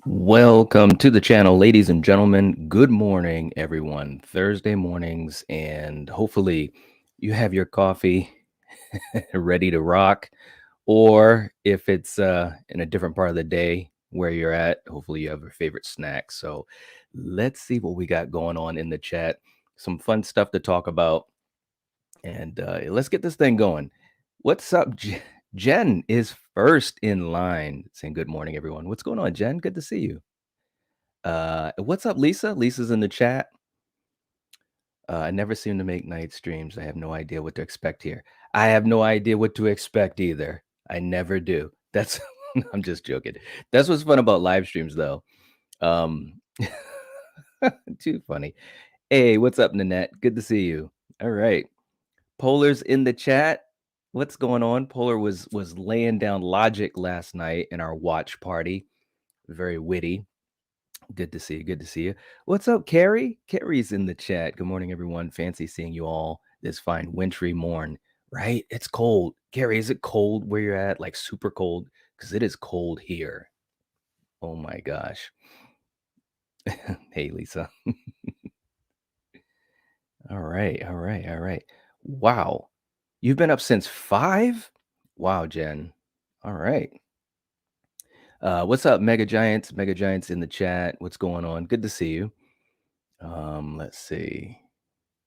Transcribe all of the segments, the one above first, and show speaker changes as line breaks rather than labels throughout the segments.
Welcome to the channel, ladies and gentlemen. Good morning, everyone. Thursday mornings, and hopefully you have your coffee ready to rock. Or if it's in a different part of the day where you're at, hopefully you have your favorite snack. So let's see what we got going on in the chat. Some fun stuff to talk about, and let's get this thing going. What's up, Jen is first in line saying good morning, everyone. What's going on, Jen? Good to see you. What's up, Lisa? Lisa's in the chat. I never seem to make night streams. I have no idea what to expect here. I have no idea what to expect either. I never do. That's I'm just joking. That's what's fun about live streams though. Um Too funny. Hey, what's up, Nanette? Good to see you. All right. Polar's in the chat. What's going on? Polar was laying down logic last night in our watch party. Very witty. Good to see you. Good to see you. What's up, Carrie? Carrie's in the chat. Good morning, everyone. Fancy seeing you all this fine wintry morn, right? It's cold. Carrie, is it cold where you're at? Like super cold? Because it is cold here. Oh my gosh. Hey, Lisa. All right. All right. All right. Wow. You've been up since 5? Wow, Jen. All right. What's up, Mega Giants? Mega Giants in the chat. What's going on? Good to see you. Let's see.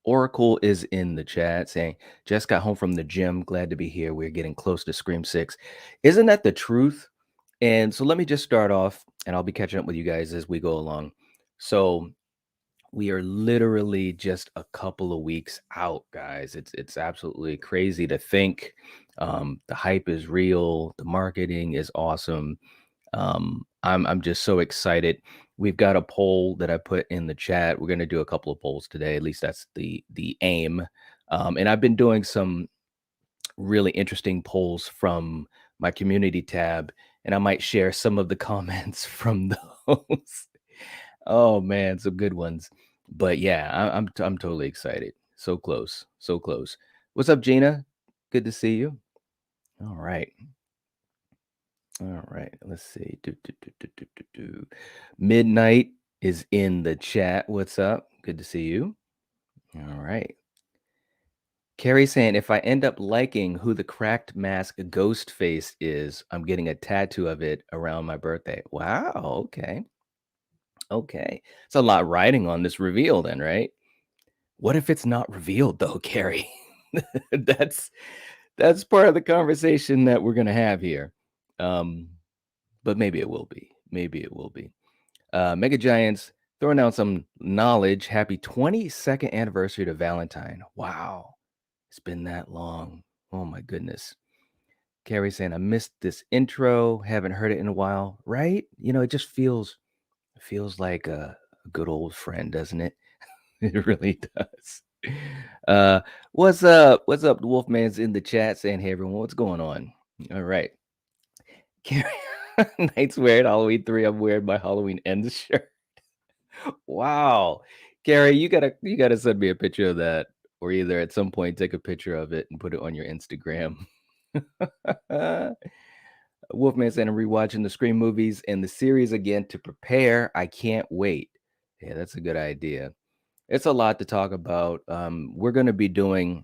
Oracle is in the chat saying, just got home from the gym. Glad to be here. We're getting close to Scream 6. Isn't that the truth? And so let me just start off and I'll be catching up with you guys as we go along. So we are literally just a couple of weeks out, guys. It's absolutely crazy to think. The hype is real. The marketing is awesome. I'm just so excited. We've got a poll that I put in the chat. We're going to do a couple of polls today. At least that's the aim. And I've been doing some really interesting polls from my community tab, and I might share some of the comments from those. Oh man, some good ones. But yeah, I'm totally excited. So close, so close. What's up, Gina? Good to see you. All right. All right, let's see. Midnight is in the chat. What's up? Good to see you. All right. Carrie saying, if I end up liking who the cracked mask ghost face is, I'm getting a tattoo of it around my birthday. Wow. Okay. Okay. It's a lot riding on this reveal then, right? What if it's not revealed though, Carrie? that's that's part of the conversation that we're gonna have here. But maybe it will be. Maybe it will be. Mega Giants throwing out some knowledge. Happy 22nd anniversary to Valentine. Wow. It's been that long. Oh my goodness. Carrie saying, I missed this intro. Haven't heard it in a while. Right? You know, it just feels like a good old friend, doesn't it? It really does. Uh, what's up? What's up? The Wolfman's in the chat saying, hey everyone, what's going on? All right. Carrie Night's wearing Halloween 3. I'm wearing my Halloween Ends shirt. Wow. Gary, you gotta send me a picture of that, or either at some point take a picture of it and put it on your Instagram. Wolfman said I'm rewatching the Scream movies and the series again to prepare. I can't wait. Yeah, that's a good idea. It's a lot to talk about. We're gonna be doing,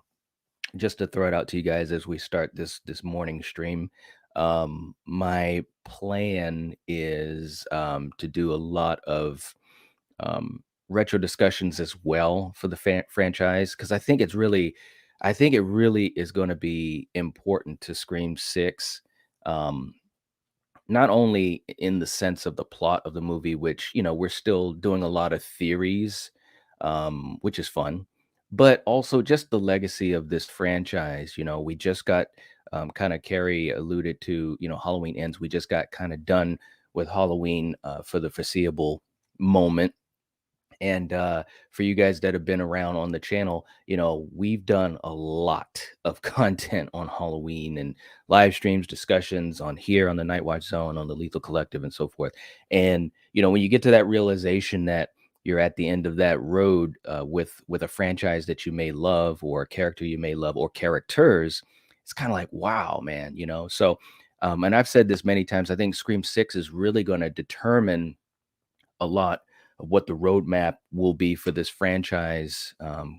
just to throw it out to you guys as we start this morning stream. My plan is to do a lot of retro discussions as well for the franchise, because I think it really is going to be important to Scream 6. um Not only in the sense of the plot of the movie, which, you know, we're still doing a lot of theories, which is fun, but also just the legacy of this franchise. You know, we just got, kind of Carrie alluded to, you know, Halloween Ends. We just got kind of done with Halloween for the foreseeable moment. And for you guys that have been around on the channel, you know, we've done a lot of content on Halloween and live streams, discussions on here on the Nightwatch Zone, on the Lethal Collective, and so forth. And you know, when you get to that realization that you're at the end of that road with a franchise that you may love, or a character you may love, or characters, it's kind of like, wow, man, you know. So, and I've said this many times. I think Scream 6 is really going to determine a lot of what the roadmap will be for this franchise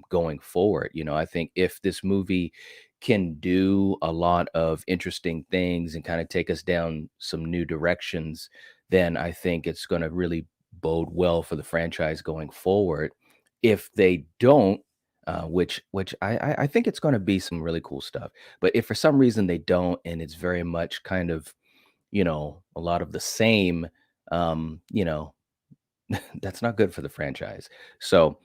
going forward. I think if this movie can do a lot of interesting things and kind of take us down some new directions, then I think it's going to really bode well for the franchise going forward. If they don't, which I think it's going to be some really cool stuff. But if for some reason they don't, and it's very much kind of a lot of the same, um, you know, that's not good for the franchise. So,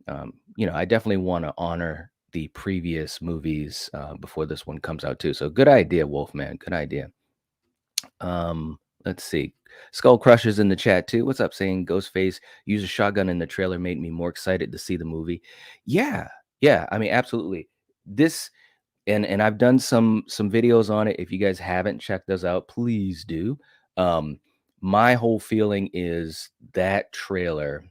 I definitely want to honor the previous movies before this one comes out too. So, good idea, Wolfman. Good idea. Let's see. Skull Crushers in the chat too. What's up? Saying Ghostface use a shotgun in the trailer made me more excited to see the movie. Yeah, yeah. I mean, absolutely. This and I've done some videos on it. If you guys haven't checked those out, please do. Um, my whole feeling is that trailer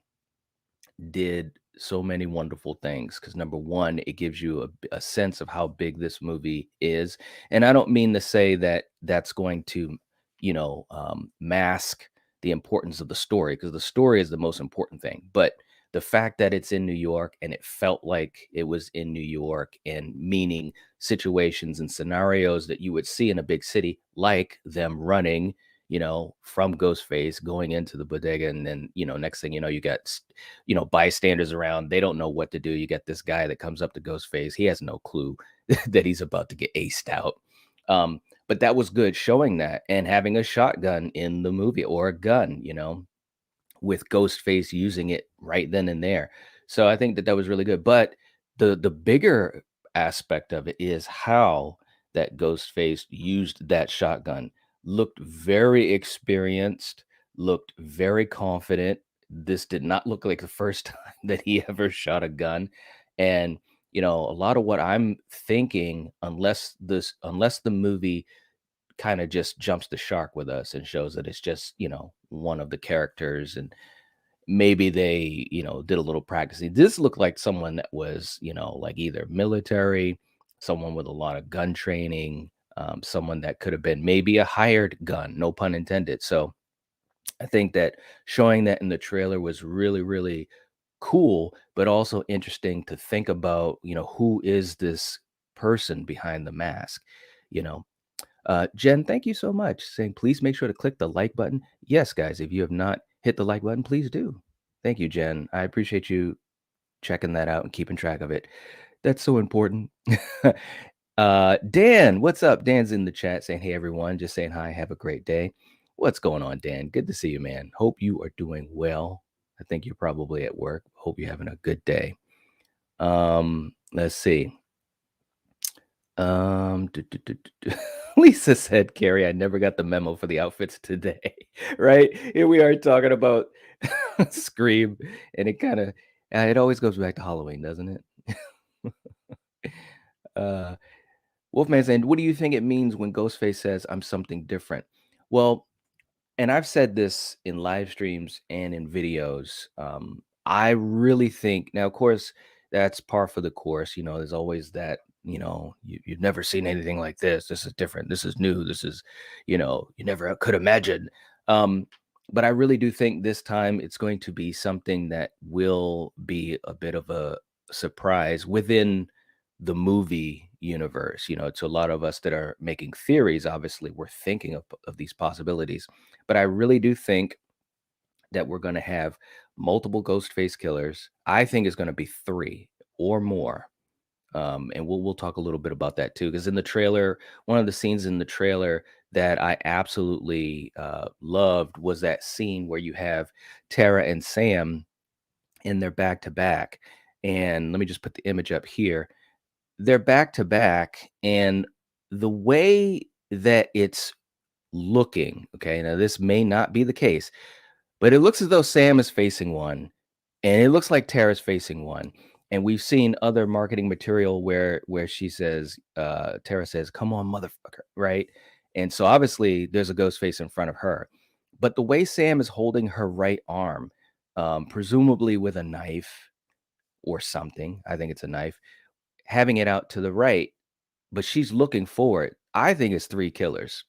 did so many wonderful things because number one, it gives you a sense of how big this movie is, and I don't mean to say that that's going to, mask the importance of the story because the story is the most important thing. But the fact that it's in New York and it felt like it was in New York and meaning situations and scenarios that you would see in a big city, like them running, from Ghostface going into the bodega, and then next thing you know, you got bystanders around. They don't know what to do. You get this guy that comes up to Ghostface. He has no clue that he's about to get aced out. But that was good showing that and having a shotgun in the movie or a gun, with Ghostface using it right then and there. So I think that that was really good. But the bigger aspect of it is how that Ghostface used that shotgun. Looked very experienced, looked very confident. This did not look like the first time that he ever shot a gun. And a lot of what I'm thinking, unless the movie kind of just jumps the shark with us and shows that it's just, one of the characters and maybe they, did a little practicing. This looked like someone that was, like either military, someone with a lot of gun training, someone that could have been maybe a hired gun, no pun intended. So I think that showing that in the trailer was really, really cool, but also interesting to think about, who is this person behind the mask, you know? Jen, thank you so much. Saying, please make sure to click the like button. Yes, guys, if you have not hit the like button, please do. Thank you, Jen. I appreciate you checking that out and keeping track of it. That's so important. Dan, what's up? Dan's in the chat saying, hey, everyone, just saying hi. Have a great day. What's going on, Dan? Good to see you, man. Hope you are doing well. I think you're probably at work. Hope you're having a good day. Let's see. Du- du- du- du- du. Lisa said, Carrie, I never got the memo for the outfits today. Right? Here we are talking about Scream, and it always goes back to Halloween, doesn't it? uh, Wolfman saying, what do you think it means when Ghostface says, I'm something different? Well, and I've said this in live streams and in videos. I really think now, of course, that's par for the course. There's always that. You've never seen anything like this. This is different. This is new. This is, you never could imagine. Um, but I really do think this time it's going to be something that will be a bit of a surprise within the movie universe. To a lot of us that are making theories, obviously, we're thinking of these possibilities. But I really do think that we're going to have multiple Ghostface killers. I think it's going to be three or more. And we'll talk a little bit about that too, because in the trailer, one of the scenes in the trailer that I absolutely loved was that scene where you have Tara and Sam in their back to back. And let me just put the image up here. They're back to back, and the way that it's looking, okay, now this may not be the case, but it looks as though Sam is facing one, and it looks like Tara's facing one. And we've seen other marketing material where she says, Tara says, "Come on, motherfucker," right? And so obviously there's a ghost face in front of her. But the way Sam is holding her right arm, presumably with a knife or something, I think it's a knife, having it out to the right, but she's looking forward. I think it's three killers.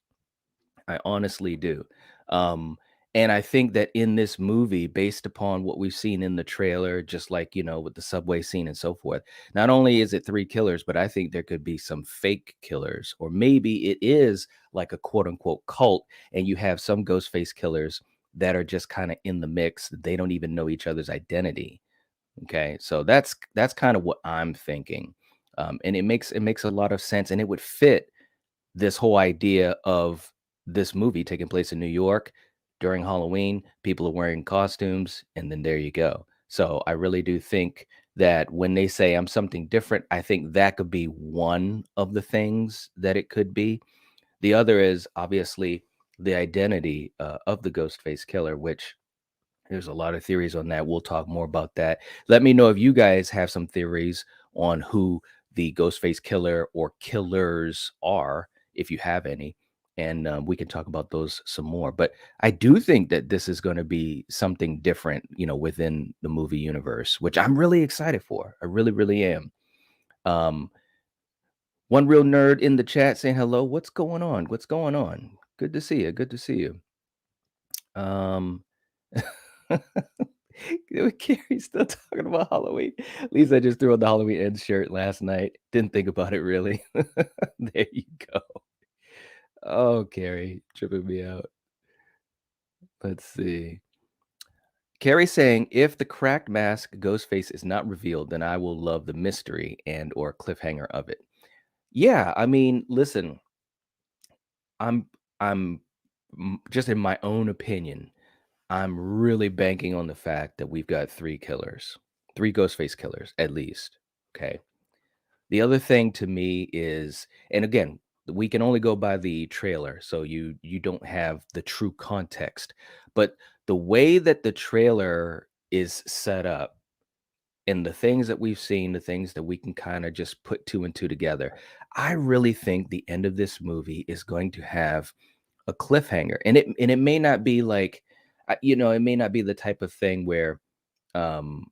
I honestly do. Um, And I think that in this movie, based upon what we've seen in the trailer, just like, with the subway scene and so forth, not only is it three killers, but I think there could be some fake killers, or maybe it is like a quote unquote cult, and you have some ghost face killers that are just kind of in the mix. They don't even know each other's identity. Okay. So that's kind of what I'm thinking. And it makes a lot of sense, and it would fit this whole idea of this movie taking place in New York during Halloween. People are wearing costumes, and then there you go. So I really do think that when they say I'm something different, I think that could be one of the things that it could be. The other is obviously the identity of the Ghostface killer, which there's a lot of theories on that. We'll talk more about that. Let me know if you guys have some theories on who the Ghostface killer or killers are, if you have any. And we can talk about those some more. But I do think that this is going to be something different, within the movie universe, which I'm really excited for. I really, really am. Um, One real nerd in the chat saying hello. What's going on? What's going on? Good to see you. Good to see you. Um, Carrie's still talking about Halloween. Lisa just threw on the Halloween Ends shirt last night. Didn't think about it really. There you go. Oh, Carrie, tripping me out. Let's see. Carrie saying, if the cracked mask Ghostface is not revealed, then I will love the mystery and or cliffhanger of it. Yeah, I mean, listen, I'm I'm just in my own opinion, I'm really banking on the fact that we've got three killers, three Ghostface killers at least. Okay. The other thing to me is, and again, we can only go by the trailer, so you don't have the true context. But the way that the trailer is set up and the things that we've seen, the things that we can kind of just put two and two together, I really think the end of this movie is going to have a cliffhanger. And it may not be like it may not be the type of thing where um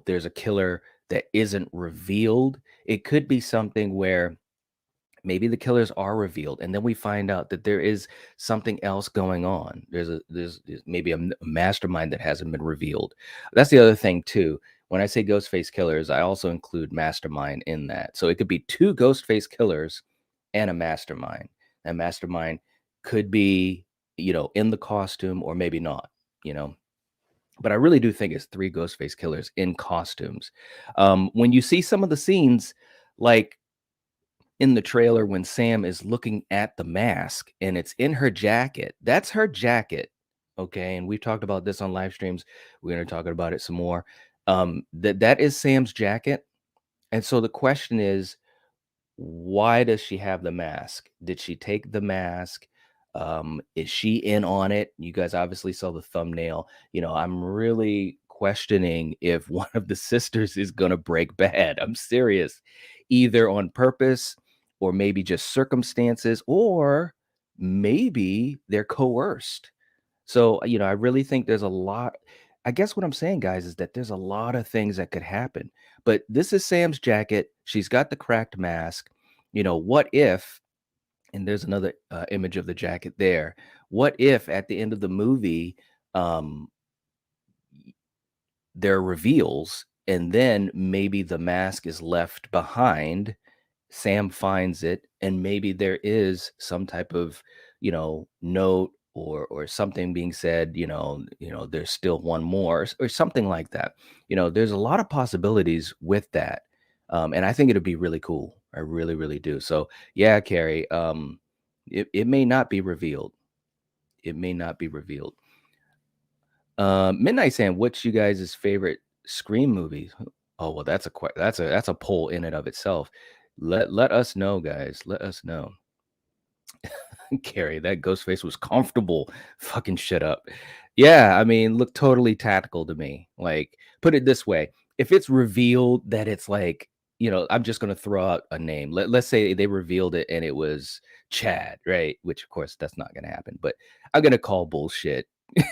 there's a killer that isn't revealed. It could be something where maybe the killers are revealed, and then we find out that there is something else going on. There's maybe a mastermind that hasn't been revealed. That's the other thing too. When I say Ghostface killers, I also include mastermind in that. So it could be two Ghostface killers and a mastermind. That mastermind could be, in the costume, or maybe not, you know. But I really do think it's three Ghostface killers in costumes. When you see some of the scenes, like in the trailer, when Sam is looking at the mask and it's in her jacket, that's her jacket. Okay. And we've talked about this on live streams. We're going to talk about it some more. That is Sam's jacket. And so the question is, why does she have the mask? Did she take the mask? Is she in on it? You guys obviously saw the thumbnail. I'm really questioning if one of the sisters is going to break bad. I'm serious. Either on purpose, or maybe just circumstances, or maybe they're coerced. So, I really think there's a lot. I guess what I'm saying, guys, is that there's a lot of things that could happen. But this is Sam's jacket. She's got the cracked mask. What if, and there's another image of the jacket there. What if at the end of the movie, um, there are reveals, and then maybe the mask is left behind. Sam finds it, and maybe there is some type of, note, or something being said, there's still one more, or something like that. There's a lot of possibilities with that. And I think it'd be really cool. I really, really do. So yeah, Carrie, it may not be revealed. It may not be revealed. Midnight Sam, what's you guys' favorite Scream movie? Oh well, that's a poll in and of itself. Let us know, guys. Let us know. Carrie, that ghost face was comfortable. Fucking shut up. Yeah, I mean, look totally tactical to me. Like, put it this way: if it's revealed that it's like, I'm just gonna throw out a name. Let's say they revealed it and it was Chad, right? Which of course that's not gonna happen, but I'm gonna call bullshit.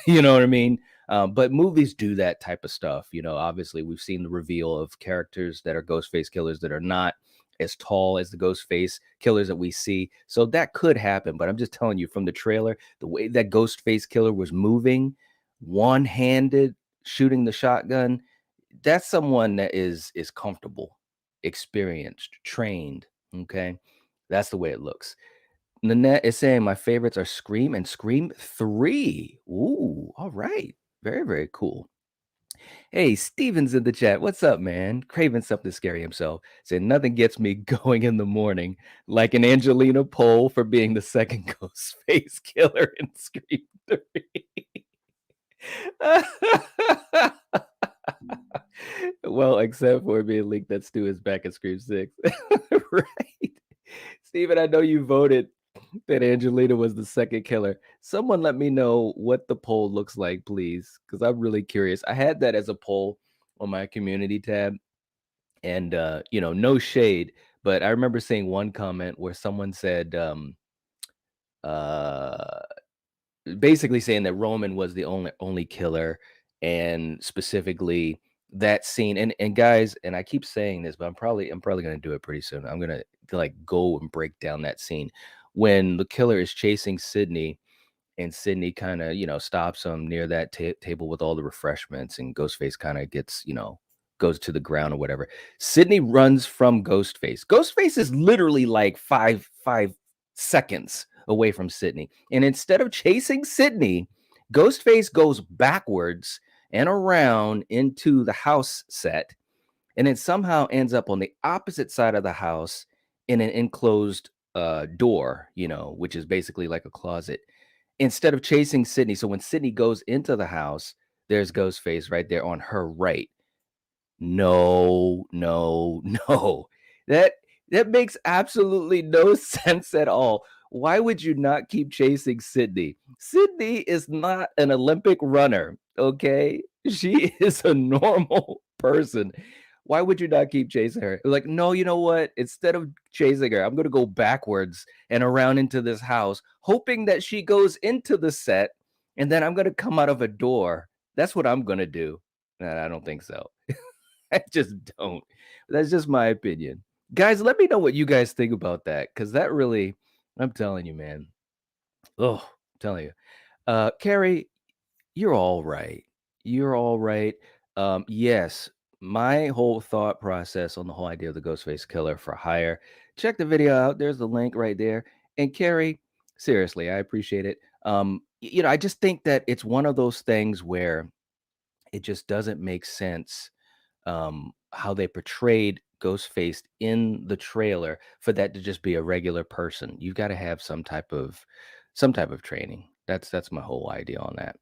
You know what I mean? But movies do that type of stuff. Obviously we've seen the reveal of characters that are ghost face killers that are not. as tall as the ghost face killers that we see. So that could happen, but I'm just telling you from the trailer, the way that ghost face killer was moving, one-handed, shooting the shotgun, that's someone that is comfortable, experienced, trained. Okay. That's the way it looks. Nanette is saying my favorites are Scream and Scream 3. Ooh, all right. Very, very cool. Hey, Steven's in the chat. What's up, man? Craving something scary himself. Said nothing gets me going in the morning like an Angelina poll for being the second ghost face killer in Scream 3. Well, except for being linked that Stu is back at Scream 6. Right. Steven, I know you voted that Angelina was the second killer. Someone let me know what the poll looks like, please, because I'm really curious. I had that as a poll on my community tab, and no shade, but I remember seeing one comment where someone said, uh, basically saying that Roman was the only killer, and specifically that scene. And guys, and I keep saying this, but I'm probably gonna do it pretty soon. I'm gonna like go and break down that scene when the killer is chasing Sydney and Sydney kind of, stops him near that table with all the refreshments, and Ghostface kind of gets, goes to the ground or whatever. Sydney runs from Ghostface. Ghostface is literally like five seconds away from Sydney, and instead of chasing Sydney, Ghostface goes backwards and around into the house set, and then somehow ends up on the opposite side of the house in an enclosed door, which is basically like a closet, instead of chasing Sydney. So when Sydney goes into the house, there's Ghostface right there on her right. No, no, no. That that makes absolutely no sense at all. Why would you not keep chasing Sydney? Sydney is not an Olympic runner, okay? She is a normal person. Why would you not keep chasing her? Like, no, you know what? Instead of chasing her, I'm going to go backwards and around into this house, hoping that she goes into the set, and then I'm going to come out of a door. That's what I'm going to do. Nah, I don't think so. I just don't. That's just my opinion. Guys, let me know what you guys think about that, because that really, I'm telling you, man. Oh, I'm telling you. Carrie, you're all right. You're all right. Yes, my whole thought process on the whole idea of the Ghostface Killer for hire. Check the video out. There's the link right there. And Carrie, seriously, I appreciate it. I just think that it's one of those things where it just doesn't make sense, how they portrayed Ghostface in the trailer for that to just be a regular person. You've got to have some type of training. That's my whole idea on that.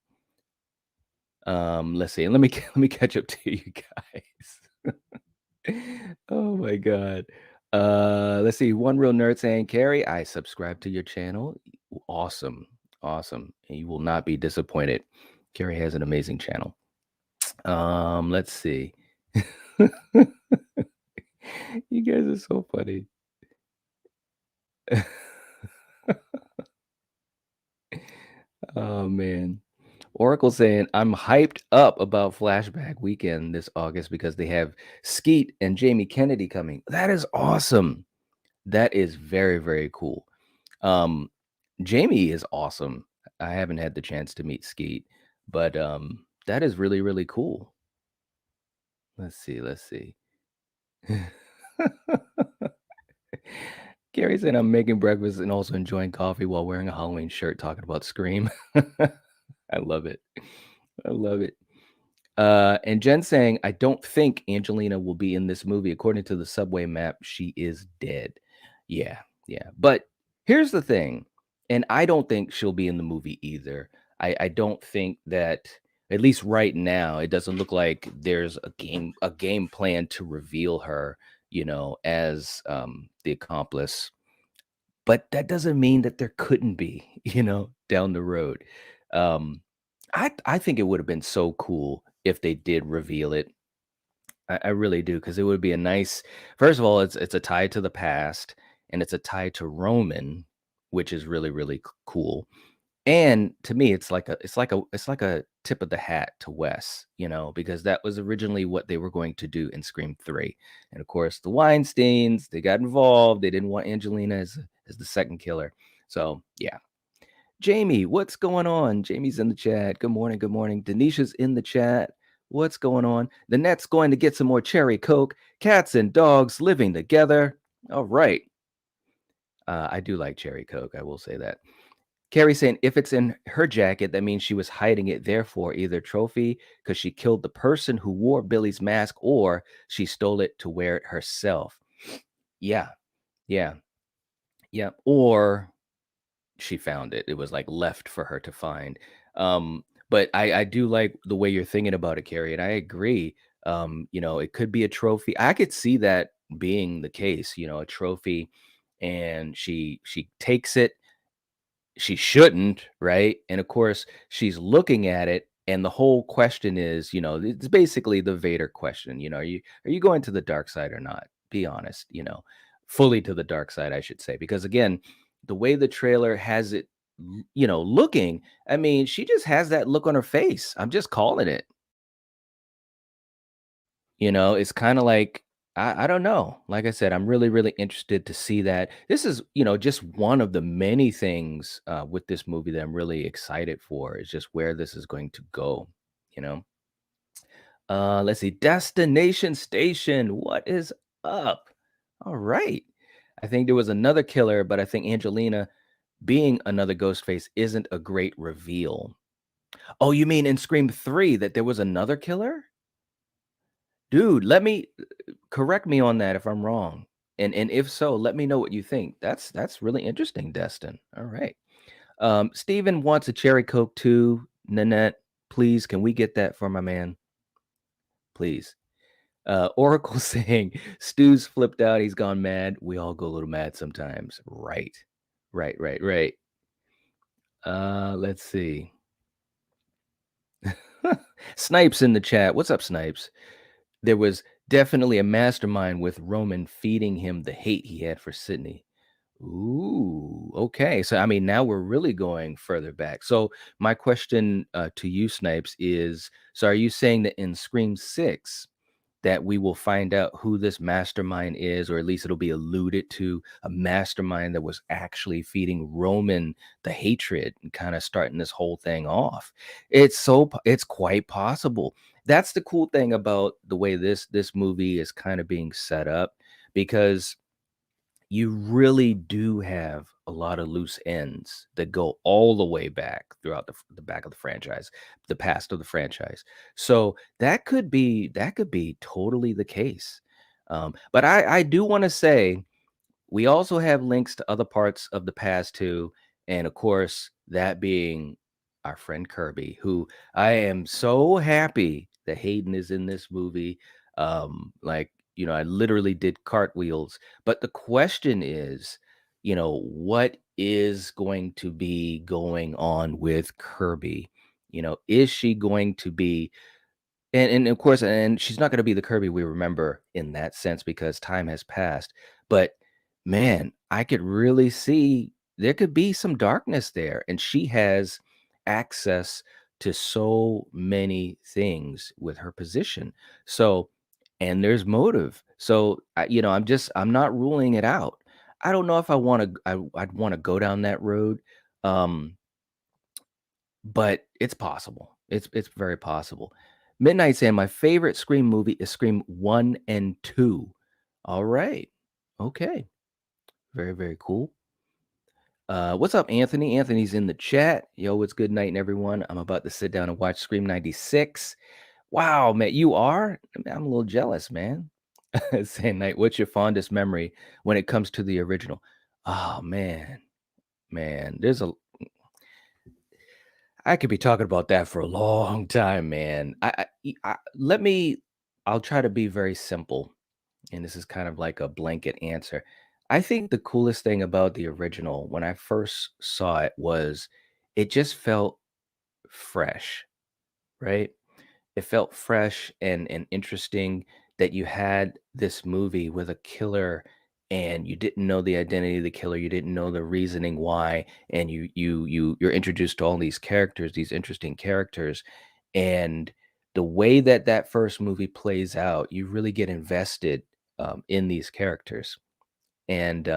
Let's see. Let me let me catch up to you guys. Oh my god. Let's see. One real nerd saying, Carrie, I subscribe to your channel. Awesome. Awesome. And you will not be disappointed. Carrie has an amazing channel. Let's see. You guys are so funny. Oh man. Oracle saying, I'm hyped up about Flashback Weekend this August because they have Skeet and Jamie Kennedy coming. That is awesome. That is very, very cool. Um, Jamie is awesome. I haven't had the chance to meet Skeet, but that is really, really cool. Let's see, let's see. Gary said, I'm making breakfast and also enjoying coffee while wearing a Halloween shirt talking about Scream. I love it. I love it. And Jen saying, I don't think Angelina will be in this movie. According to the subway map, she is dead. Yeah, yeah. But here's the thing, and I don't think she'll be in the movie either. I don't think that, at least right now, it doesn't look like there's a game plan to reveal her, as the accomplice. But that doesn't mean that there couldn't be, down the road. Um, I think it would have been so cool if they did reveal it. I really do, because it would be a nice. First of all, it's a tie to the past, and it's a tie to Roman, which is really really cool. And to me, it's like a tip of the hat to Wes, because that was originally what they were going to do in Scream 3. And of course, the Weinsteins, they got involved. They didn't want Angelina as the second killer. So, yeah. Jamie, what's going on? Jamie's in the chat. Good morning. Good morning. Denisha's in the chat. What's going on? The net's going to get some more cherry coke. Cats and dogs living together. All right. I do like cherry coke. I will say that. Carrie saying if it's in her jacket, that means she was hiding it. Therefore, either trophy because she killed the person who wore Billy's mask, or she stole it to wear it herself. Yeah, yeah, yeah. Or she found it. It was like left for her to find. But I do like the way you're thinking about it, Carrie, and I agree. It could be a trophy. I could see that being the case. A trophy, and she takes it. She shouldn't, right? And of course, she's looking at it, and the whole question is, it's basically the Vader question. Are you going to the dark side or not? Be honest, fully to the dark side, I should say, because again, the way the trailer has it, looking, I mean, she just has that look on her face. I'm just calling it. It's kind of like I don't know. Like I said, I'm really, really interested to see that. This is, just one of the many things with this movie that I'm really excited for. Is just where this is going to go. You know. Let's see. Destination Station. What is up? All right. I think there was another killer, but I think Angelina being another Ghostface isn't a great reveal. Oh, you mean in Scream 3 that there was another killer? Dude, let me correct me on that if I'm wrong. And if so, let me know what you think. That's really interesting, Destin. All right. Steven wants a cherry coke too. Nanette, please, can we get that for my man? Please. Oracle saying Stu's flipped out, he's gone mad. We all go a little mad sometimes. Right. Right, right, right. Let's see. Snipes in the chat. What's up, Snipes? There was definitely a mastermind with Roman feeding him the hate he had for Sydney. Ooh, okay. So, I mean, now we're really going further back. So, my question to you, Snipes, is so are you saying that in Scream 6, that we will find out who this mastermind is, or at least it'll be alluded to a mastermind that was actually feeding Roman the hatred and kind of starting this whole thing off? It's quite possible. That's the cool thing about the way this movie is kind of being set up, because you really do have a lot of loose ends that go all the way back throughout the back of the franchise, the past of the franchise. So that could be totally the case. But I do want to say we also have links to other parts of the past too, and of course, that being our friend Kirby, who I am so happy that Hayden is in this movie. Like, I literally did cartwheels. But the question is, what is going to be going on with Kirby? Is she going to be and of course, and she's not gonna be the Kirby we remember in that sense because time has passed. But man, I could really see there could be some darkness there, and she has access to so many things with her position. So, and there's motive. So, I'm not ruling it out. I don't know if I'd wanna go down that road. Um, but it's possible. It's very possible. Midnight saying my favorite Scream movie is Scream 1 and 2. All right. Okay. Very, very cool. What's up, Anthony? Anthony's in the chat. Yo, it's good night, everyone. I'm about to sit down and watch Scream 96. Wow, man, you are? I'm a little jealous, man. Saying night, what's your fondest memory when it comes to the original? Oh man, I could be talking about that for a long time, man. Let me. I'll try to be very simple, and this is kind of like a blanket answer. I think the coolest thing about the original, when I first saw it, was it just felt fresh, right? It felt fresh and interesting that you had this movie with a killer and you didn't know the identity of the killer, you didn't know the reasoning why, and you're introduced to all these characters, these interesting characters, and the way that that first movie plays out, you really get invested in these characters. And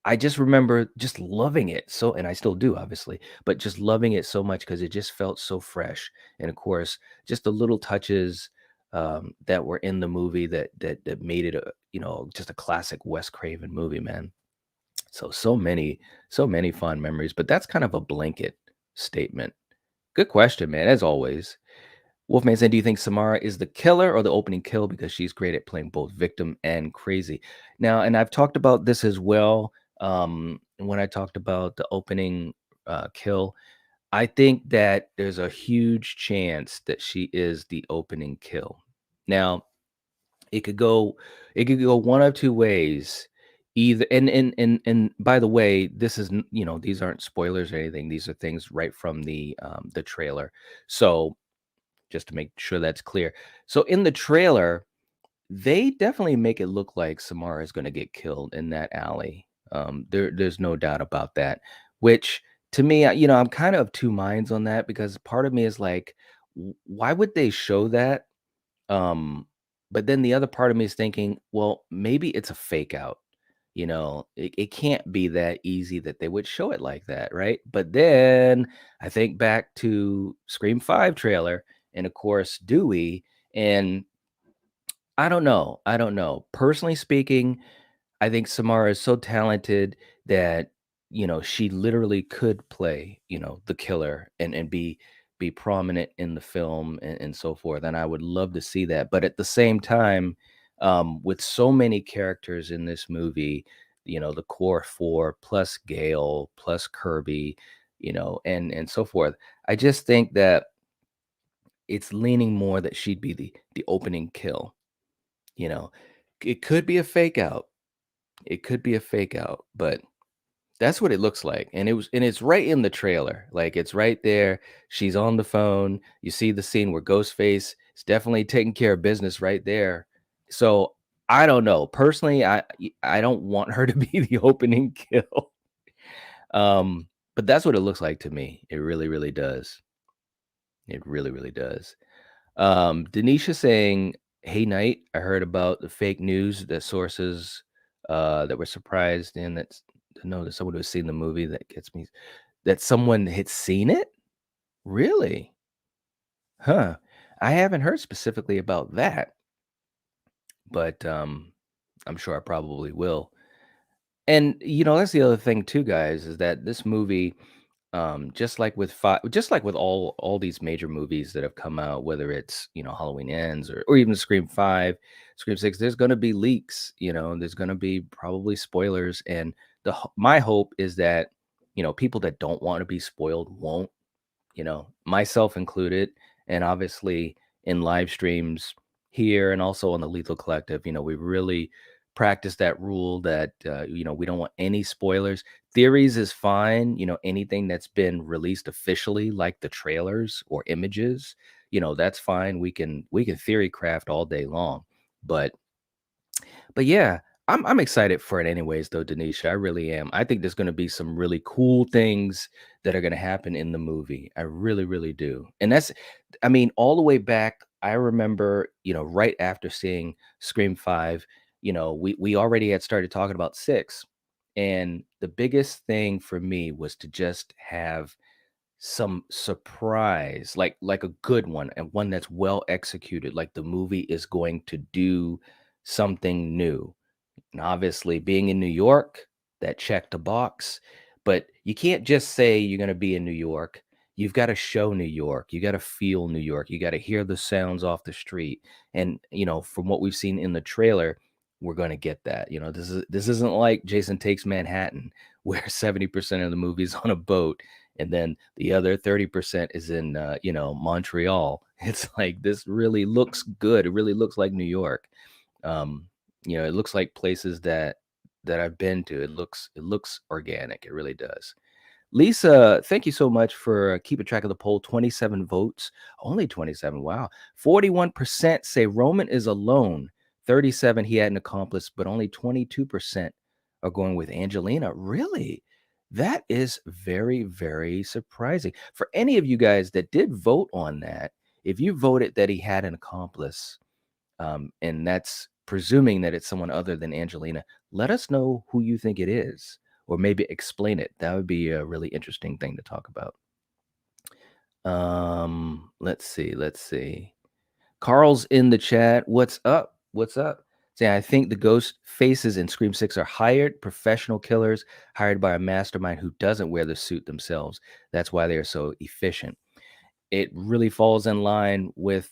I just remember just loving it so, and I still do, obviously, but just loving it so much because it just felt so fresh. And of course, just the little touches that were in the movie that made it a, just a classic Wes Craven movie, man. So many fond memories. But that's kind of a blanket statement. Good question, man. As always. Wolfman said, "Do you think Samara is the killer or the opening kill because she's great at playing both victim and crazy?" Now, and I've talked about this as well. When I talked about the opening kill, I think that there's a huge chance that she is the opening kill. Now, it could go, it could go one of two ways. Either, and by the way, this is these aren't spoilers or anything. These are things right from the trailer. So just to make sure that's clear. So in the trailer, they definitely make it look like Samara is going to get killed in that alley. There's no doubt about that. Which to me, I'm kind of two minds on that because part of me is like, why would they show that? But then the other part of me is thinking, well, maybe it's a fake out. It can't be that easy that they would show it like that, right? But then I think back to Scream 5 trailer and of course Dewey, and I don't know. I don't know. Personally speaking, I think Samara is so talented that, she literally could play, the killer and be prominent in the film and so forth. And I would love to see that. But at the same time, with so many characters in this movie, the core four plus Gail plus Kirby, and so forth. I just think that it's leaning more that she'd be the opening kill, you know. It could be a fake out. It could be a fake out, but that's what it looks like, and it's right in the trailer, like, it's right there, she's on the phone, you see the scene where Ghostface is definitely taking care of business right there, so, I don't know, personally, I don't want her to be the opening kill, but that's what it looks like to me, it really, really does, it really, really does. Denisha saying, "Hey, Knight, I heard about the fake news that sources that were surprised and that's to know that someone who's seen the movie that gets me that someone had seen it? Really? Huh. I haven't heard specifically about that, but I'm sure I probably will. And that's the other thing too, guys, is that this movie just like with all these major movies that have come out, whether it's Halloween Ends or even Scream 5, Scream 6, there's going to be leaks, there's going to be probably spoilers, and my hope is that people that don't want to be spoiled won't, myself included. And obviously in live streams here and also on the Lethal Collective, we really practice that rule that, we don't want any spoilers. Theories is fine, anything that's been released officially, like the trailers or images, that's fine. We can theory craft all day long. But yeah, I'm excited for it anyways, though, Denisha. I really am. I think there's going to be some really cool things that are going to happen in the movie. I really, really do. And I mean, all the way back, I remember, right after seeing Scream 5, we already had started talking about 6. And the biggest thing for me was to just have some surprise, like a good one and one that's well executed, like the movie is going to do something new. And obviously, being in New York, that checked a box. But you can't just say you're going to be in New York. You've got to show New York. You got to feel New York. You got to hear the sounds off the street. And from what we've seen in the trailer, we're going to get that. This isn't like Jason Takes Manhattan, where 70% of the movie's on a boat, and then the other 30% is in Montreal. It's like this really looks good. It really looks like New York. Um, it looks like places that I've been to. It looks organic. It really does. Lisa, thank you so much for keeping track of the poll. 27 votes, only 27. Wow. 41% say Roman is alone. 37 he had an accomplice, but only 22% are going with Angelina. Really? That is very, very surprising. For any of you guys that did vote on that, if you voted that he had an accomplice, and that's presuming that it's someone other than Angelina, let us know who you think it is, or maybe explain it. That would be a really interesting thing to talk about. Let's see. Let's see. Carl's in the chat. What's up? What's up? Saying, I think the ghost faces in Scream 6 are hired professional killers hired by a mastermind who doesn't wear the suit themselves. That's why they are so efficient. It really falls in line with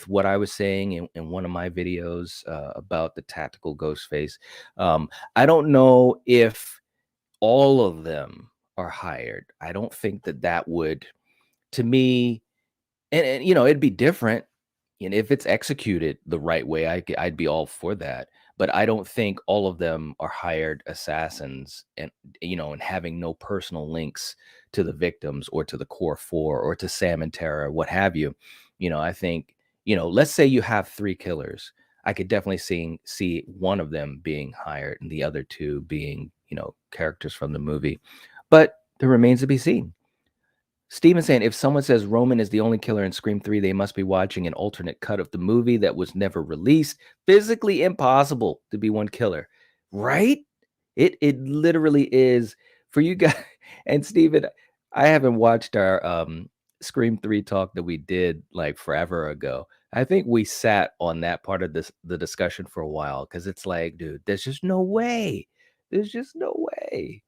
what I was saying in one of my videos about the tactical ghost face. I don't know if all of them are hired. I don't think that that would, to me, and it'd be different, if it's executed the right way, I'd be all for that. But I don't think all of them are hired assassins, and having no personal links to the victims or to the core four or to Sam and Tara, what have you. I think, let's say you have three killers. I could definitely see one of them being hired and the other two being, characters from the movie. But it remains to be seen. Steven saying, if someone says Roman is the only killer in Scream 3, they must be watching an alternate cut of the movie that was never released. Physically impossible to be one killer, right? It literally is. For you guys. And Steven, I haven't watched our Scream 3 talk that we did like forever ago. I think we sat on that part of the discussion for a while, because it's like, dude, there's just no way. There's just no way.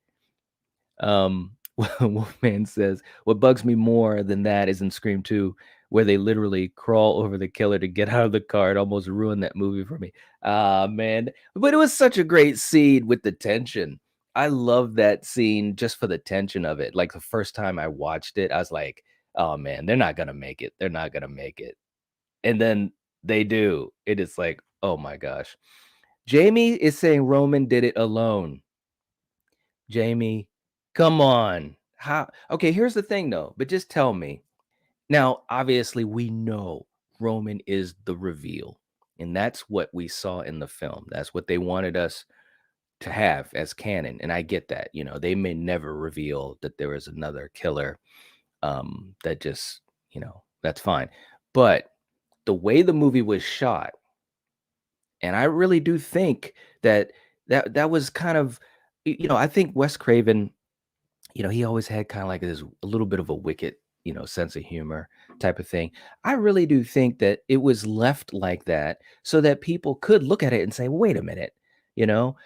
Wolfman says, what bugs me more than that is in Scream 2, where they literally crawl over the killer to get out of the car. It almost ruined that movie for me. Ah, man. But it was such a great scene with the tension. I love that scene just for the tension of it. Like the first time I watched it, I was like, oh man, they're not gonna make it. They're not gonna make it. And then they do. It is like, oh my gosh. Jamie is saying Roman did it alone. Jamie, come on. How? Okay, here's the thing though, but just tell me. Now, obviously, we know Roman is the reveal, and that's what we saw in the film. That's what they wanted us to have as canon, and I get that. They may never reveal that there is another killer. That just, that's fine. But the way the movie was shot, and I really do think that was kind of, I think Wes Craven, he always had kind of like this a little bit of a wicked, sense of humor type of thing. I really do think that it was left like that so that people could look at it and say, wait a minute,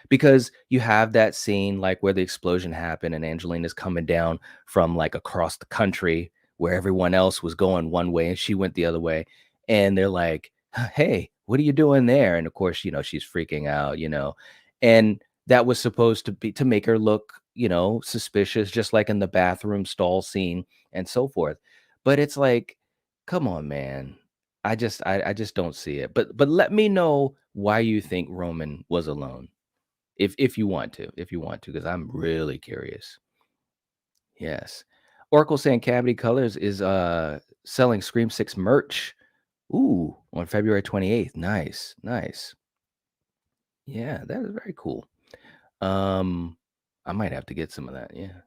because you have that scene like where the explosion happened and Angelina's coming down from like across the country where everyone else was going one way and she went the other way. And they're like, hey, what are you doing there? And of course, she's freaking out, and that was supposed to be to make her look, suspicious, just like in the bathroom stall scene and so forth. But it's like, come on, man. I just don't see it. But let me know why you think Roman was alone. If you want to, because I'm really curious. Yes. Oracle saying Cavity Colors is selling Scream 6 merch. Ooh, on February 28th. Nice, nice. Yeah, that is very cool. I might have to get some of that. Yeah.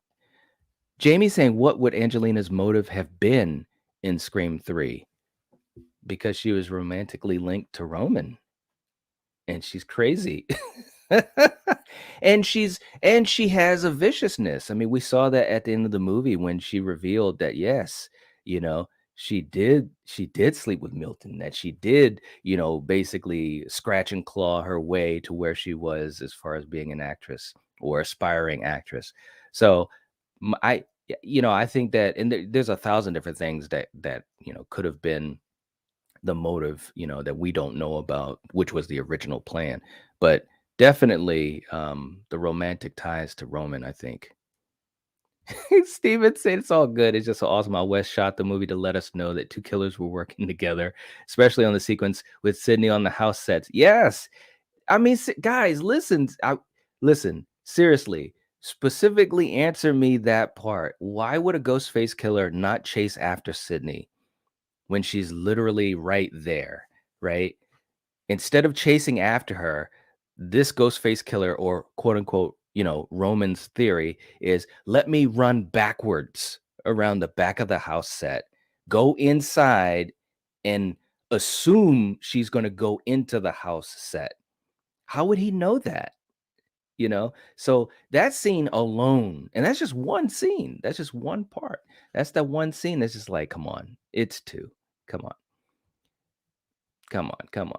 Jamie saying, what would Angelina's motive have been in Scream 3? Because she was romantically linked to Roman and she's crazy. and she has a viciousness. I mean, we saw that at the end of the movie when she revealed that yes, you know, she did sleep with Milton, that she did, basically scratch and claw her way to where she was as far as being an actress or aspiring actress. So I think that, and there's a thousand different things that could have been the motive, that we don't know about, which was the original plan. But definitely the romantic ties to Roman, I think. Steven said it's all good. It's just so awesome how Wes shot the movie to let us know that two killers were working together, especially on the sequence with Sydney on the house sets. Yes. I mean, guys, listen, seriously, specifically answer me that part. Why would a ghost face killer not chase after Sydney when she's literally right there, right? Instead of chasing after her, this ghost face killer or quote unquote, Roman's theory is let me run backwards around the back of the house set, go inside and assume she's going to go into the house set. How would he know that? So that scene alone, and that's just one scene. That's just one part. That's that one scene that's just like, come on, it's two. Come on, come on, come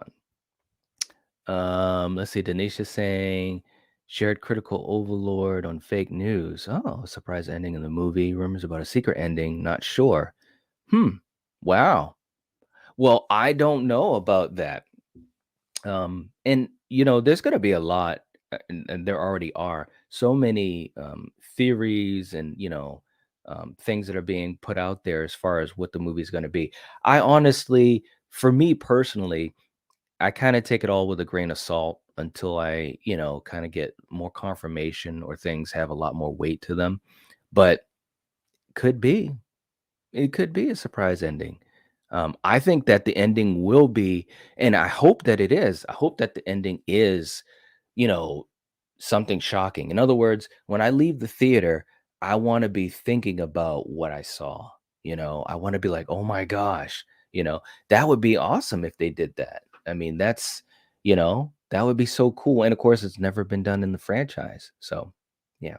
on. Let's see. Denisha saying shared critical overlord on fake news. Oh, surprise ending in the movie. Rumors about a secret ending. Not sure. Hmm. Wow. Well, I don't know about that. And there's going to be a lot, and there already are so many theories and things that are being put out there as far as what the movie's going to be. I honestly, for me personally, I kind of take it all with a grain of salt until I, kind of get more confirmation or things have a lot more weight to them. But could be, it could be a surprise ending. I think that the ending will be, and I hope that it is. I hope that the ending is, you know, something shocking. In other words, when I leave the theater, I want to be thinking about what I saw. I want to be like, oh my gosh, that would be awesome if they did that. I mean, that would be so cool. And of course, it's never been done in the franchise. So, yeah.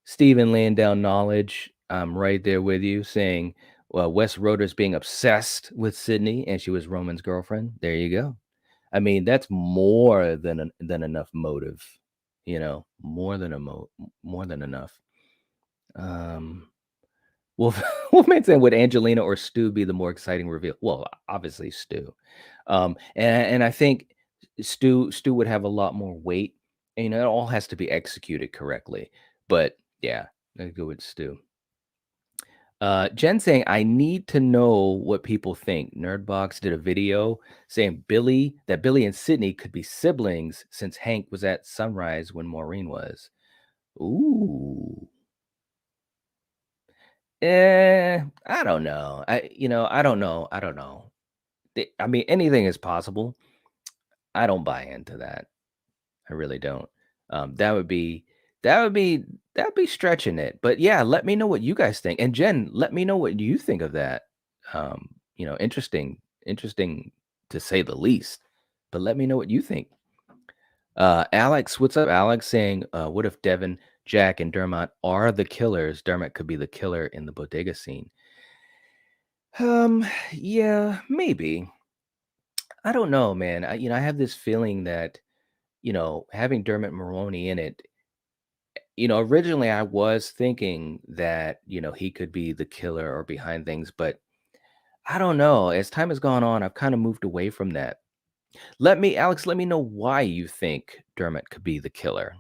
Steven laying down knowledge. I'm right there with you saying, well, Wes Roder's being obsessed with Sydney and she was Roman's girlfriend. There you go. I mean, that's more than enough motive, more than more than enough. Wolf Wolfman saying, would Angelina or Stu be the more exciting reveal? Well, obviously Stu. And I think Stu would have a lot more weight. And, it all has to be executed correctly. But yeah, I go with Stu. Jen saying, I need to know what people think. Nerdbox did a video saying that Billy and Sydney could be siblings since Hank was at Sunrise when Maureen was. Ooh. I don't know. I don't know. I don't know. I mean, anything is possible. I don't buy into that. I really don't. That would be that would be that'd be stretching it. But yeah, let me know what you guys think. And Jen, let me know what you think of that. Interesting to say the least. But let me know what you think. Alex, what's up, Alex? Saying, what if Devin, Jack, and Dermot are the killers? Dermot could be the killer in the bodega scene. Yeah, maybe. I don't know, man. I have this feeling that, having Dermot Mulroney in it, originally I was thinking that, he could be the killer or behind things, but I don't know. As time has gone on, I've kind of moved away from that. Alex, let me know why you think Dermot could be the killer.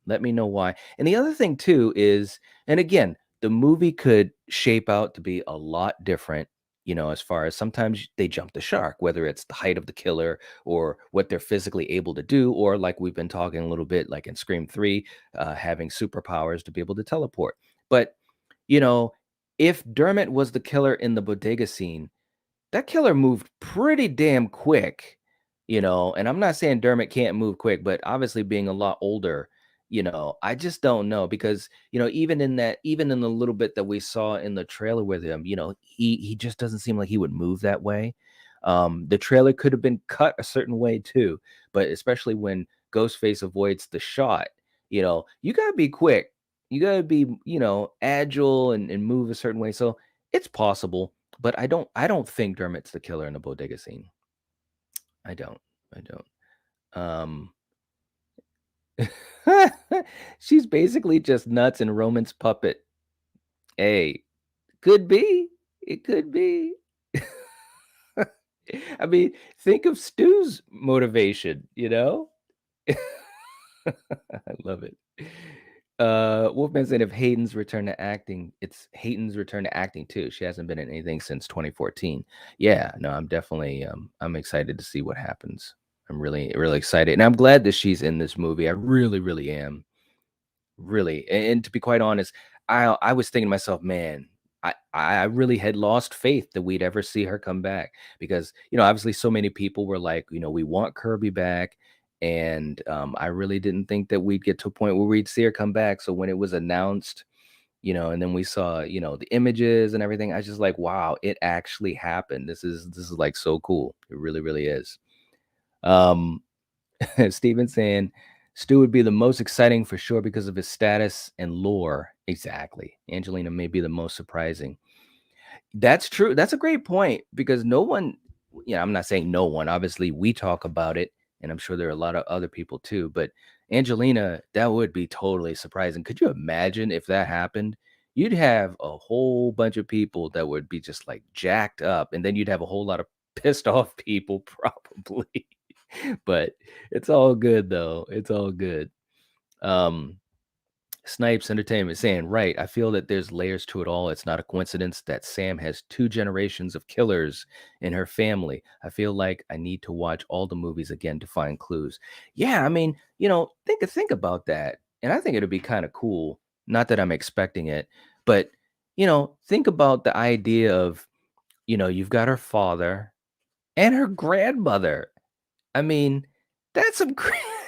Let me know why. And the other thing too is, and again, the movie could shape out to be a lot different, as far as sometimes they jump the shark, whether it's the height of the killer or what they're physically able to do, or like we've been talking a little bit, like in Scream 3, having superpowers to be able to teleport. But, you know, if Dermot was the killer in the bodega scene, that killer moved pretty damn quick, and I'm not saying Dermot can't move quick, but obviously being a lot older, I just don't know because, even in the little bit that we saw in the trailer with him, he just doesn't seem like he would move that way. The trailer could have been cut a certain way too, but especially when Ghostface avoids the shot, you gotta be quick. You gotta be, agile and move a certain way. So it's possible, but I don't think Dermot's the killer in the bodega scene. I don't. I don't. Um She's basically just nuts and Roman's puppet. Hey, could be. It could be. I mean, think of Stu's motivation, I love it. Wolfman said if Hayden's return to acting, it's Hayden's return to acting too. She hasn't been in anything since 2014. Yeah, no, I'm definitely I'm excited to see what happens. I'm really, really excited. And I'm glad that she's in this movie. I really, really am. Really. And to be quite honest, I was thinking to myself, man, I really had lost faith that we'd ever see her come back because, obviously so many people were like, we want Kirby back. And I really didn't think that we'd get to a point where we'd see her come back. So when it was announced, and then we saw, the images and everything, I was just like, wow, it actually happened. This is like so cool. It really, really is. Um, Steven saying Stu would be the most exciting for sure because of his status and lore. Exactly. Angelina may be the most surprising. That's true. That's a great point because no one, I'm not saying no one. Obviously, we talk about it, and I'm sure there are a lot of other people too. But Angelina, that would be totally surprising. Could you imagine if that happened? You'd have a whole bunch of people that would be just like jacked up, and then you'd have a whole lot of pissed off people, probably. But it's all good though. It's all good. Um, Snipes Entertainment saying, right, I feel that there's layers to it all. It's not a coincidence that Sam has two generations of killers in her family. I feel like I need to watch all the movies again to find clues. Yeah, I mean, think about that. And I think it'd be kind of cool. Not that I'm expecting it, but think about the idea of, you've got her father and her grandmother. I mean, that's some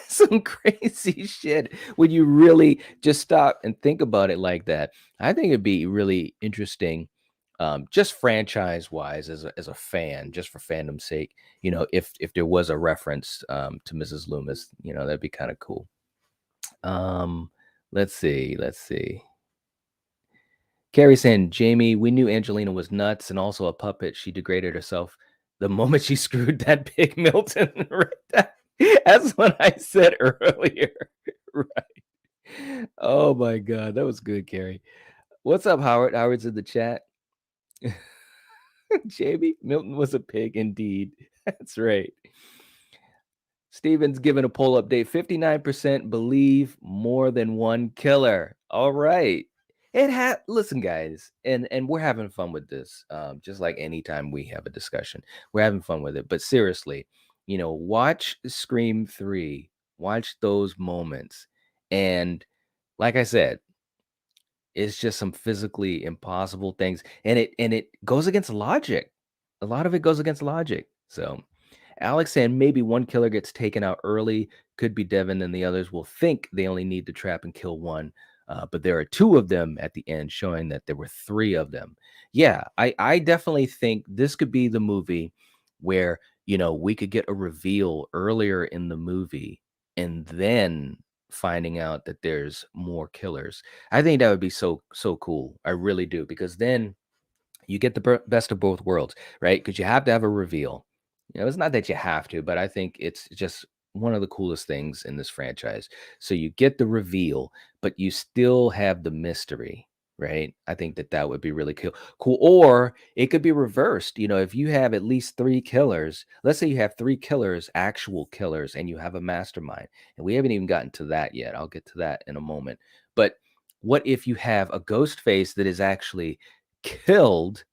some crazy shit when you really just stop and think about it like that. I think it'd be really interesting, just franchise-wise as a fan, just for fandom's sake, if there was a reference, to Mrs. Loomis, that'd be kinda cool. Um, let's see. Carrie saying, Jamie, we knew Angelina was nuts and also a puppet. She degraded herself the moment she screwed that pig Milton. Right? That's what I said earlier. Right. Oh my God. That was good, Carrie. What's up, Howard? Howard's in the chat. Jamie, Milton was a pig indeed. That's right. Steven's given a poll update. 59% believe more than one killer. All right. Listen, guys, and we're having fun with this. Just like anytime we have a discussion, we're having fun with it. But seriously, watch Scream 3, watch those moments. And like I said, it's just some physically impossible things. And it goes against logic. A lot of it goes against logic. So Alex saying maybe one killer gets taken out early, could be Devin, and the others will think they only need to trap and kill one. But there are two of them at the end, showing that there were three of them. Yeah, I definitely think this could be the movie where, we could get a reveal earlier in the movie and then finding out that there's more killers. I think that would be so cool. I really do, because then you get the best of both worlds, right? Because you have to have a reveal. It's not that you have to, but I think it's just one of the coolest things in this franchise. So you get the reveal, but you still have the mystery, right? I think that would be really cool. Cool. Or it could be reversed. If you have at least three killers, let's say you have three killers, actual killers, and you have a mastermind, and we haven't even gotten to that yet. I'll get to that in a moment. But what if you have a ghost face that is actually killed,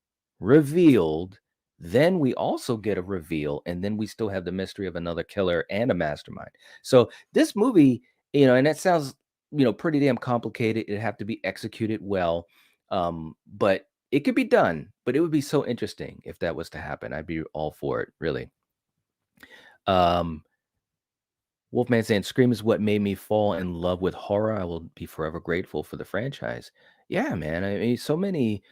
revealed, then we also get a reveal, and then we still have the mystery of another killer and a mastermind. So this movie, and that sounds, pretty damn complicated. It'd have to be executed well. But it could be done, but it would be so interesting if that was to happen. I'd be all for it, really. Um, Wolfman saying, Scream is what made me fall in love with horror. I will be forever grateful for the franchise. Yeah, man. I mean, so many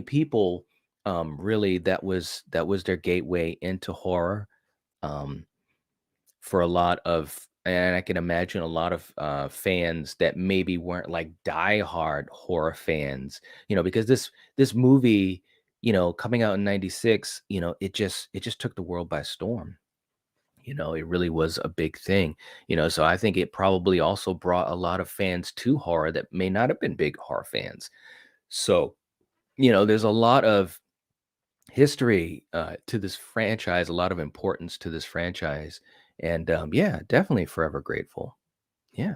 people, really, that was their gateway into horror. Um, for a lot of, and I can imagine a lot of fans that maybe weren't like diehard horror fans, because this movie, coming out in 96, it just took the world by storm. It really was a big thing, so I think it probably also brought a lot of fans to horror that may not have been big horror fans. So, there's a lot of history to this franchise, a lot of importance to this franchise. And yeah, definitely forever grateful. Yeah.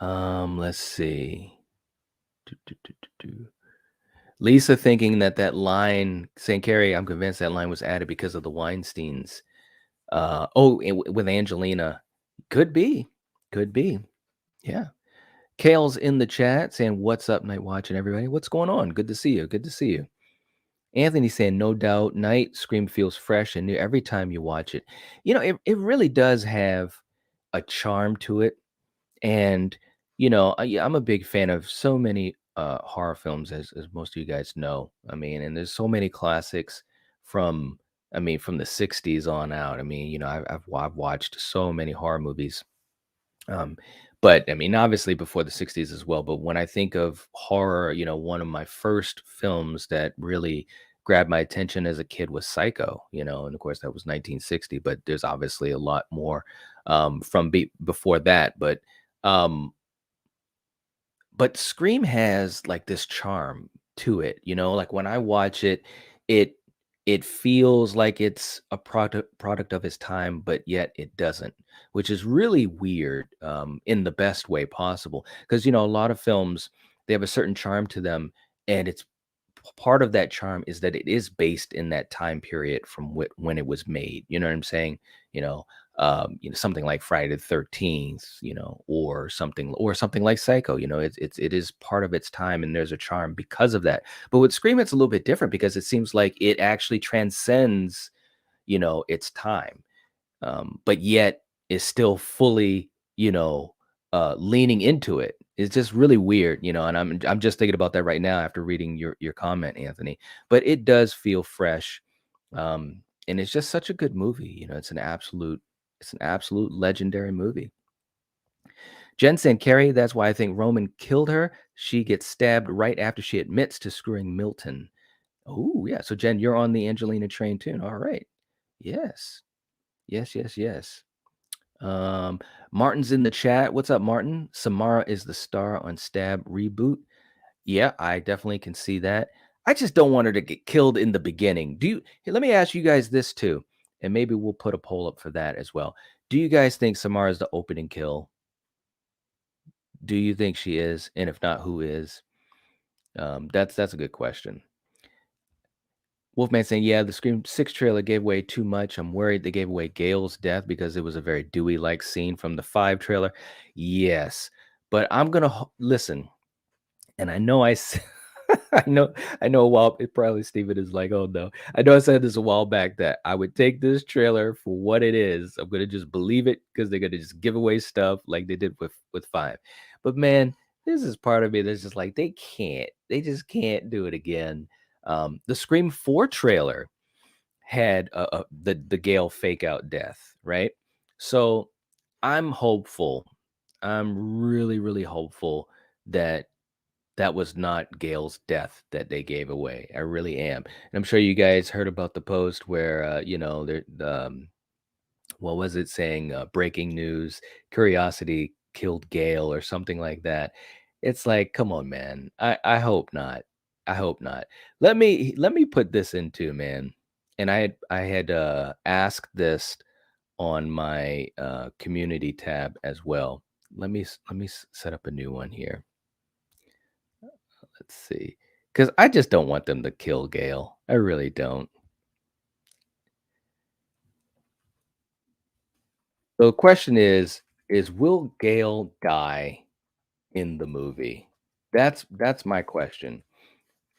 Let's see. Do, do, do, do, do. Lisa thinking that line, saying, Carrie, I'm convinced that line was added because of the Weinsteins. With Angelina. Could be. Could be. Yeah. Kale's in the chat saying, "What's up, Night Watch and everybody? What's going on? Good to see you. Good to see you." Anthony saying, "No doubt, Night Scream feels fresh and new every time you watch it." It really does have a charm to it. And, yeah, I'm a big fan of so many horror films, as most of you guys know. I mean, and there's so many classics from, from the 60s on out. I mean, I've watched so many horror movies. Um, but I mean, obviously before the 60s as well. But when I think of horror, one of my first films that really grabbed my attention as a kid was Psycho, and of course that was 1960, but there's obviously a lot more from before that. Um, but Scream has, like, this charm to it, like, when I watch it, it it feels like it's a product of its time, but yet it doesn't, which is really weird, in the best way possible. Because a lot of films, they have a certain charm to them, and it's part of that charm is that it is based in that time period from when it was made. You know what I'm saying? You know, something like Friday the 13th, or something like Psycho. It is part of its time, and there's a charm because of that. But with Scream, it's a little bit different because it seems like it actually transcends, its time, but yet is still fully, leaning into it. It's just really weird, and I'm just thinking about that right now after reading your comment, Anthony. But it does feel fresh, and it's just such a good movie. It's an absolute legendary movie. Jensen Carey, that's why I think Roman killed her. She gets stabbed right after she admits to screwing Milton. Oh, yeah. So Jen, you're on the Angelina train too. All right. Yes. Yes, yes, yes. Um, Martin's in the chat. What's up, Martin? Samara is the star on Stab reboot. Yeah, I definitely can see that. I just don't want her to get killed in the beginning. Hey, let me ask you guys this too, and maybe we'll put a poll up for that as well. Do you guys think Samara is the opening kill? Do you think she is? And if not, who is? That's a good question. Wolfman saying, "Yeah, the Scream 6 trailer gave away too much. I'm worried they gave away Gale's death because it was a very Dewey-like scene from the 5 trailer." Yes, but I'm gonna listen, and I know I know a while it probably Steven is like, "Oh, no." I know I said this a while back that I would take this trailer for what it is. I'm gonna just believe it because 'cause they're gonna just give away stuff like they did with 5. But, man, this is part of me that's just like, they just can't do it again. The Scream 4 trailer had, the Gale fake out death, right? So, I'm hopeful. I'm really, really hopeful that that was not Gale's death that they gave away. I really am. And I'm sure you guys heard about the post where, what was it saying? Breaking news: Curiosity killed Gale or something like that. It's like, come on, man. I hope not. I hope not. Let me put this into, man. And I had asked this on my community tab as well. Let me set up a new one here. Let's see. Because I just don't want them to kill Gale. I really don't. So the question is will Gale die in the movie? That's my question.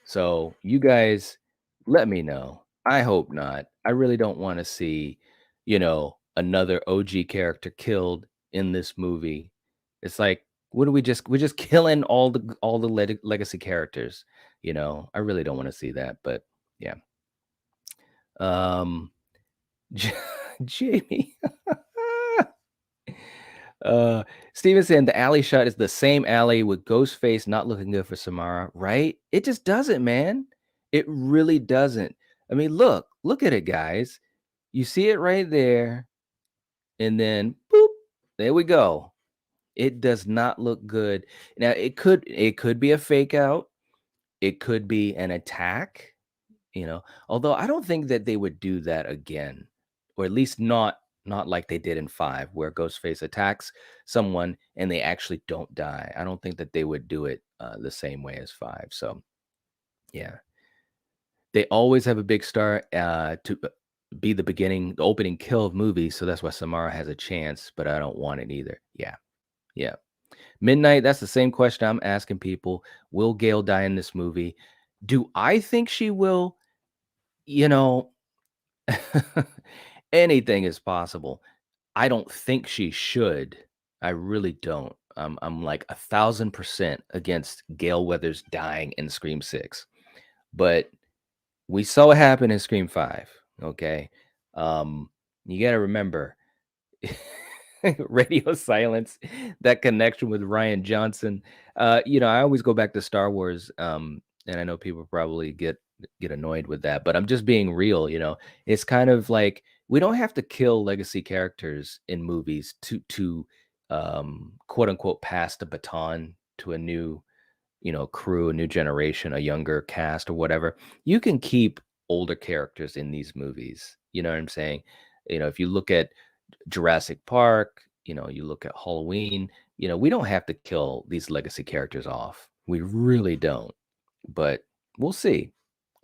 So you guys let me know. I hope not. I really don't want to see, another OG character killed in this movie. It's like, what do we're just killing all the legacy characters, I really don't want to see that, but yeah. Um Jamie. uh Steven saying the alley shot is the same alley with Ghostface not looking good for Samara, right? It just doesn't, man. It really doesn't. I mean, look at it, guys. You see it right there, and then boop, there we go. It does not look good. Now it could be a fake out, it could be an attack, although I don't think that they would do that again, or at least not like they did in 5, where Ghostface attacks someone and they actually don't die. I don't think that they would do it the same way as 5. So yeah, they always have a big star to be the opening kill of movies. So that's why Samara has a chance, but I don't want it either. Yeah, yeah. Midnight, that's the same question I'm asking people. Will Gail die in this movie? Do I think she will? You know, anything is possible. I don't think she should. I really don't. I'm like 1,000% against Gail Weathers dying in Scream 6. But we saw what happened in Scream 5. Okay. Um, you got to remember radio silence, that connection with Ryan Johnson. I always go back to Star Wars, and I know people probably get annoyed with that, but I'm just being real. It's kind of like we don't have to kill legacy characters in movies to quote unquote pass the baton to a new crew, a new generation, a younger cast or whatever. You can keep older characters in these movies. You know what I'm saying? If you look at Jurassic Park, you look at Halloween, we don't have to kill these legacy characters off. We really don't. But we'll see.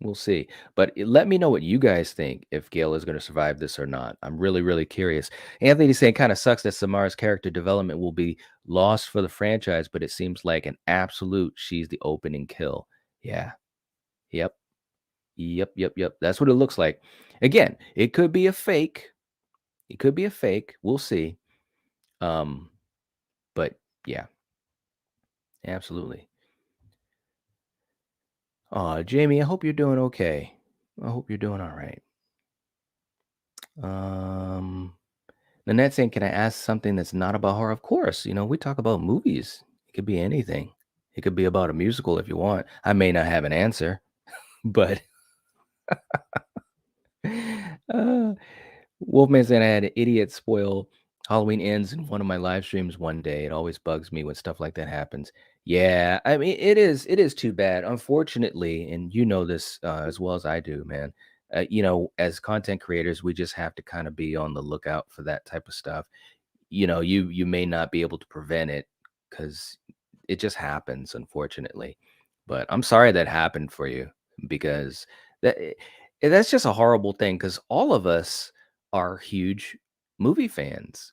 We'll see. But let me know what you guys think if Gail is going to survive this or not. I'm really, really curious. Anthony's saying kind of sucks that Samara's character development will be lost for the franchise, but it seems like an absolute she's the opening kill. Yeah. Yep. Yep. Yep. Yep. That's what it looks like. Again, it could be a fake. It could be a fake. We'll see. Um, but yeah, absolutely. Jamie, I hope you're doing okay. I hope you're doing all right. Um, Nanette saying, can I ask something that's not about horror? Of course. We talk about movies. It could be anything. It could be about a musical if you want. I may not have an answer, but uh, Wolfman saying I had an idiot spoil Halloween ends in one of my live streams one day. It always bugs me when stuff like that happens. Yeah, I mean it is too bad. Unfortunately, and you know this as well as I do, man. As content creators, we just have to kind of be on the lookout for that type of stuff. You may not be able to prevent it because it just happens, unfortunately. But I'm sorry that happened for you because that's just a horrible thing because all of us are huge movie fans,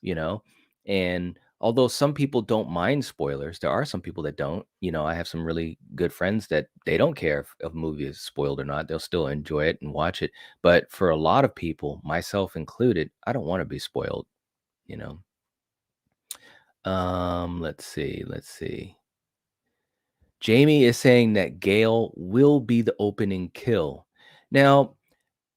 and although some people don't mind spoilers, there are some people that don't. I have some really good friends that they don't care if a movie is spoiled or not. They'll still enjoy it and watch it. But for a lot of people, myself included, I don't want to be spoiled, you know. Let's see. Jamie is saying that Gale will be the opening kill. Now,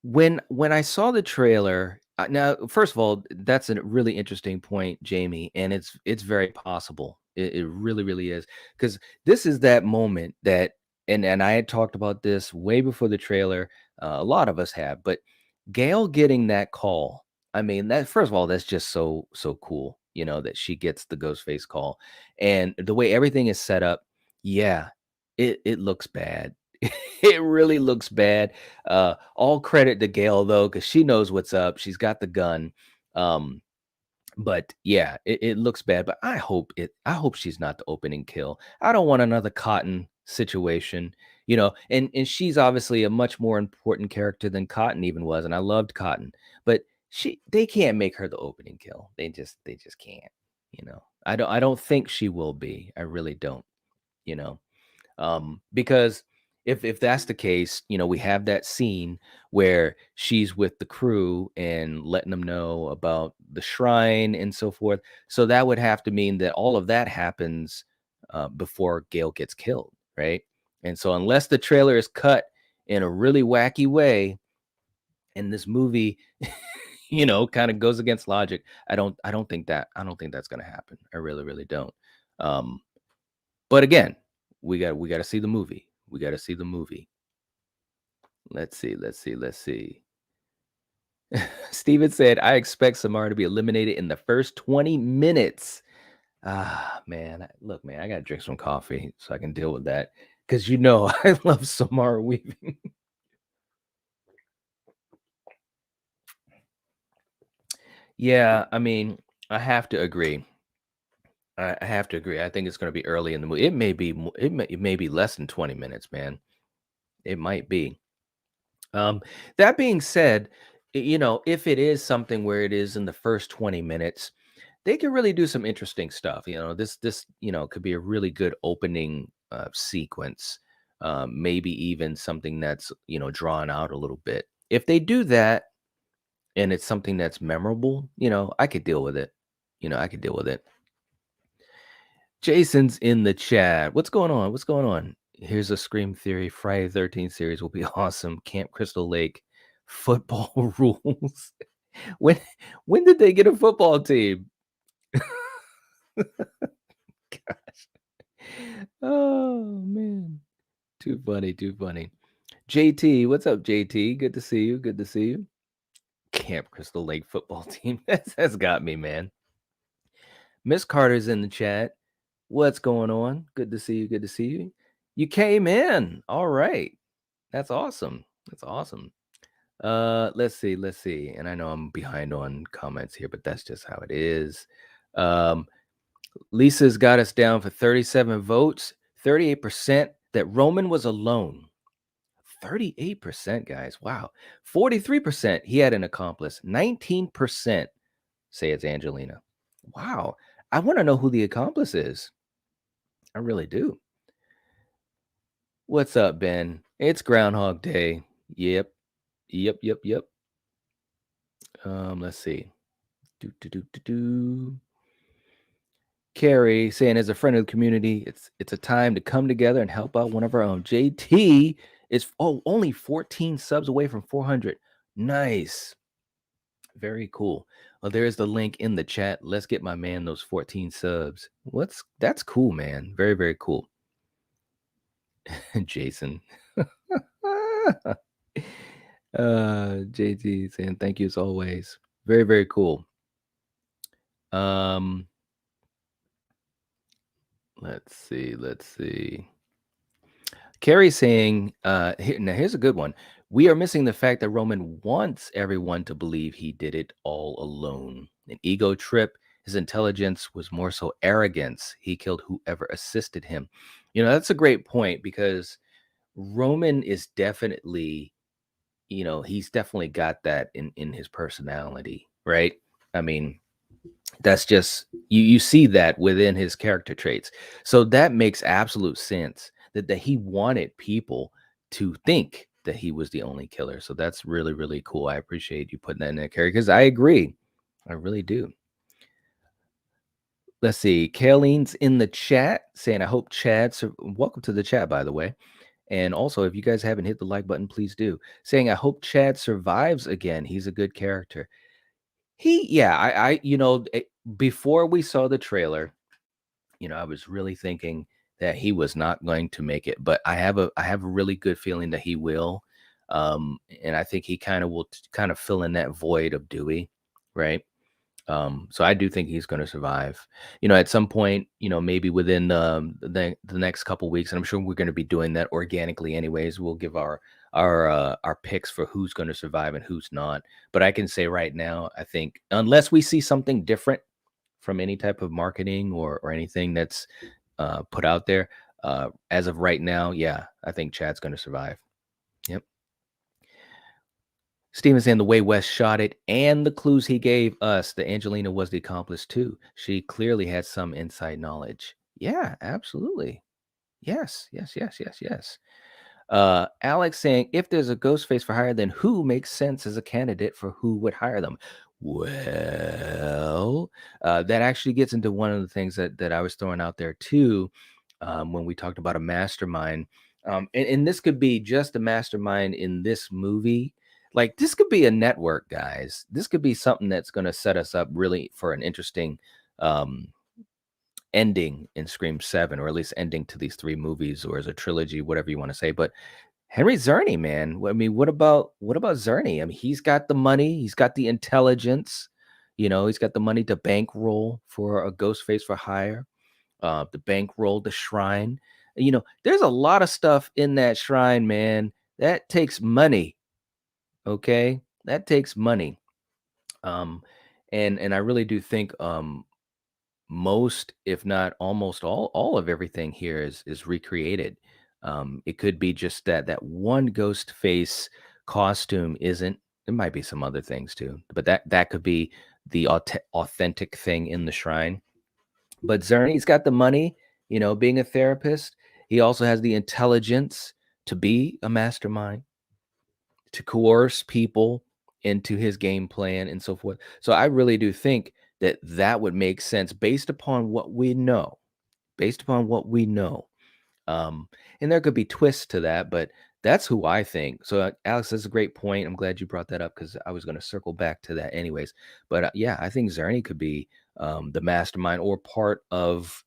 when I saw the trailer, now first of all, that's a really interesting point, Jamie, and it's very possible. It really, really is because this is that moment that, and I had talked about this way before the trailer. A lot of us have, but Gail getting that call. I mean, that first of all, that's just so cool. That she gets the Ghostface call, and the way everything is set up. Yeah, it looks bad. It really looks bad. All credit to Gail though, because she knows what's up. She's got the gun. Um, but yeah, it looks bad. But I hope she's not the opening kill. I don't want another Cotton situation. And she's obviously a much more important character than Cotton even was, and I loved Cotton. But they can't make her the opening kill. They just can't. I don't think she will be. I really don't. You know because if that's the case, we have that scene where she's with the crew and letting them know about the shrine and so forth. So that would have to mean that all of that happens before Gail gets killed, right? And so unless the trailer is cut in a really wacky way, and this movie, kind of goes against logic, I don't think that's going to happen. I really, really don't. Um, but again, we got to see the movie. We got to see the movie. Let's see. Steven said, I expect Samara to be eliminated in the first 20 minutes. Ah, man. Look, man, I got to drink some coffee so I can deal with that. Because I love Samara Weaving. Yeah, I mean, I have to agree. I have to agree. I think it's going to be early in the movie. It may be less than 20 minutes, man. It might be. That being said, if it is something where it is in the first 20 minutes, they can really do some interesting stuff. This could be a really good opening sequence. Maybe even something that's drawn out a little bit. If they do that and it's something that's memorable, I could deal with it. I could deal with it. Jason's in the chat. What's going on? What's going on? Here's a Scream Theory Friday the 13th series will be awesome. Camp Crystal Lake football rules. when when did they get a football team? Gosh. Oh man. Too funny, too funny. JT, what's up, JT? Good to see you. Good to see you. Camp Crystal Lake football team. That's got me, man. Miss Carter's in the chat. What's going on? Good to see you. Good to see you. You came in. All right. That's awesome. That's awesome. Let's see. Let's see. And I know I'm behind on comments here, but that's just how it is. Lisa's got us down for 37 votes, 38% that Roman was alone. 38%, guys. Wow. 43% he had an accomplice. 19% say it's Angelina. Wow. I want to know who the accomplice is. I really do. What's up, Ben? It's Groundhog Day. Yep. Yep. Let's see. Carrie saying, as a friend of the community, it's a time to come together and help out one of our own. JT is only 14 subs away from 400. Nice. Very cool. Well, there's the link in the chat. Let's get my man those 14 subs. That's cool, man. Very, very cool. Jason. JT saying thank you as always. Very, very cool. Let's see. Carrie saying, now here's a good one. We are missing the fact that Roman wants everyone to believe he did it all alone. An ego trip. His intelligence was more so arrogance. He killed whoever assisted him. That's a great point because Roman is definitely, he's definitely got that in his personality, right? I mean, that's just you see that within his character traits. So that makes absolute sense that he wanted people to think that he was the only killer. So that's really, really cool. I appreciate you putting that in there, Carrie, because I agree. I really do. Let's see. Kayleen's in the chat saying, I hope Chad, welcome to the chat, by the way. And also, if you guys haven't hit the like button, please do. Saying, I hope Chad survives again. He's a good character. Before we saw the trailer, I was really thinking that he was not going to make it, but I have a really good feeling that he will. And I think he kind of will kind of fill in that void of Dewey, right? So I do think he's going to survive. At some point, maybe within the next couple weeks, and I'm sure we're going to be doing that organically anyways. We'll give our picks for who's going to survive and who's not. But I can say right now, I think unless we see something different from any type of marketing or anything that's put out there, as of right now, yeah, I think Chad's going to survive. Yep. Steven saying the way Wes shot it and the clues he gave us, that Angelina was the accomplice too. She clearly had some inside knowledge. Yeah, absolutely. Yes. Alex saying, if there's a ghost face for hire, then who makes sense as a candidate for who would hire them? Well, that actually gets into one of the things that I was throwing out there too, when we talked about a mastermind. And this could be just a mastermind in this movie. Like, this could be a network, guys. This could be something that's going to set us up really for an interesting ending in Scream 7, or at least ending to these 3 movies, or as a trilogy, whatever you want to say. But Henry Czerny, man. I mean, what about Czerny? I mean, he's got the money, he's got the intelligence, he's got the money to bankroll for a ghost face for hire, the bankroll, the shrine. There's a lot of stuff in that shrine, man. That takes money. Okay, that takes money. And I really do think most, if not almost all of everything here is recreated. It could be just that one ghost face costume isn't. There might be some other things too, but that could be the authentic thing in the shrine. But Zerny's got the money, being a therapist. He also has the intelligence to be a mastermind, to coerce people into his game plan and so forth. So I really do think that that would make sense based upon what we know. Based upon what we know. Um, and there could be twists to that, but that's who I think. So, Alex, that's a great point. I'm glad you brought that up because I was going to circle back to that anyways. But yeah, I think Zerny could be the mastermind or part of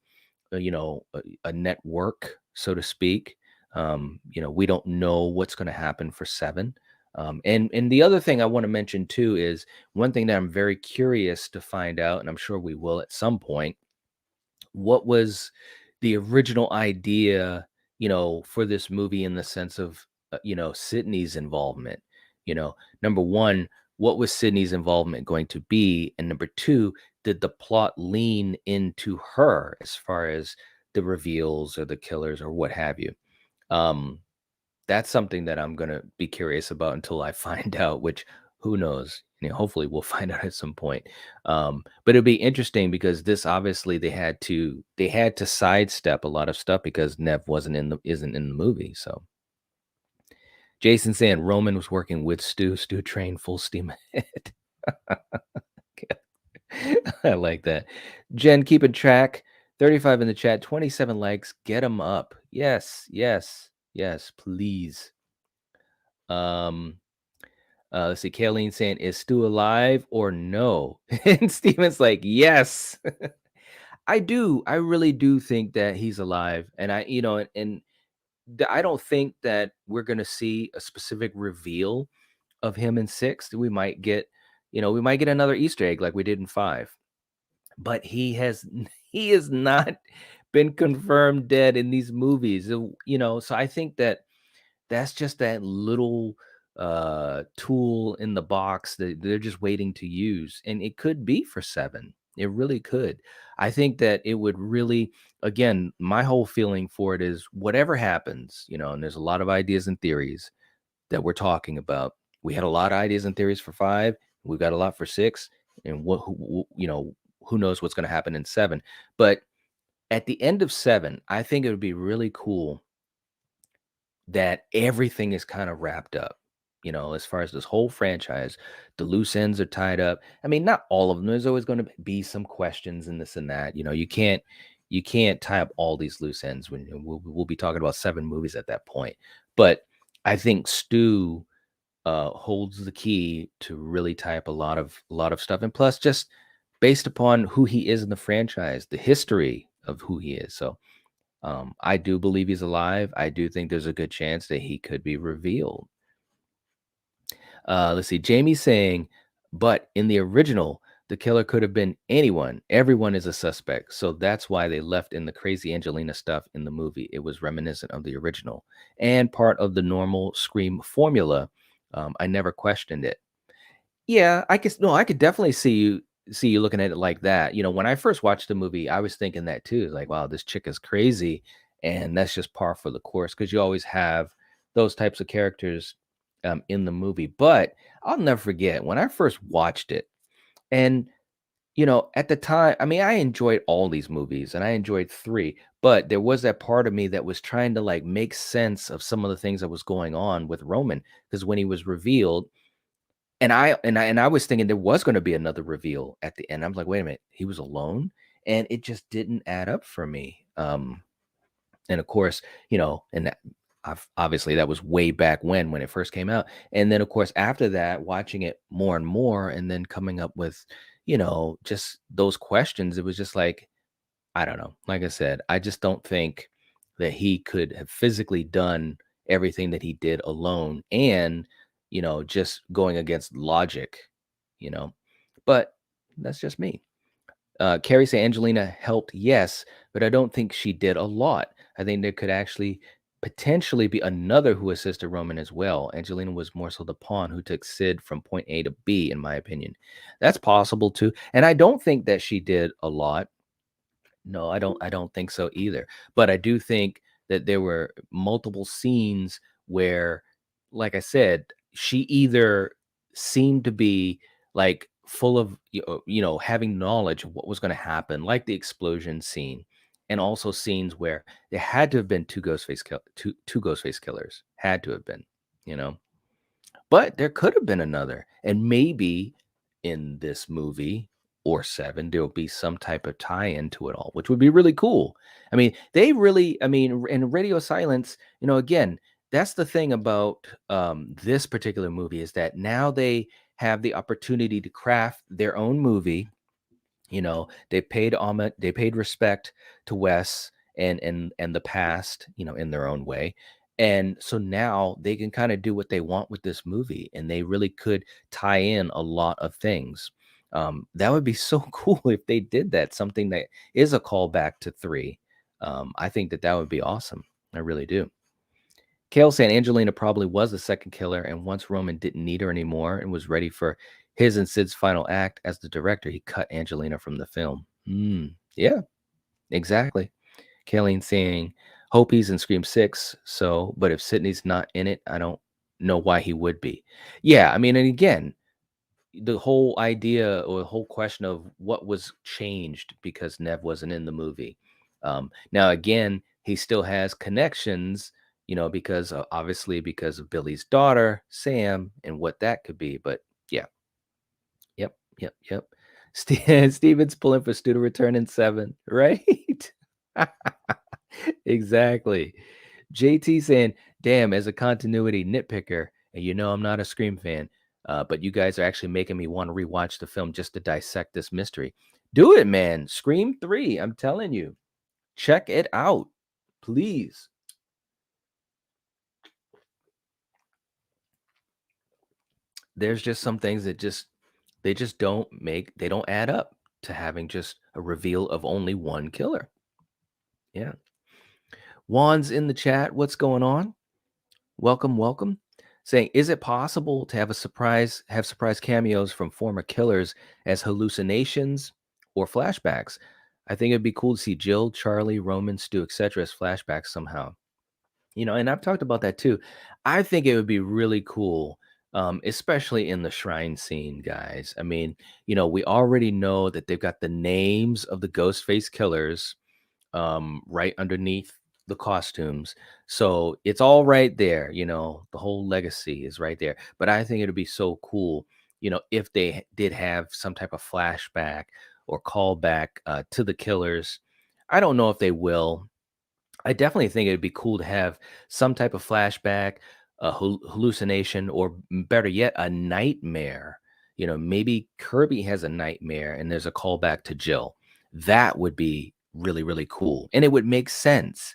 a network, so to speak. We don't know what's going to happen for seven. And the other thing I want to mention too is one thing that I'm very curious to find out, and I'm sure we will at some point. What was the original idea, for this movie in the sense of, Sydney's involvement? Number one, what was Sydney's involvement going to be? And number two, did the plot lean into her as far as the reveals or the killers or what have you? Um, that's something that I'm gonna be curious about until I find out, which who knows? Hopefully we'll find out at some point. But it'll be interesting because this obviously they had to sidestep a lot of stuff because Nev isn't in the movie. So Jason saying Roman was working with Stu train full steam ahead. I like that. Jen keeping track. 35 in the chat, 27 likes. Get them up. Yes, yes, yes, please. Um, let's see. Kayleen saying, "Is Stu alive or no?" And Steven's like, "Yes." I do. I really do think that he's alive, and I don't think that we're gonna see a specific reveal of him in six. We might get another Easter egg like we did in five, but he has not been confirmed dead in these movies. So I think that that's just that little tool in the box that they're just waiting to use, and it could be for seven. It really could. I think that it would really, again, my whole feeling for it is whatever happens, and there's a lot of ideas and theories that we're talking about. We had a lot of ideas and theories for five. We've got a lot for six, and who knows what's going to happen in seven. But at the end of seven, I think it would be really cool that everything is kind of wrapped up. As far as this whole franchise, the loose ends are tied up. I mean, not all of them. There's always going to be some questions and this and that. You can't tie up all these loose ends when we'll be talking about seven movies at that point. But I think Stu holds the key to really tie up a lot of stuff, and plus, just based upon who he is in the franchise, the history of who he is. So I do believe he's alive. I do think there's a good chance that he could be revealed. Let's see. Jamie saying, but in the original, the killer could have been anyone. Everyone is a suspect. So that's why they left in the crazy Angelina stuff in the movie. It was reminiscent of the original and part of the normal Scream formula. I never questioned it. Yeah, I guess no, I could definitely see you looking at it like that. When I first watched the movie, I was thinking that too. Like, wow, this chick is crazy. And that's just par for the course because you always have those types of characters in the movie. But I'll never forget when I first watched it. And, at the time, I mean, I enjoyed all these movies and I enjoyed three, but there was that part of me that was trying to like make sense of some of the things that was going on with Roman because when he was revealed, and I was thinking there was gonna be another reveal at the end. I'm like, "Wait a minute, he was alone?" And it just didn't add up for me. And of course, and obviously that was way back when it first came out. And then of course after that, watching it more and more, and then coming up with, just those questions, it was just like, I don't know. Like I said, I just don't think that he could have physically done everything that he did alone and, just going against logic, you know. But that's just me. Carrie say Angelina helped, yes, but I don't think she did a lot. I think there could actually potentially be another who assisted Roman as well. Angelina was more so the pawn who took Sid from point A to B, in my opinion. That's possible too. And I don't think that she did a lot. No, I don't think so either. But I do think that there were multiple scenes where, like I said, she either seemed to be like full of having knowledge of what was going to happen, like the explosion scene, and also scenes where there had to have been two Ghostface killers, had to have been, you know. But there could have been another, and maybe in this movie or 7, there'll be some type of tie-in to it all, which would be really cool. I mean, in Radio Silence, again, that's the thing about, this particular movie is that now they have the opportunity to craft their own movie. They paid homage, they paid respect to Wes and the past, in their own way. And so now they can kind of do what they want with this movie, and they really could tie in a lot of things. That would be so cool if they did that, something that is a callback to 3. I think that that would be awesome. I really do. Kale saying Angelina probably was the second killer, and once Roman didn't need her anymore and was ready for his and Sid's final act as the director, he cut Angelina from the film. Yeah, exactly. Kayleen saying hope he's in Scream 6, but if Sydney's not in it, I don't know why he would be. Yeah, I mean, and again, the whole idea or the whole question of what was changed because Nev wasn't in the movie. Now, again, he still has connections, because obviously because of Billy's daughter, Sam, and what that could be. But yeah, yep, yep, yep. Steven's pulling for Stu to return in 7, right? Exactly. JT saying, damn, as a continuity nitpicker, and I'm not a Scream fan, but you guys are actually making me want to rewatch the film just to dissect this mystery. Do it, man. Scream 3, I'm telling you. Check it out, please. There's just some things that they just they don't add up to having just a reveal of only one killer. Yeah. Juan's in the chat. What's going on? Welcome, welcome. Saying, is it possible to have surprise cameos from former killers as hallucinations or flashbacks? I think it'd be cool to see Jill, Charlie, Roman, Stu, etc. as flashbacks somehow. And I've talked about that too. I think it would be really cool, especially in the shrine scene, guys. I mean, we already know that they've got the names of the Ghostface killers right underneath the costumes. So it's all right there, the whole legacy is right there. But I think it'd be so cool, if they did have some type of flashback or callback to the killers. I don't know if they will. I definitely think it'd be cool to have some type of flashback, a hallucination, or better yet, a nightmare. Maybe Kirby has a nightmare and there's a callback to Jill. That would be really, really cool. And it would make sense.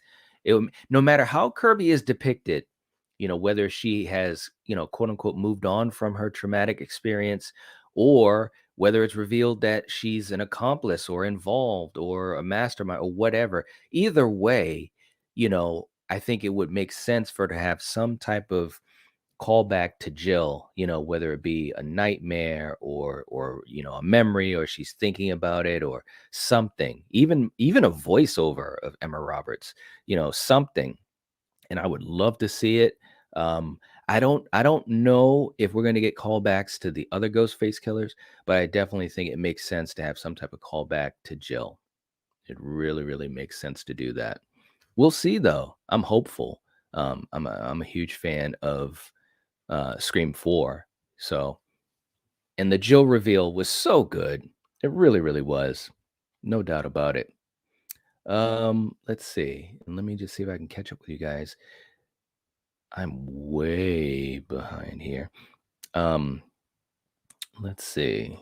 No matter how Kirby is depicted, whether she has, quote unquote, moved on from her traumatic experience, or whether it's revealed that she's an accomplice or involved or a mastermind or whatever. Either way, I think it would make sense for her to have some type of callback to Jill, whether it be a nightmare or a memory, or she's thinking about it or something, even a voiceover of Emma Roberts, something. And I would love to see it. Um, I don't know if we're going to get callbacks to the other Ghostface killers, but I definitely think it makes sense to have some type of callback to Jill. It really, really makes sense to do that. We'll see, though. I'm hopeful. I'm a huge fan of Scream 4. So, and the Jill reveal was so good. It really, really was. No doubt about it. Let's see. And let me just see if I can catch up with you guys. I'm way behind here. Um, let's see.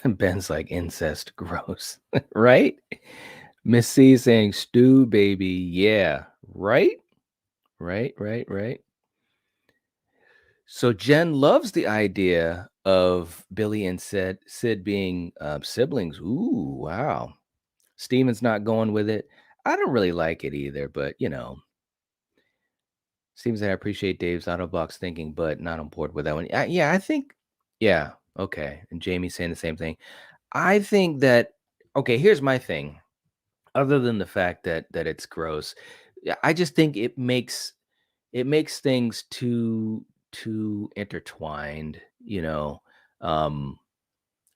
Ben's like incest, gross, right? Miss C saying stew, baby, yeah, right, right. So Jen loves the idea of Billy and Sid being siblings. Ooh, wow. Steven's not going with it. I don't really like it either, but seems that I appreciate Dave's out of box thinking, but not on board with that one. Yeah, I think, yeah, okay. And Jamie's saying the same thing. I think that, okay, here's my thing. Other than the fact that it's gross, yeah, I just think it makes things too intertwined. Um,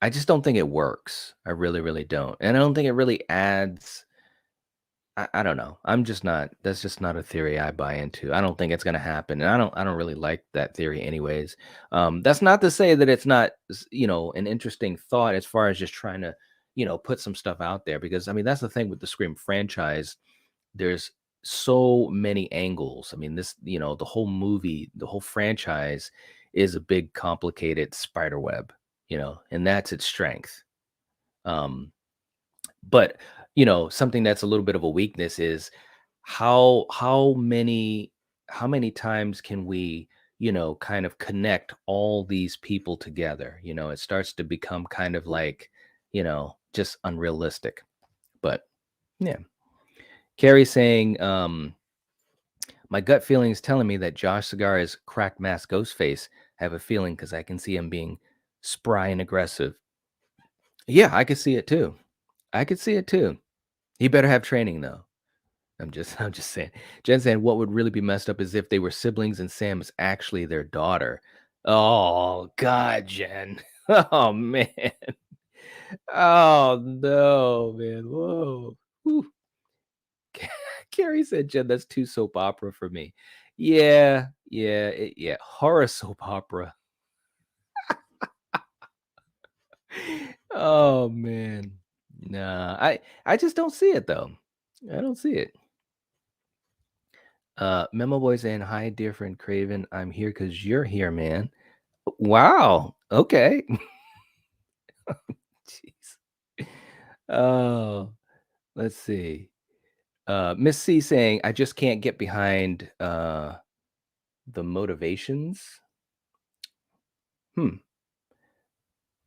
I just don't think it works. I really, really don't. And I don't think it really adds. I don't know. I'm just not that's just not a theory I buy into. I don't think it's gonna happen. And I don't really like that theory anyways. That's not to say that it's not an interesting thought as far as just trying to, put some stuff out there because I mean that's the thing with the Scream franchise. There's so many angles. I mean, the whole movie, the whole franchise is a big complicated spider web, and that's its strength. Um, but something that's a little bit of a weakness is how many times can we, kind of connect all these people together? It starts to become kind of like, just unrealistic. But yeah. Carrie saying, my gut feeling is telling me that Josh Cigar is cracked mask Ghostface. I have a feeling because I can see him being spry and aggressive. Yeah, I could see it too. I could see it too. He better have training though. I'm just saying. Jen saying what would really be messed up is if they were siblings and Sam is actually their daughter. Oh God, Jen. Oh man. Oh no, man. Whoa. Whew. Carrie said, Jen, that's too soap opera for me. Yeah, yeah, yeah. Horror soap opera. Oh man. Nah, I just don't see it though. I don't see it. Memo Boy saying, hi, dear friend Craven. I'm here because you're here, man. Wow. Okay. Jeez. Oh, let's see. Miss C saying, I just can't get behind the motivations. Hmm.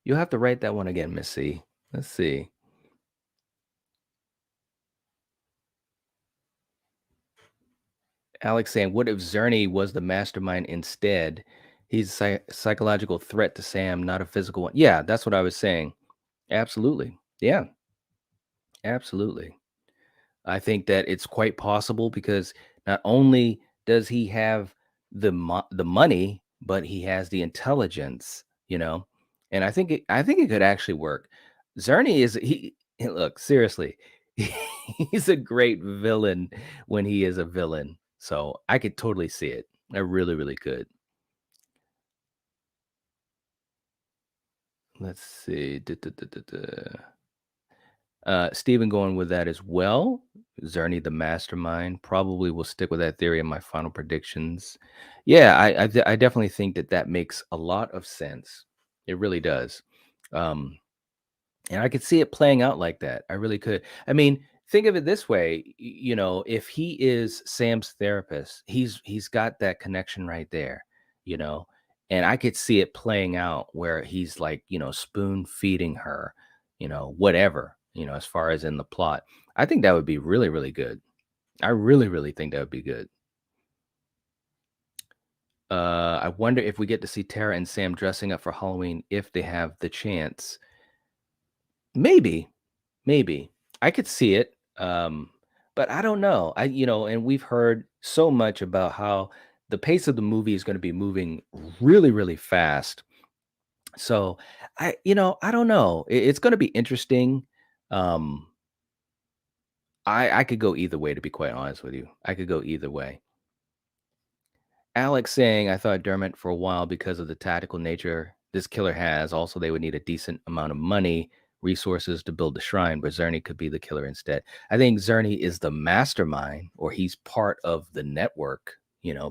You'll have to write that one again, Miss C. Let's see. Alex saying, what if Zerny was the mastermind instead? He's a psychological threat to Sam, not a physical one. Yeah, that's what I was saying. Absolutely. Yeah, absolutely. I think that it's quite possible because not only does he have the money, but he has the intelligence, and I think it could actually work. Zerny is look seriously, he's a great villain when he is a villain. So I could totally see it. I really, really could. Let's see. Stephen going with that as well. Zerny, the mastermind, probably will stick with that theory in my final predictions. Yeah, I definitely think that that makes a lot of sense. It really does. Um, and I could see it playing out like that. I really could. I mean, think of it this way, if he is Sam's therapist, he's got that connection right there, you know. And I could see it playing out where he's like, spoon feeding her, whatever, as far as in the plot. I think that would be really, really good. I really, really think that would be good. I wonder if we get to see Tara and Sam dressing up for Halloween if they have the chance. Maybe, maybe. I could see it, but I don't know. And we've heard so much about how the pace of the movie is gonna be moving really, really fast. So, I don't know. It's gonna be interesting. Um, I could go either way, to be quite honest with you. I could go either way. Alex saying, I thought Dermot for a while because of the tactical nature this killer has. Also, they would need a decent amount of money, resources to build the shrine, but Zerny could be the killer instead. I think Zerny is the mastermind, or he's part of the network,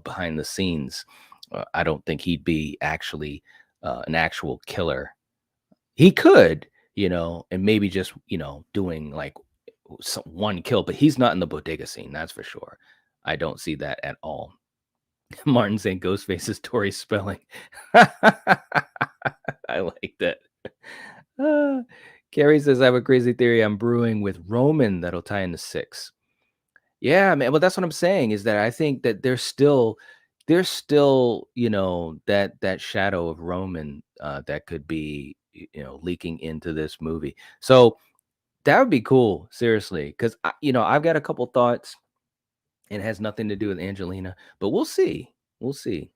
behind the scenes. I don't think he'd be actually an actual killer. He could, and maybe just, doing like one kill, but he's not in the bodega scene, that's for sure. I don't see that at all. Martin saying Ghostface is Tori Spelling. I like that. Uh, Carrie says, I have a crazy theory I'm brewing with Roman that'll tie into six. Yeah, man. Well, that's what I'm saying is that I think that there's still, that shadow of Roman that could be, leaking into this movie. So that would be cool, seriously, because I've got a couple thoughts. It has nothing to do with Angelina, but we'll see. We'll see.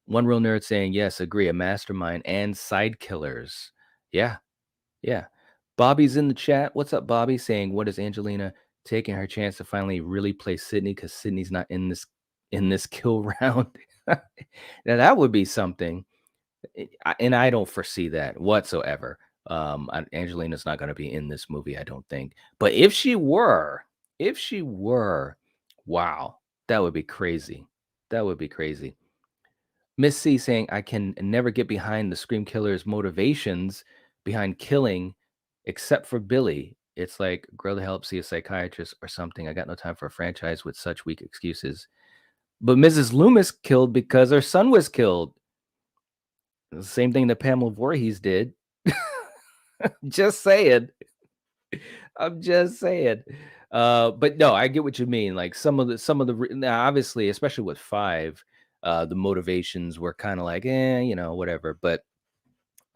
One real nerd saying, yes, agree. A mastermind and side killers. Yeah, yeah. Bobby's in the chat. What's up, Bobby? Saying, what is Angelina taking her chance to finally really play Sydney because Sydney's not in this kill round? Now that would be something. And I don't foresee that whatsoever. Angelina's not going to be in this movie, I don't think. But if she were, wow, that would be crazy. That would be crazy. Miss C saying, I can never get behind the Scream Killer's motivations behind killing, except for Billy. It's like, girl to help see a psychiatrist or something. I got no time for a franchise with such weak excuses. But Mrs. Loomis killed because her son was killed. The same thing that Pamela Voorhees did. Just saying. I'm just saying. But no, I get what you mean. Like now obviously, especially with five, the motivations were kind of like, whatever. But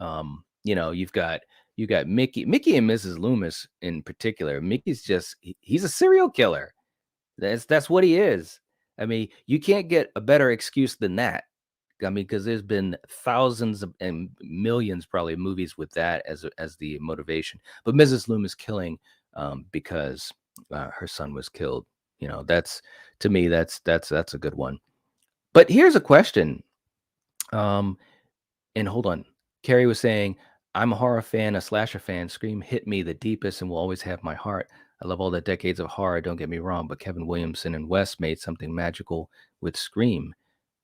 you got Mickey and Mrs. Loomis in particular. Mickey's just he's a serial killer. That's what he is. I mean, you can't get a better excuse than that. I mean, because there's been thousands and millions probably movies with that as the motivation. But Mrs. Loomis killing because her son was killed. That's to me that's a good one. But here's a question. And hold on, Carrie was saying, "I'm a horror fan, a slasher fan. Scream hit me the deepest and will always have my heart. I love all the decades of horror. Don't get me wrong, but Kevin Williamson and Wes made something magical with Scream."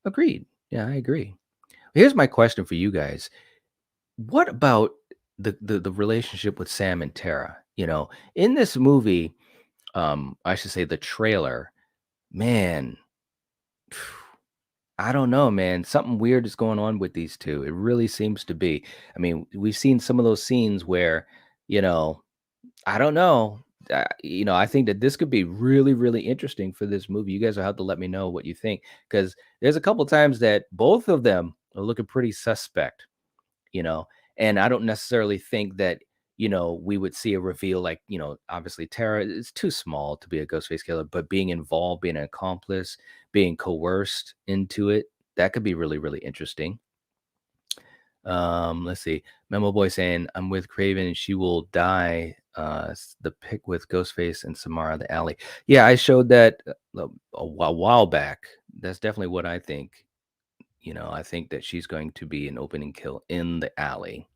Agreed. Yeah, I agree. Here's my question for you guys. What about the relationship with Sam and Tara? In this movie, I should say the trailer, man, I don't know, man. Something weird is going on with these two. It really seems to be. I mean, we've seen some of those scenes where, you know, I don't know. I think that this could be really, really interesting for this movie. You guys will have to let me know what you think because there's a couple times that both of them are looking pretty suspect, you know, and I don't necessarily think that, we would see a reveal like, obviously Tara is too small to be a Ghostface killer, but being involved, being an accomplice, being coerced into it, that could be really, really interesting. Let's see. Memo Boy saying, I'm with Craven. She will die. The pick with Ghostface and Samara the alley. Yeah, I showed that a while back. That's definitely what I think. I think that she's going to be an opening kill in the alley.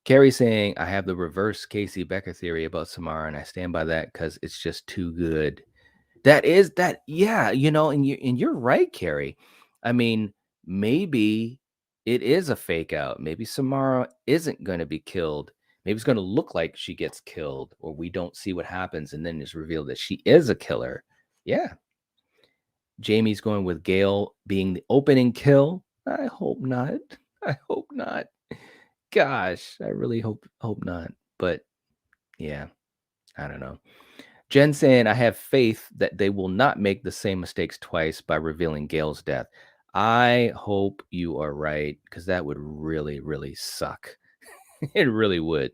Carrie saying, I have the reverse Casey Becker theory about Samara, and I stand by that because it's just too good. That is that, yeah, and you're right, Carrie. I mean, maybe it is a fake out. Maybe Samara isn't going to be killed. Maybe it's going to look like she gets killed, or we don't see what happens, and then it's revealed that she is a killer. Yeah. Jamie's going with Gail being the opening kill. I hope not. I hope not. Gosh, I really hope not. But yeah, I don't know. Jen saying, I have faith that they will not make the same mistakes twice by revealing Gail's death. I hope you are right, because that would really, really suck. It really would.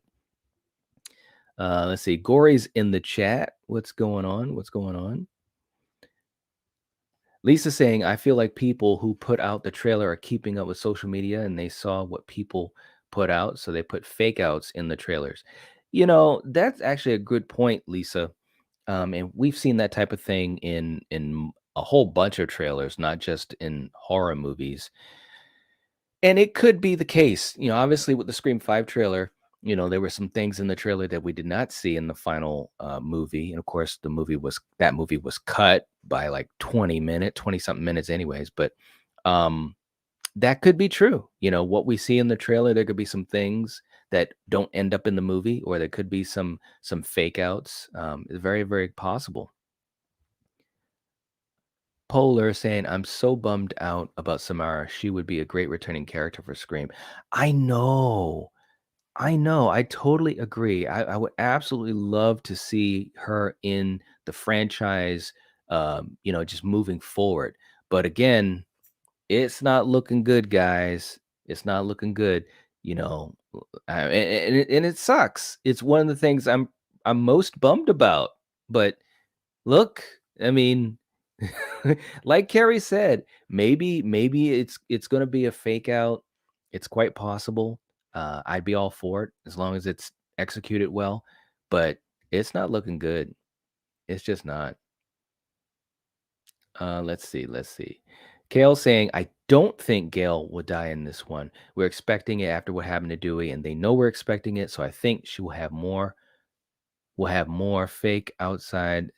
Let's see. Gory's in the chat. What's going on? What's going on? Lisa saying, I feel like people who put out the trailer are keeping up with social media and they saw what people put out. So they put fake outs in the trailers. That's actually a good point, Lisa. And we've seen that type of thing in a whole bunch of trailers, not just in horror movies. And it could be the case, obviously with the Scream 5 trailer, there were some things in the trailer that we did not see in the final movie. And of course, that movie was cut by like 20 something minutes anyways. But that could be true. What we see in the trailer, there could be some things that don't end up in the movie, or there could be some fake outs. It's very, very possible. Polar saying, I'm so bummed out about Samara. She would be a great returning character for Scream. I know. I know. I totally agree. I would absolutely love to see her in the franchise, just moving forward. But again, it's not looking good, guys. It's not looking good. And it sucks. It's one of the things I'm most bummed about. But look, I mean, Like Carrie said, maybe it's gonna be a fake out. It's quite possible. I'd be all for it as long as it's executed well, but it's not looking good. It's just not. Let's see. Kale saying, I don't think Gail will die in this one. We're expecting it after what happened to Dewey, and they know we're expecting it, so I think she will have more fake outside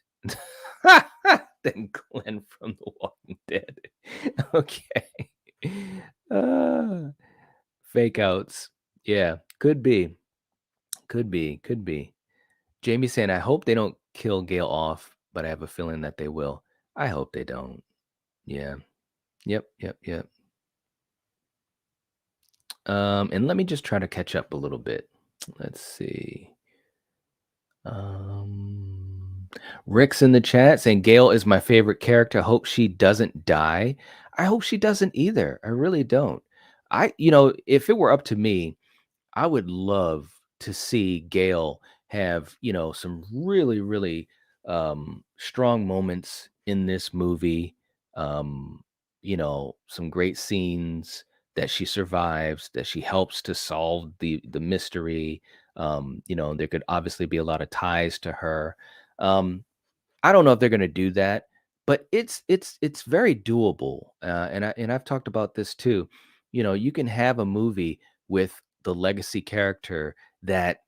than Glenn from The Walking Dead. Okay. Uh, Fake outs. Yeah, could be. Could be. Jamie saying, I hope they don't kill Gail off, but I have a feeling that they will. I hope they don't. Yeah. Yep. And let me just try to catch up a little bit. Let's see. Um, Rick's in the chat saying Gail is my favorite character. I hope she doesn't die. I hope she doesn't either. I really don't. If it were up to me, I would love to see Gail have, some really, really strong moments in this movie. Some great scenes that she survives, that she helps to solve the mystery. There could obviously be a lot of ties to her. Um, I don't know if they're going to do that, but it's very doable. And I've talked about this too. You can have a movie with the legacy character that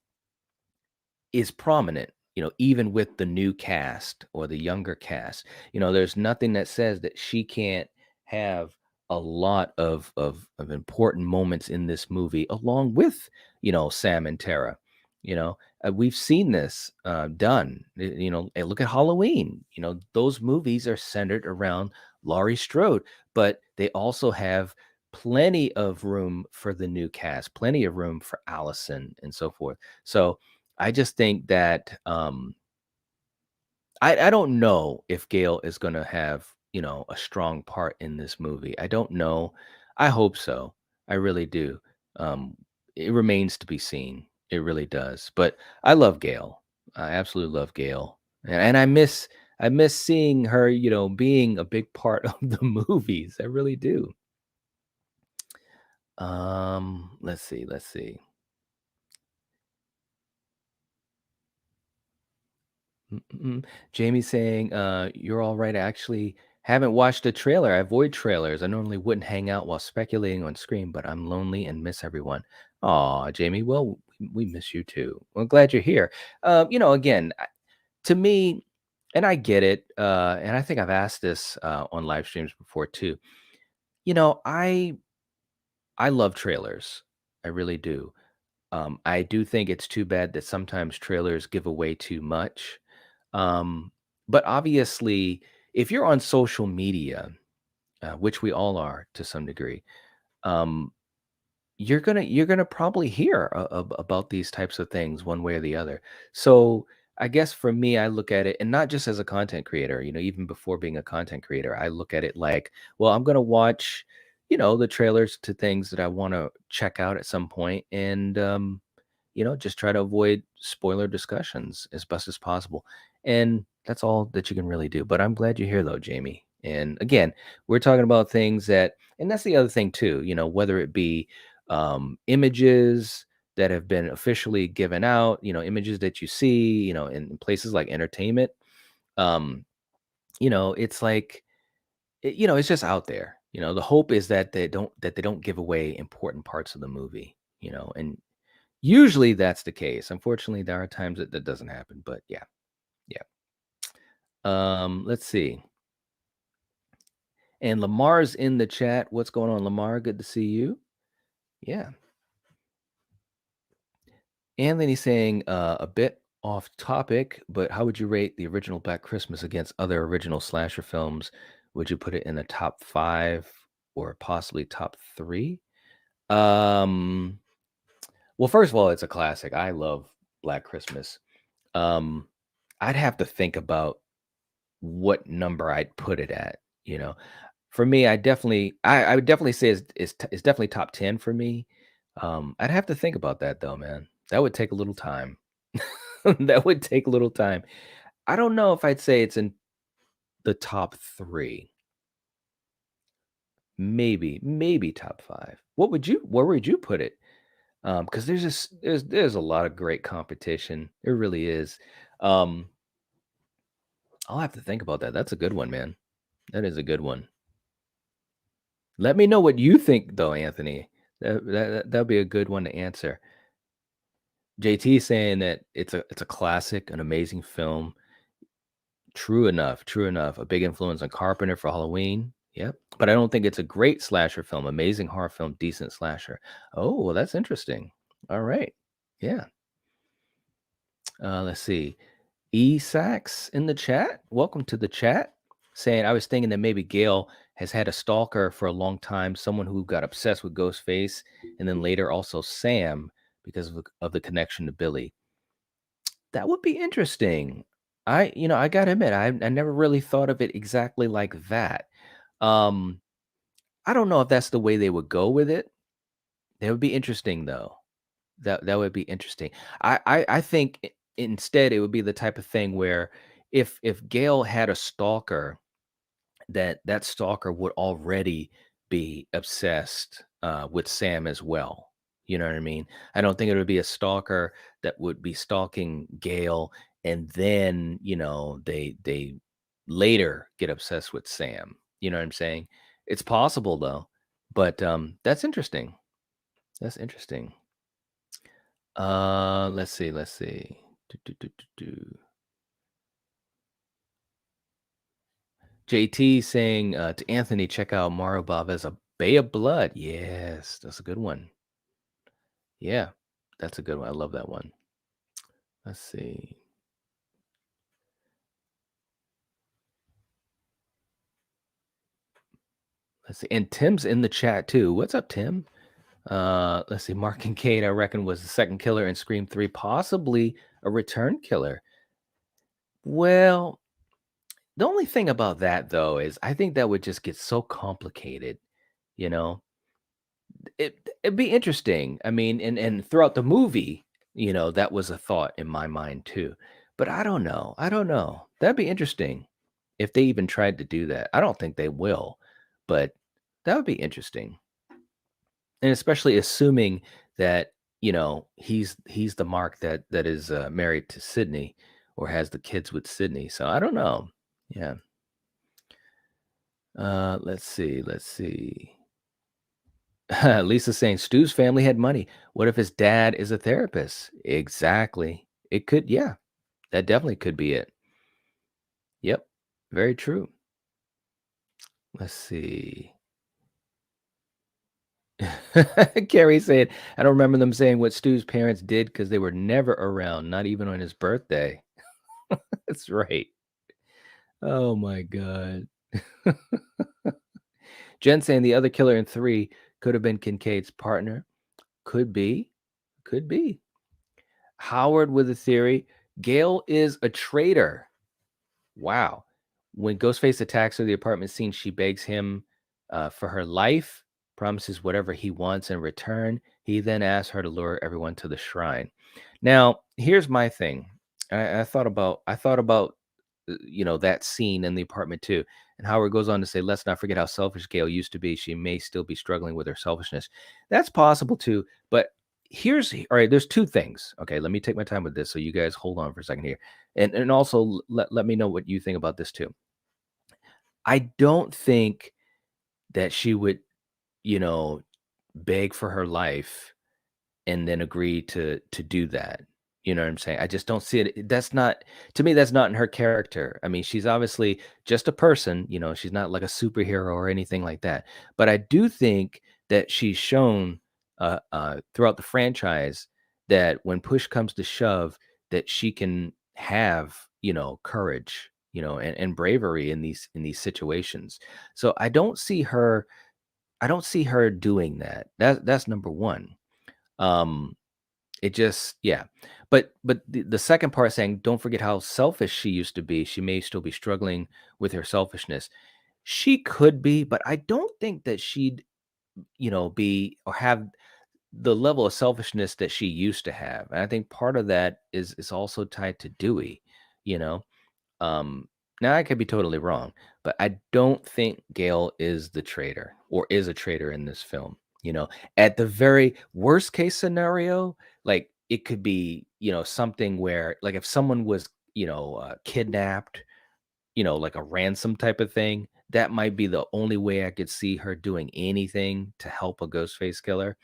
is prominent, even with the new cast or the younger cast. There's nothing that says that she can't have a lot of important moments in this movie, along with, Sam and Tara. We've seen this done. Look at Halloween. Those movies are centered around Laurie Strode, but they also have plenty of room for the new cast, plenty of room for Allison and so forth. So I just think that I don't know if Gail is gonna have, a strong part in this movie. I don't know. I hope so. I really do. Um, it remains to be seen. It really does. But I love Gail. I absolutely love Gail. And I miss seeing her, being a big part of the movies. I really do. Let's see. Mm. Jamie saying, "You're all right. I actually haven't watched a trailer. I avoid trailers. I normally wouldn't hang out while speculating on screen, but I'm lonely and miss everyone." Aw, Jamie. Well, we miss you too. Well, glad you're here. Again, to me, and I get it, and I think I've asked this on live streams before too. I love trailers. I really do. I do think it's too bad that sometimes trailers give away too much. Um, but obviously, if you're on social media, which we all are to some degree, um, you're gonna probably hear about these types of things one way or the other. So I guess for me, I look at it, and not just as a content creator. Even before being a content creator, I look at it like, well, I'm gonna watch, the trailers to things that I want to check out at some point, and just try to avoid spoiler discussions as best as possible. And that's all that you can really do. But I'm glad you're here though, Jamie. And again, we're talking about things and that's the other thing too, whether it be images that have been officially given out, images that you see, in places like entertainment. Um, it's like, it's just out there. The hope is that they don't give away important parts of the movie, and usually that's the case. Unfortunately, there are times that doesn't happen, but yeah, yeah. Let's see. And Lamar's in the chat. What's going on, Lamar? Good to see you. Yeah. Anthony's saying a bit off topic, but how would you rate the original Black Christmas against other original slasher films? Would you put it in the top five or possibly top three? Um, well, first of all, it's a classic. I love Black Christmas. Um, I'd have to think about what number I'd put it at, you know? For me, I would definitely say it's definitely top 10 for me. I'd have to think about that though, man. That would take a little time. That would take a little time. I don't know if I'd say it's in the top 3. Maybe top 5. Where would you put it? Because there's a lot of great competition. It really is. Um, I'll have to think about that. That's a good one, man. That is a good one. Let me know what you think though, Anthony. That'd be a good one to answer. JT saying that it's a classic, an amazing film. True enough, true enough. A big influence on Carpenter for Halloween. Yep. But I don't think it's a great slasher film. Amazing horror film, decent slasher. Oh, well, that's interesting. All right. Yeah. Let's see. Sax in the chat. Welcome to the chat. Saying I was thinking that maybe Gail has had a stalker for a long time, someone who got obsessed with Ghostface, and then later also Sam because of the connection to Billy. That would be interesting. I gotta admit, I never really thought of it exactly like that. Um, I don't know if that's the way they would go with it. That would be interesting though. That would be interesting. I think instead it would be the type of thing where if Gail had a stalker, that stalker would already be obsessed with Sam as well. You know what I mean? I don't think it would be a stalker that would be stalking Gail, and then they later get obsessed with Sam. You know what I'm saying? It's possible though, but that's interesting. That's interesting. Let's see, let's see. Do, do, do, do, do. JT saying to Anthony, check out Mario Bob as a Bay of Blood. Yes, that's a good one. Yeah, that's a good one. I love that one. Let's see. Let's see. And Tim's in the chat too. What's up, Tim? Let's see. Mark Kincaid, I reckon, was the second killer in Scream 3, possibly a return killer. Well, the only thing about that though is I think that would just get so complicated, you know. It'd be interesting. I mean, and throughout the movie, that was a thought in my mind too. But I don't know. I don't know. That'd be interesting if they even tried to do that. I don't think they will, but that would be interesting. And especially assuming that, he's the Mark that is married to Sydney or has the kids with Sydney. So I don't know. Yeah. Let's see. Let's see. Lisa saying Stu's family had money. What if his dad is a therapist? Exactly. It could, yeah, that definitely could be it. Yep. Very true. Let's see. Carrie said, I don't remember them saying what Stu's parents did because they were never around, not even on his birthday. That's right. Oh my God. Jen saying the other killer in 3 could have been Kincaid's partner. Could be. Could be. Howard with a theory. Gail is a traitor. Wow. When Ghostface attacks her at the apartment scene, she begs him for her life, promises whatever he wants in return. He then asks her to lure everyone to the shrine. Now, here's my thing. I thought about that scene in the apartment too. And Howard goes on to say, let's not forget how selfish Gail used to be. She may still be struggling with her selfishness. That's possible too. But all right, there's two things. Okay, let me take my time with this. So you guys hold on for a second here. And also let me know what you think about this too. I don't think that she would, you know, beg for her life and then agree to do that. You know what I'm saying? I just don't see it. That's not to me, that's not in her character. I mean, she's obviously just a person, she's not like a superhero or anything like that. But I do think that she's shown throughout the franchise that when push comes to shove, that she can have, courage, and bravery in these situations. So I don't see her doing that. That's number one. Um, it just yeah. But the second part saying, "Don't forget how selfish she used to be. She may still be struggling with her selfishness." She could be, but I don't think that she'd, be or have the level of selfishness that she used to have. And I think part of that is also tied to Dewey, you know. Um Now I could be totally wrong, but I don't think Gail is the traitor or is a traitor in this film. You know, at the very worst case scenario, like it could be, something where, like, if someone was, kidnapped, like a ransom type of thing, that might be the only way I could see her doing anything to help a ghost face killer.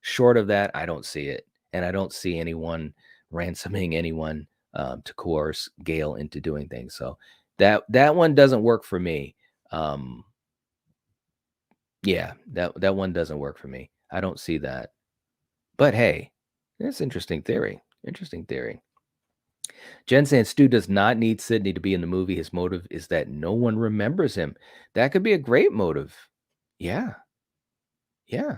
Short of that, I don't see it, and I don't see anyone ransoming anyone, to coerce Gail into doing things, so that one doesn't work for me. Um, yeah, that one doesn't work for me. I don't see that, but hey, it's interesting theory, interesting theory. Jen saying Stu does not need Sydney to be in the movie. His motive is that no one remembers him. That could be a great motive. Yeah, yeah.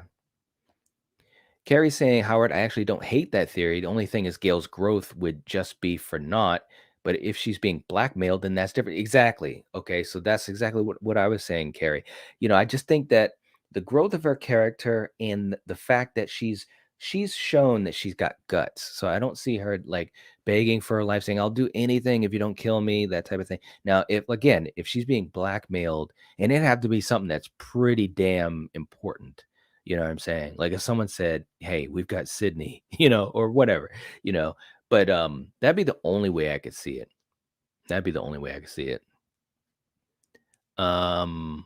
Carrie's saying, Howard, I actually don't hate that theory. The only thing is Gail's growth would just be for naught. But if she's being blackmailed, then that's different. Exactly. Okay. So that's exactly what I was saying, Carrie. I just think that the growth of her character and the fact that she's shown that she's got guts. So I don't see her like begging for her life, saying, I'll do anything if you don't kill me, that type of thing. Now, if she's being blackmailed, and it had to be something that's pretty damn important, you know what I'm saying? Like if someone said, "Hey, we've got Sydney," or whatever, you know. But that'd be the only way I could see it. That'd be the only way I could see it. Um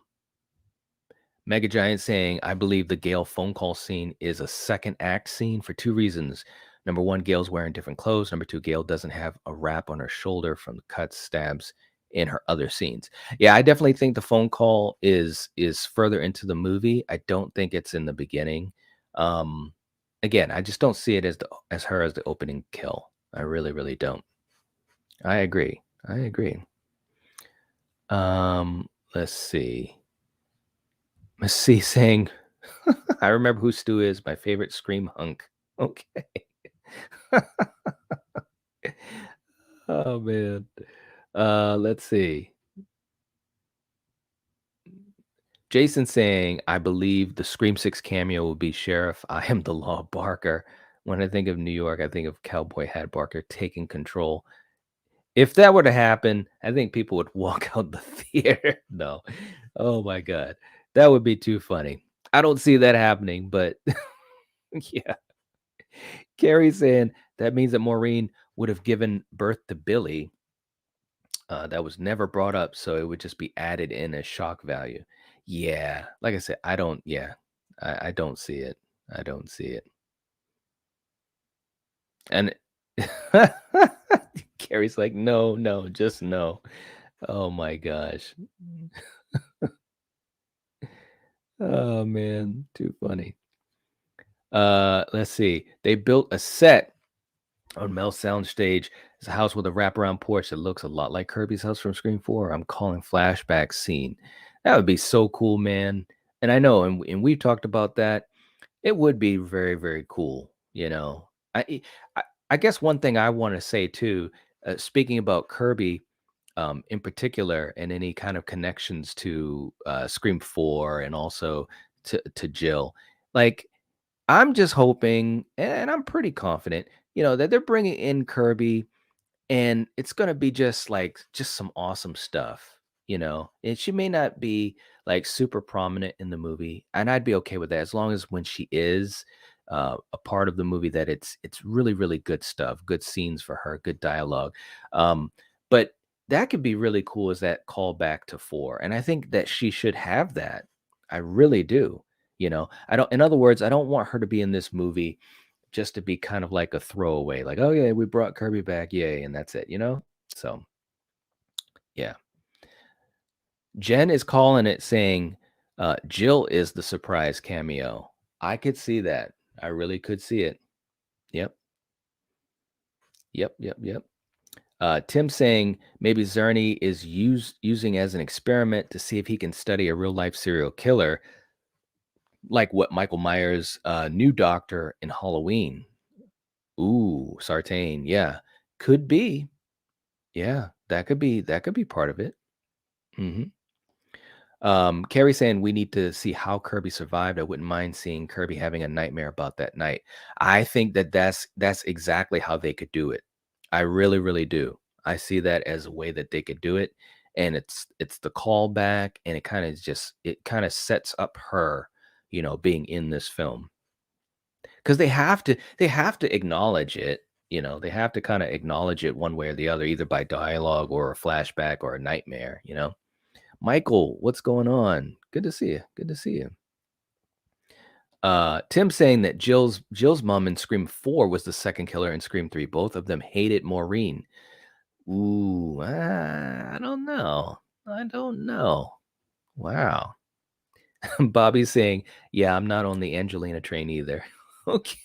Mega Giant saying, I believe the Gale phone call scene is a second act scene for two reasons. Number one, Gail's wearing different clothes. Number two, Gail doesn't have a wrap on her shoulder from the cuts, stabs in her other scenes. Yeah, I definitely think the phone call is further into the movie. I don't think it's in the beginning. Um, Again, I just don't see it as her as the opening kill. I really, really don't. I agree. I agree. Let's see. Miss C saying, I remember who Stu is, my favorite scream hunk. Okay. Oh man. Let's see. Jason saying, I believe the Scream 6 cameo will be Sheriff. I am the law Barker. When I think of New York, I think of Cowboy Hat Barker taking control. If that were to happen, I think people would walk out the theater. No. Oh my God. That would be too funny. I don't see that happening, but yeah. Carrie saying that means that Maureen would have given birth to Billy. That was never brought up, so it would just be added in as shock value. Yeah, like I said, I don't. Yeah, I don't see it. I don't see it. And Carrie's like, no, no, just no. Oh my gosh. Oh man, too funny. Let's see. They built a set on Mel's soundstage. It's a house with a wraparound porch that looks a lot like Kirby's house from Scream 4. I'm calling flashback scene. That would be so cool, man. And I know, and we've talked about that. It would be very, very cool. I I guess one thing I want to say too, speaking about Kirby, in particular, and any kind of connections to Scream 4 and also to Jill, like I'm just hoping, and I'm pretty confident, that they're bringing in Kirby, and it's gonna be just some awesome stuff, And she may not be like super prominent in the movie, and I'd be okay with that as long as when she is a part of the movie, that it's really really good stuff, good scenes for her, good dialogue. But that could be really cool as that callback to 4, and I think that she should have that. I really do. I don't. In other words, I don't want her to be in this movie just to be kind of like a throwaway, like, "Oh, yeah, we brought Kirby back, yay," and that's it? So, yeah. Jen is calling it saying, Jill is the surprise cameo. I could see that. I really could see it. Yep. Yep, yep, yep. Tim saying maybe Zerny is using as an experiment to see if he can study a real life serial killer, like what Michael Myers' new doctor in Halloween. Ooh, Sartain. Yeah. Could be. Yeah, that could be part of it. Mhm. Carrie saying we need to see how Kirby survived. I wouldn't mind seeing Kirby having a nightmare about that night. I think that that's exactly how they could do it. I really, really do. I see that as a way that they could do it. and it's the callback, and it kind of sets up her, being in this film because they have to acknowledge it. They have to kind of acknowledge it one way or the other, either by dialogue or a flashback or a nightmare. Michael, what's going on? Good to see you. Good to see you. Tim saying that Jill's mom in Scream 4 was the second killer in Scream 3. Both of them hated Maureen. Ooh, I don't know. I don't know. Wow. Bobby's saying, yeah, I'm not on the Angelina train either. Okay.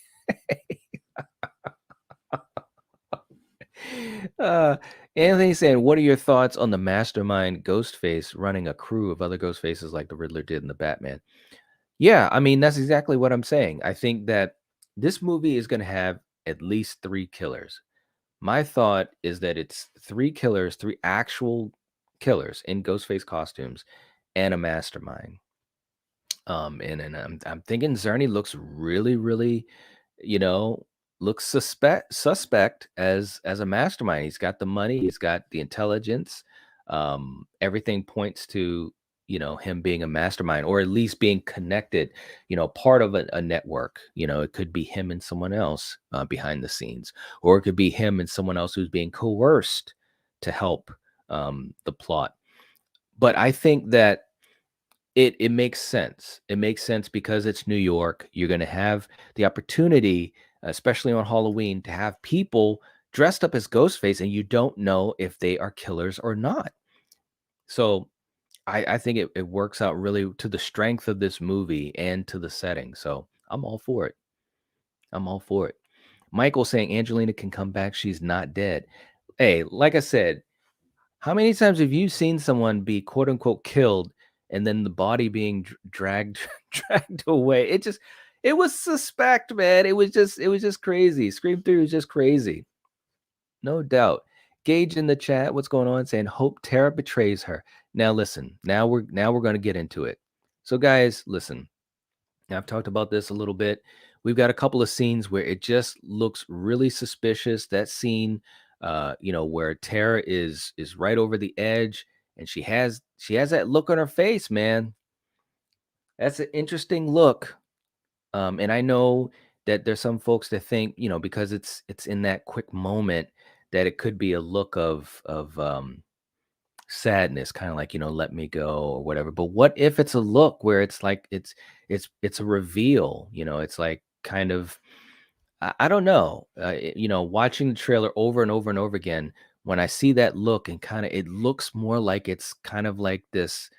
Uh, Anthony saying, what are your thoughts on the Mastermind Ghostface running a crew of other Ghostfaces like the Riddler did in the Batman? Yeah, I mean, that's exactly what I'm saying. I think that this movie is going to have at least three killers. My thought is that it's three killers, three actual killers in Ghostface costumes, and a mastermind. And I'm thinking Zerny looks really, really, you know, looks suspect as a mastermind. He's got the money, he's got the intelligence. Everything points to him being a mastermind, or at least being connected, part of a network. It could be him and someone else behind the scenes, or it could be him and someone else who's being coerced to help the plot. But I think that it makes sense. It makes sense because it's New York. You're going to have the opportunity, especially on Halloween, to have people dressed up as Ghostface, and you don't know if they are killers or not. So I think it works out really to the strength of this movie and to the setting. So I'm all for it. I'm all for it. Michael saying Angelina can come back. She's not dead. Hey, like I said, how many times have you seen someone be quote unquote killed and then the body being dragged dragged away? It was suspect, man. It was just crazy. Scream 3 was just crazy. No doubt. Gage in the chat, what's going on? Saying hope Tara betrays her. Now listen, now we're going to get into it. So guys, listen. I've talked about this a little bit. We've got a couple of scenes where it just looks really suspicious. That scene, where Tara is right over the edge, and she has that look on her face, man. That's an interesting look. And I know that there's some folks that think, because it's in that quick moment, that it could be a look of sadness, kind of like, let me go or whatever. But what if it's a look where it's like it's a reveal? It's like kind of, I don't know. Watching the trailer over and over and over again, when I see that look, and kind of it looks more like it's kind of like this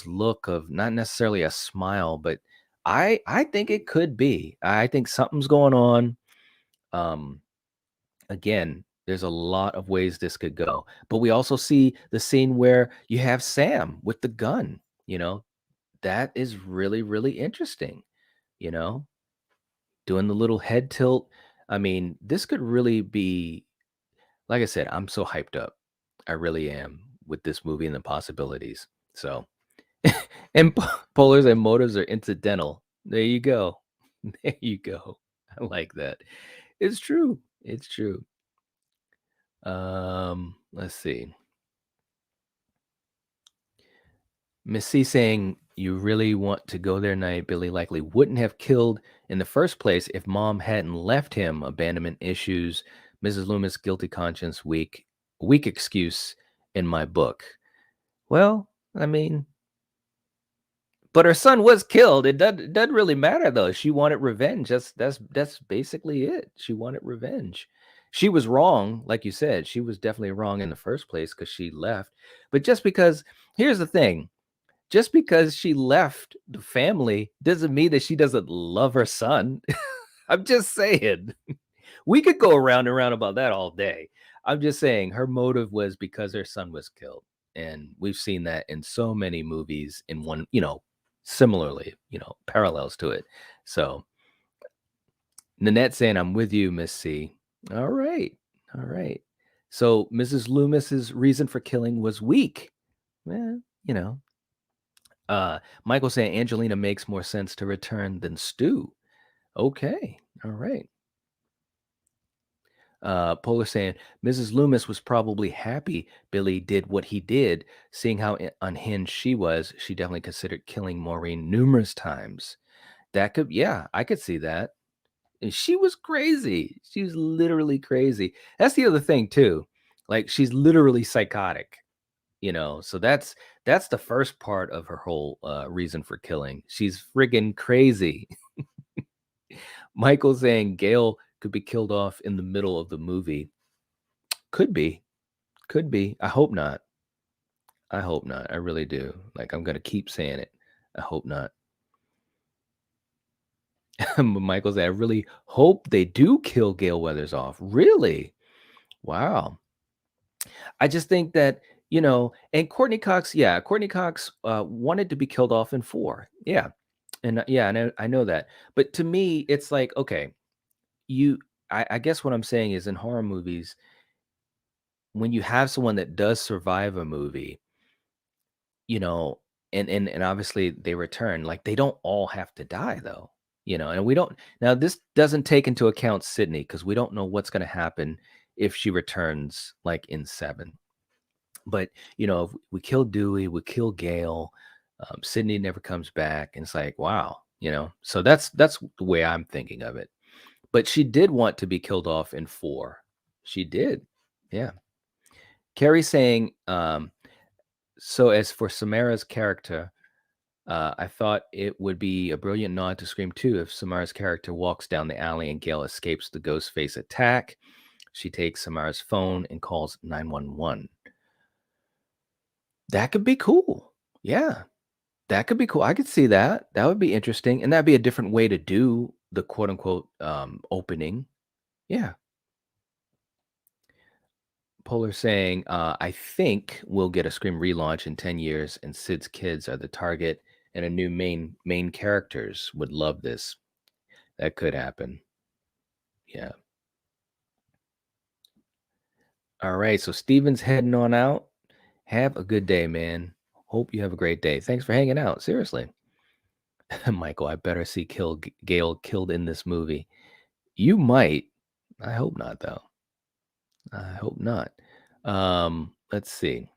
look of not necessarily a smile, but I think it could be. I think something's going on. Um, Again, there's a lot of ways this could go. But we also see the scene where you have Sam with the gun, you know, that is really, really interesting, you know, doing the little head tilt. I mean, this could really be, like I said, I'm so hyped up. I really am with this movie and the possibilities. So, and polars and motives are incidental. There you go. There you go. I like that. It's true. It's true. Let's see. Miss C saying, you really want to go there night. Billy likely wouldn't have killed in the first place if mom hadn't left him. Abandonment issues. Mrs. Loomis, guilty conscience, weak excuse in my book. Well, I mean, but her son was killed. It doesn't really matter though. She wanted revenge. That's basically it. She wanted revenge. She was wrong, like you said. She was definitely wrong in the first place because she left. But just because, here's the thing, just because she left the family doesn't mean that she doesn't love her son. I'm just saying. We could go around and around about that all day. I'm just saying her motive was because her son was killed. And we've seen that in so many movies in one, similarly, parallels to it. So Nanette saying, I'm with you, Miss C. All right. All right. So Mrs. Loomis's reason for killing was weak. Well, Michael saying Angelina makes more sense to return than Stu. Okay. All right. Polar saying Mrs. Loomis was probably happy Billy did what he did, seeing how unhinged she was. She definitely considered killing Maureen numerous times. That could, yeah, I could see that. And she was crazy. She was literally crazy. That's the other thing too. Like she's literally psychotic, So that's the first part of her whole reason for killing. She's friggin' crazy. Michael saying Gail could be killed off in the middle of the movie. Could be. Could be. I hope not. I hope not. I really do. Like I'm gonna keep saying it. I hope not. Michael said, I really hope they do kill Gail Weathers off. Really? Wow. I just think that, and Courtney Cox, yeah, Courtney Cox wanted to be killed off in 4. Yeah. And yeah, I know that. But to me, it's like, okay, you I guess what I'm saying is in horror movies, when you have someone that does survive a movie, you know, and obviously they return, like they don't all have to die though, and we don't now this doesn't take into account Sydney because we don't know what's gonna happen if she returns like in 7. But if we kill Dewey, we kill Gale, Sydney never comes back, and it's like, wow, So that's the way I'm thinking of it. But she did want to be killed off in 4. She did. Yeah. Carrie saying, so as for Samara's character, I thought it would be a brilliant nod to Scream 2 if Samara's character walks down the alley and Gail escapes the Ghostface attack. She takes Samara's phone and calls 911. That could be cool. Yeah, that could be cool. I could see that. That would be interesting, and that'd be a different way to do the quote unquote opening. Yeah. Polar saying, I think we'll get a Scream relaunch in 10 years, and Sid's kids are the target, and a new main characters would love this. That could happen. Yeah. All right. So Steven's heading on out. Have a good day, man. Hope you have a great day. Thanks for hanging out. Seriously. Michael, I better see Gail killed in this movie. You might. I hope not, though. I hope not. Let's see.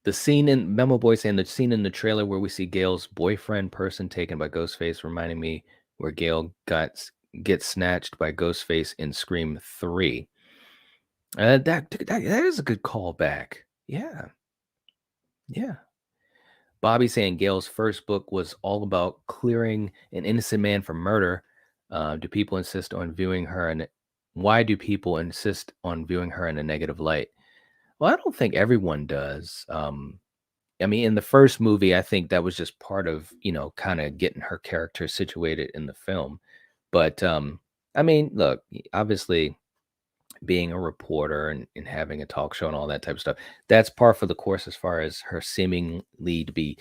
The scene in Memo Boy saying the scene in the trailer where we see Gail's boyfriend person taken by Ghostface reminding me where Gail gets snatched by Ghostface in Scream 3. That is a good callback. Yeah. Yeah. Bobby saying Gail's first book was all about clearing an innocent man from murder. Do people insist on viewing her and why do people insist on viewing her in a negative light? Well, I don't think everyone does. I mean, in the first movie, I think that was just part of, kind of getting her character situated in the film. But I mean, look, obviously being a reporter and having a talk show and all that type of stuff, that's par for the course as far as her seemingly to be,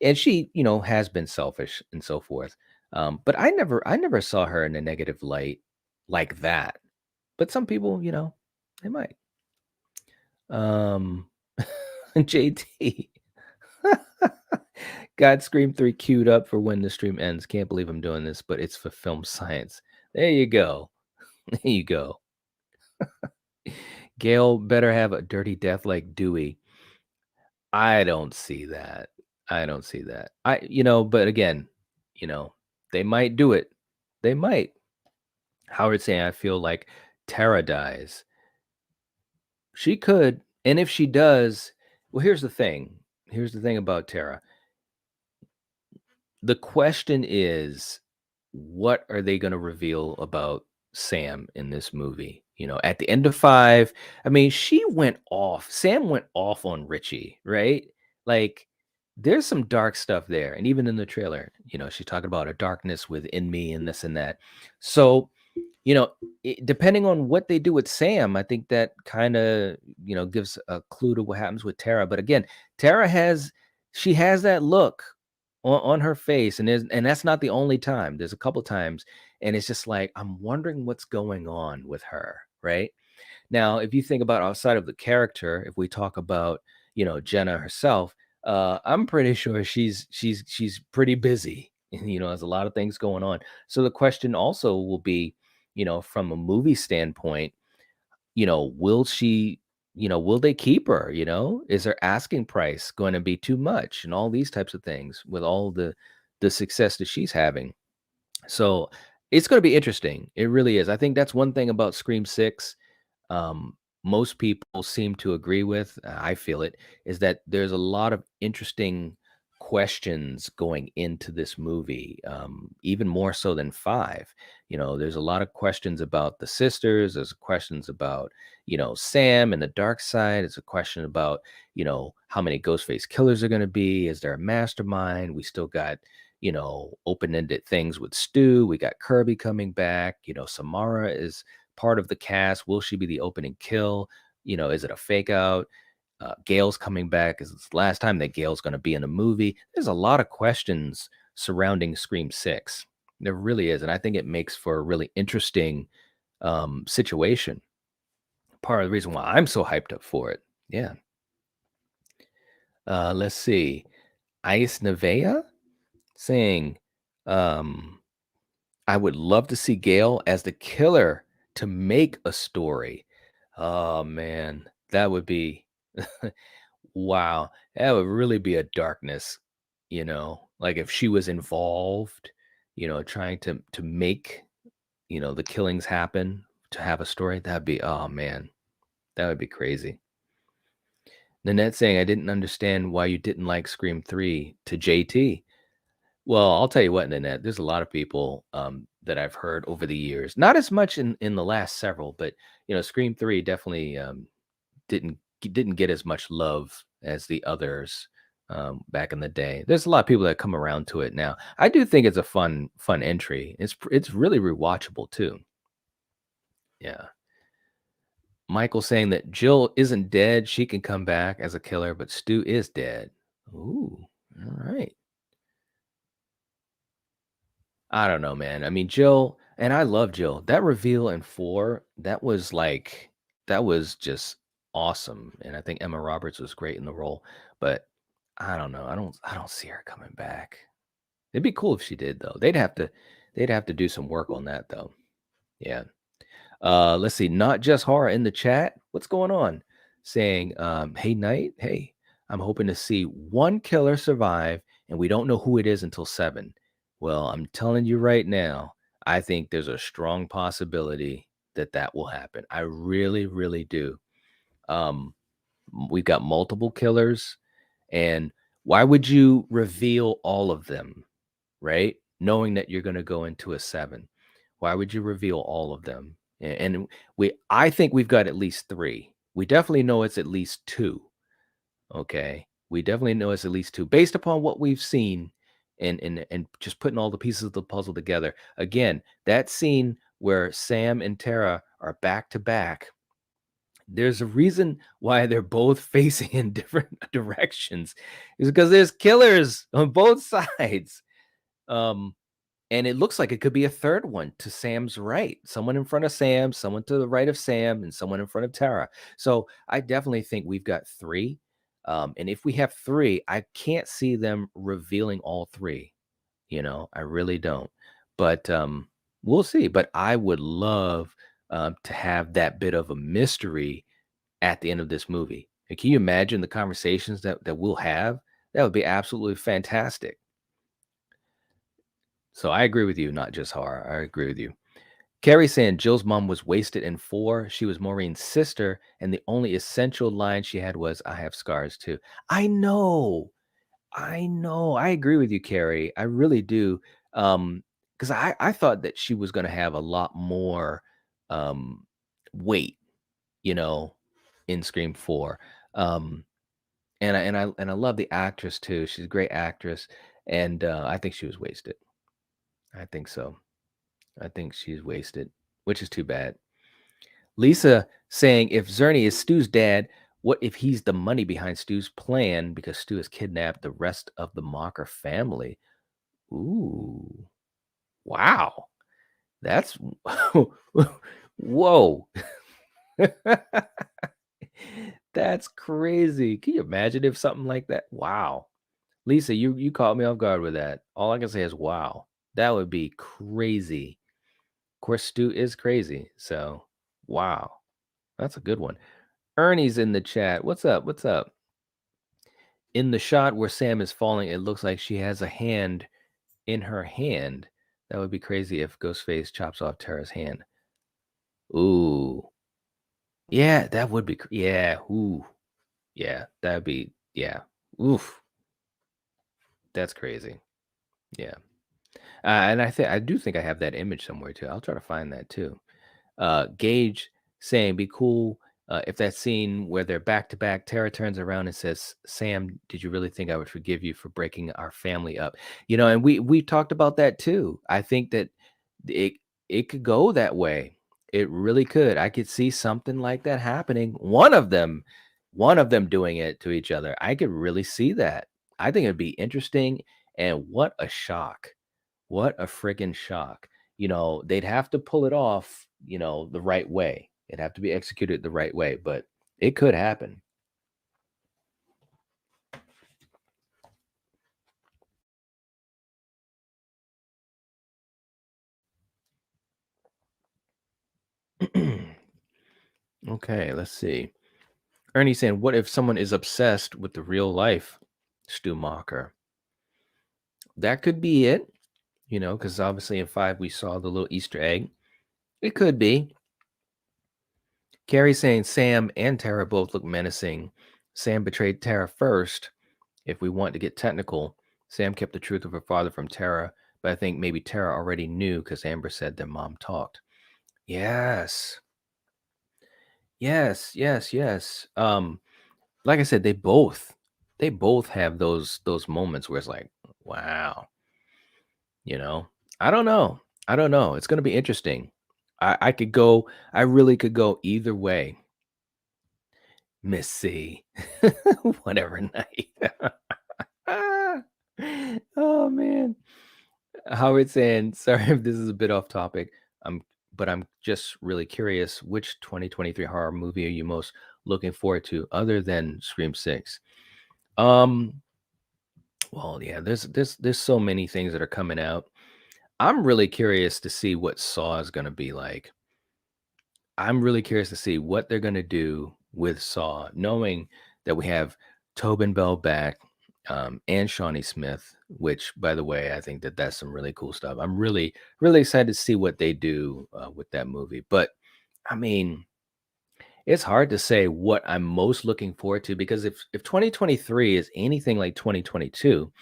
and she, has been selfish and so forth. But I never saw her in a negative light like that. But some people, they might. Um, JT. Got Scream 3 queued up for when the stream ends. Can't believe I'm doing this, but it's for film science. There you go. There you go. Gail better have a dirty death like Dewey. I don't see that. I don't see that. But again, you know, they might do it. They might. Howard saying, I feel like Tara dies. She could. And if she does, well, here's the thing. Here's the thing about Tara. The question is, what are they going to reveal about Sam in this movie? At the end of 5, I mean, she went off. Sam went off on Richie, right? Like, there's some dark stuff there. And even in the trailer, she's talking about a darkness within me and this and that. So, depending on what they do with Sam, I think that kind of, gives a clue to what happens with Tara. But again, she has that look on her face, and that's not the only time. There's a couple times, and it's just like I'm wondering what's going on with her. Right now, if you think about outside of the character, if we talk about Jenna herself, I'm pretty sure she's pretty busy, and has a lot of things going on. So the question also will be, from a movie standpoint, will she, will they keep her? Is her asking price going to be too much, and all these types of things with all the success that she's having. So it's going to be interesting. It really is. I think that's one thing about Scream 6. um, Most people seem to agree with, I feel it, is that there's a lot of interesting questions going into this movie, even more so than five. There's a lot of questions about the sisters. There's questions about, Sam and the dark side. It's a question about, how many Ghostface killers are going to be. Is there a mastermind? We still got, open-ended things with Stu. We got Kirby coming back. Samara is part of the cast. Will she be the opening kill? Is it a fake out? Gail's coming back. Is this the last time that Gail's going to be in a movie? There's a lot of questions surrounding Scream 6. There really is. And I think it makes for a really interesting situation. Part of the reason why I'm so hyped up for it. Yeah. Let's see. Ice Nevea saying, um, I would love to see Gail as the killer to make a story. Oh man, that would be wow. That would really be a darkness, like if she was involved, trying to make, the killings happen to have a story. That'd be, oh man, that would be crazy. Nanette saying, I didn't understand why you didn't like Scream 3 to JT. Well, I'll tell you what, Nanette, there's a lot of people that I've heard over the years, not as much in the last several, but Scream 3 definitely didn't get as much love as the others back in the day. There's a lot of people that come around to it now. I do think it's a fun entry. It's really rewatchable too. Yeah. Michael saying that Jill isn't dead. She can come back as a killer, but Stu is dead. Ooh, all right. I don't know, man. I mean, Jill, and I love Jill. That reveal in 4, that was just awesome. And I think Emma Roberts was great in the role. But I don't know. I don't see her coming back. It'd be cool if she did though. They'd have to do some work on that though. Yeah. Let's see. Not just horror in the chat. What's going on? Saying, hey Knight, hey, I'm hoping to see one killer survive, and we don't know who it is until 7. Well, I'm telling you right now, I think there's a strong possibility that that will happen. I really, really do. Um, we've got multiple killers, and why would you reveal all of them, right? Knowing that you're going to go into a 7. Why would you reveal all of them? And I think we've got at least 3. We definitely know it's at least 2. Okay. We definitely know it's at least 2 based upon what we've seen, and just putting all the pieces of the puzzle together. Again, that scene where Sam and Tara are back to back, there's a reason why they're both facing in different directions. Is because there's killers on both sides. Um, and it looks like it could be a third one to Sam's right. Someone in front of Sam, someone to the right of Sam, and someone in front of Tara. So I definitely think we've got 3. And if we have 3, I can't see them revealing all 3. I really don't. But we'll see. But I would love to have that bit of a mystery at the end of this movie. And can you imagine the conversations that we'll have? That would be absolutely fantastic. So I agree with you, not just horror. I agree with you. Carrie saying Jill's mom was wasted in 4. She was Maureen's sister, and the only essential line she had was, I have scars too. I know. I know. I agree with you, Carrie. I really do. Because I thought that she was gonna have a lot more um weight, you know, in Scream 4. Um, and I love the actress too. She's a great actress, and I think she was wasted. I think so. I think she's wasted, which is too bad. Lisa saying, if Zerny is Stu's dad, what if he's the money behind Stu's plan because Stu has kidnapped the rest of the Mocker family? Ooh, wow. That's whoa. That's crazy. Can you imagine if something like that? Wow. Lisa, you caught me off guard with that. All I can say is wow. That would be crazy. Of course, Stu is crazy. So, wow, that's a good one. Ernie's in the chat. What's up? What's up? In the shot where Sam is falling, it looks like she has a hand in her hand. That would be crazy if Ghostface chops off Tara's hand. Ooh. Yeah, that would be yeah, ooh. Yeah, that'd be yeah. Oof. That's crazy. Yeah. And I do think I have that image somewhere too. I'll try to find that too. Gage saying, "Be cool if that scene where they're back to back, Tara turns around and says, 'Sam, did you really think I would forgive you for breaking our family up?'" And we talked about that too. I think that it it could go that way. It really could. I could see something like that happening. One of them doing it to each other. I could really see that. I think it'd be interesting. And what a shock. What a friggin' shock. They'd have to pull it off, the right way. It'd have to be executed the right way, but it could happen. Okay, let's see. Ernie saying, "What if someone is obsessed with the real life Stu Macher?" That could be it, because obviously in 5 we saw the little Easter egg. It could be. Carrie saying Sam and Tara both look menacing. Sam betrayed Tara first. If we want to get technical, Sam kept the truth of her father from Tara, but I think maybe Tara already knew because Amber said their mom talked. Yes. Yes, yes, yes. Like I said, they both have those moments where it's like, wow, you know. I don't know. I don't know. It's gonna be interesting. I really could go either way. Miss C. Whatever night. Oh man. Howard saying, "Sorry if this is a bit off topic. But I'm just really curious, which 2023 horror movie are you most looking forward to other than Scream 6?" Um, well, yeah, there's so many things that are coming out. I'm really curious to see what Saw is gonna be like. I'm really curious to see what they're gonna do with Saw, knowing that we have Tobin Bell back, and Shawnee Smith, which, by the way, I think that that's some really cool stuff. I'm really, really excited to see what they do with that movie. But I mean, it's hard to say what I'm most looking forward to because if 2023 is anything like 2022,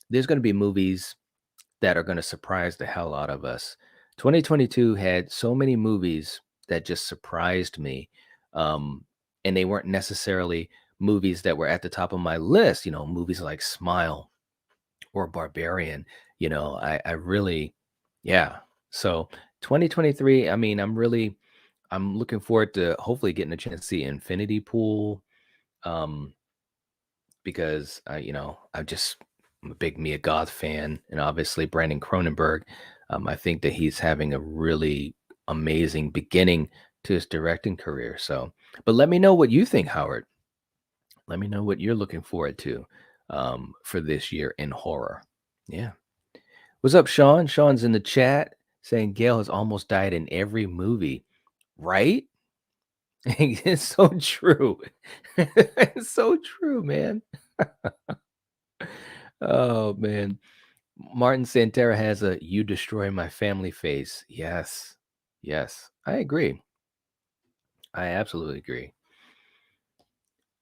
there's going to be movies that are going to surprise the hell out of us. 2022 had so many movies that just surprised me. And they weren't necessarily movies that were at the top of my list, movies like Smile or Barbarian. I really, yeah. So 2023, I mean, I'm looking forward to hopefully getting a chance to see Infinity Pool. Um, because I'm a big Mia Goth fan, and obviously Brandon Cronenberg. I think that he's having a really amazing beginning to his directing career. So, but let me know what you think, Howard. Let me know what you're looking forward to for this year in horror. Yeah. What's up, Sean? Sean's in the chat saying Gail has almost died in every movie, right? It's so true. It's so true, man. Oh man. Martin Santera has a "you destroy my family" face. Yes. Yes. I agree. I absolutely agree.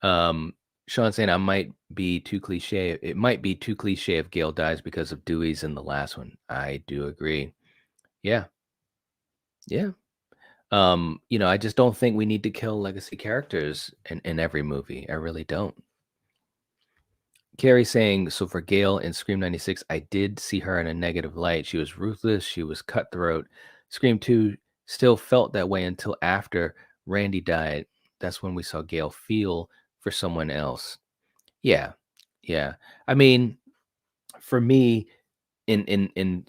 Um Sean saying I might be too cliche. It might be too cliche if Gail dies because of Dewey's in the last one. I do agree. Yeah. Yeah. I just don't think we need to kill legacy characters in every movie. I really don't. Carrie saying, "So for Gail in Scream 96, I did see her in a negative light. She was ruthless, she was cutthroat. Scream 2 still felt that way until after Randy died. That's when we saw Gail feel for someone else." Yeah. Yeah. I mean, for me, in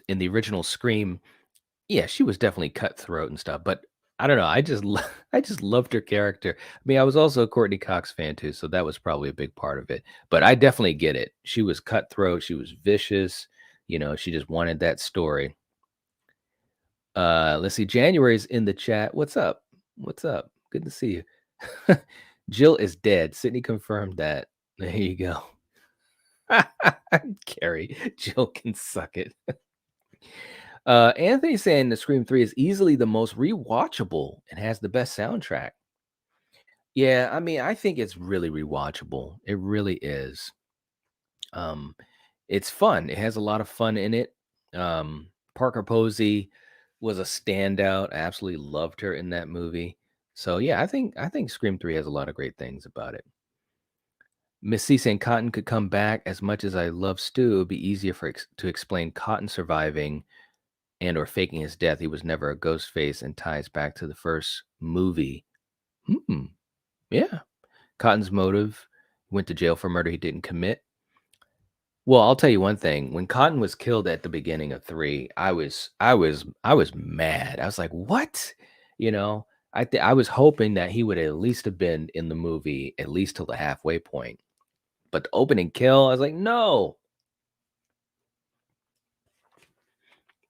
the original Scream, yeah, she was definitely cutthroat and stuff, but I don't know, I just loved her character. I mean, I was also a Courtney Cox fan too, so that was probably a big part of it, but I definitely get it. She was cutthroat, she was vicious, she just wanted that story. Let's see. January's in the chat. What's up? What's up? Good to see you. Jill is dead. Sydney confirmed that. There you go. Carrie, Jill can suck it. Anthony saying the Scream 3 is easily the most rewatchable and has the best soundtrack. Yeah, I mean, I think it's really rewatchable. It really is. Um, it's fun. It has a lot of fun in it. Parker Posey was a standout. I absolutely loved her in that movie. So yeah, I think Scream 3 has a lot of great things about it. Miss C saying Cotton could come back. As much as I love Stu, it would be easier to explain Cotton surviving and or faking his death. He was never a ghost face and ties back to the first movie. Yeah. Cotton's motive, went to jail for murder he didn't commit. Well, I'll tell you one thing. When Cotton was killed at the beginning of 3, I was mad. I was like, "What?" You know, I was hoping that he would at least have been in the movie at least till the halfway point. But the opening kill, I was like, "No."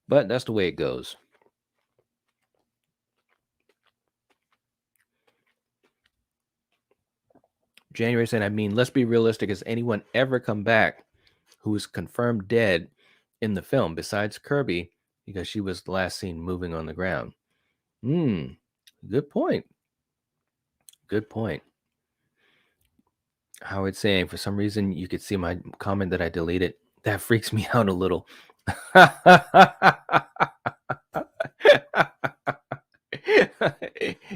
But that's the way it goes. January saying, I mean, let's be realistic. Has anyone ever come back who was confirmed dead in the film besides Kirby because she was last seen moving on the ground? Good point. Good point. Howard saying, for some reason, you could see my comment that I deleted. That freaks me out a little.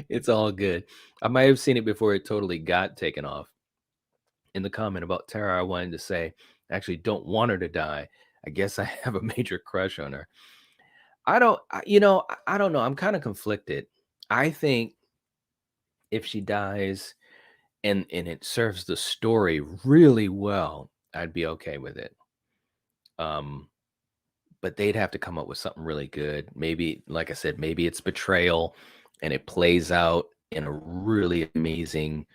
It's all good. I might have seen it before it totally got taken off. In the comment about Tara, I wanted to say, I actually don't want her to die. I guess I have a major crush on her. I don't, I don't know. I'm kind of conflicted. I think if she dies and it serves the story really well, I'd be okay with it. But they'd have to come up with something really good. Maybe, like I said, maybe it's betrayal and it plays out in a really amazing,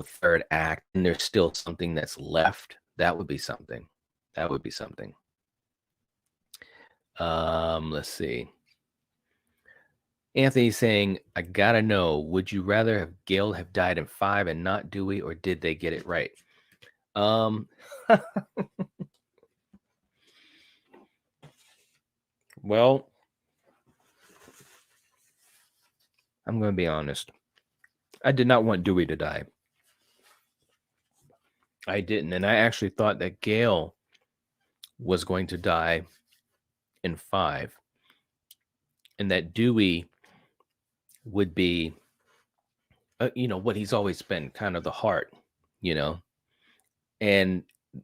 third act, and there's still something that's left. That would be something. That would be something. Let's see. Anthony's saying, I gotta know, would you rather have Gail have died in 5 and not Dewey, or did they get it right? Well, I'm going to be honest. I did not want Dewey to die. I didn't. And I actually thought that Gail was going to die in 5 and that Dewey would be, what he's always been, kind of the heart, and